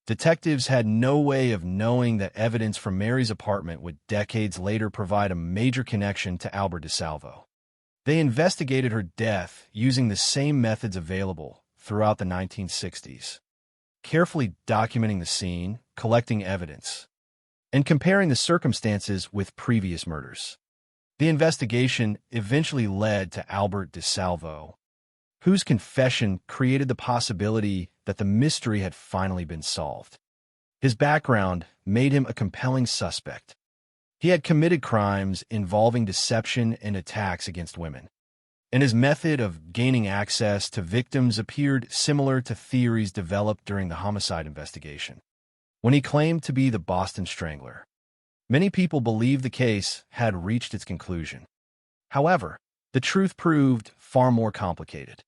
detectives had no way of knowing that evidence from Mary's apartment would decades later provide a major connection to Albert DeSalvo. They investigated her death using the same methods available throughout the 1960s, carefully documenting the scene, collecting evidence, and comparing the circumstances with previous murders. The investigation eventually led to Albert DeSalvo, whose confession created the possibility that the mystery had finally been solved. His background made him a compelling suspect. He had committed crimes involving deception and attacks against women, and his method of gaining access to victims appeared similar to theories developed during the homicide investigation. When he claimed to be the Boston Strangler, many people believed the case had reached its conclusion. However, the truth proved far more complicated.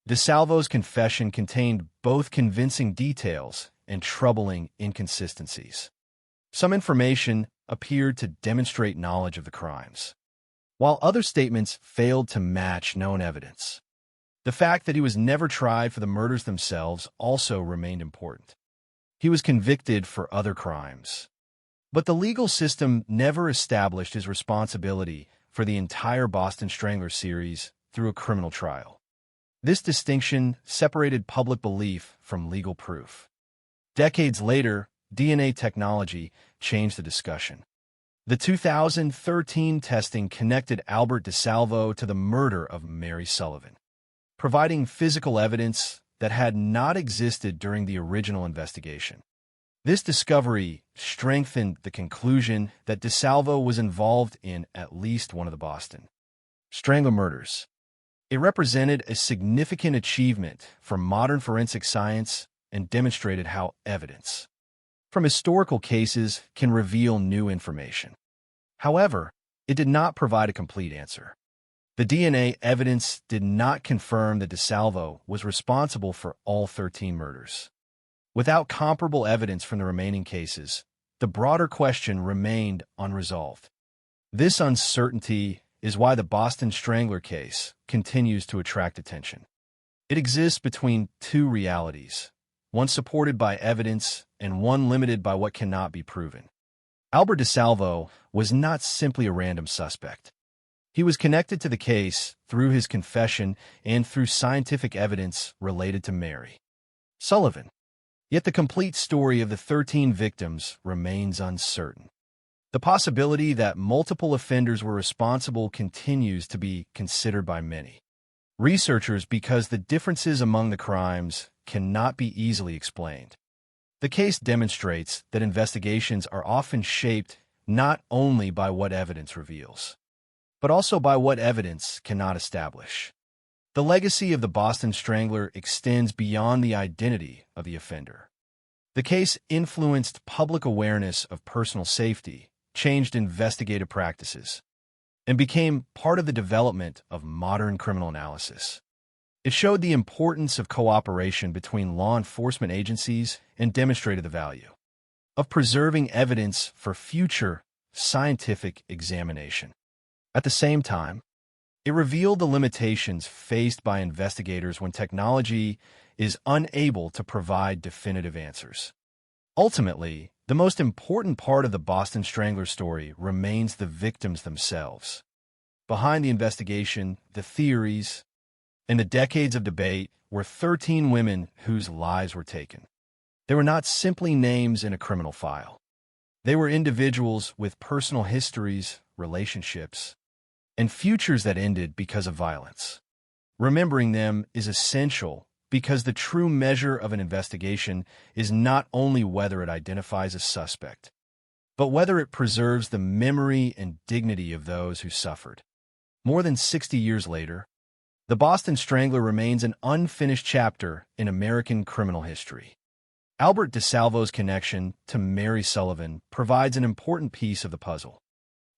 DeSalvo's confession contained both convincing details and troubling inconsistencies. Some information appeared to demonstrate knowledge of the crimes, while other statements failed to match known evidence. The fact that he was never tried for the murders themselves also remained important. He was convicted for other crimes, but the legal system never established his responsibility for the entire Boston Strangler series through a criminal trial. This distinction separated public belief from legal proof. Decades later, DNA technology changed the discussion. The 2013 testing connected Albert DeSalvo to the murder of Mary Sullivan, providing physical evidence that had not existed during the original investigation. This discovery strengthened the conclusion that DeSalvo was involved in at least one of the Boston Strangler murders. It represented a significant achievement for modern forensic science and demonstrated how evidence from historical cases can reveal new information. However, it did not provide a complete answer. The DNA evidence did not confirm that DeSalvo was responsible for all 13 murders. Without comparable evidence from the remaining cases, the broader question remained unresolved. This uncertainty is why the Boston Strangler case continues to attract attention. It exists between two realities, one supported by evidence and one limited by what cannot be proven. Albert DeSalvo was not simply a random suspect. He was connected to the case through his confession and through scientific evidence related to Mary Sullivan. Yet the complete story of the 13 victims remains uncertain. The possibility that multiple offenders were responsible continues to be considered by many researchers because the differences among the crimes cannot be easily explained. The case demonstrates that investigations are often shaped not only by what evidence reveals, but also by what evidence cannot establish. The legacy of the Boston Strangler extends beyond the identity of the offender. The case influenced public awareness of personal safety, changed investigative practices, and became part of the development of modern criminal analysis. It showed the importance of cooperation between law enforcement agencies and demonstrated the value of preserving evidence for future scientific examination. At the same time, it revealed the limitations faced by investigators when technology is unable to provide definitive answers. Ultimately, the most important part of the Boston Strangler story remains the victims themselves. Behind the investigation, the theories, and the decades of debate were 13 women whose lives were taken. They were not simply names in a criminal file. They were individuals with personal histories, relationships, and futures that ended because of violence. Remembering them is essential because the true measure of an investigation is not only whether it identifies a suspect, but whether it preserves the memory and dignity of those who suffered. More than 60 years later, the Boston Strangler remains an unfinished chapter in American criminal history. Albert DeSalvo's connection to Mary Sullivan provides an important piece of the puzzle,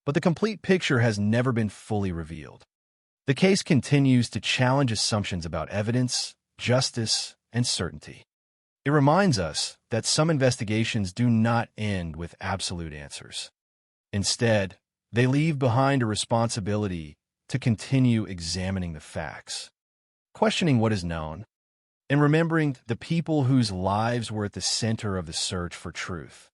but the complete picture has never been fully revealed. The case continues to challenge assumptions about evidence, justice, and certainty. It reminds us that some investigations do not end with absolute answers. Instead, they leave behind a responsibility to continue examining the facts, questioning what is known, and remembering the people whose lives were at the center of the search for truth.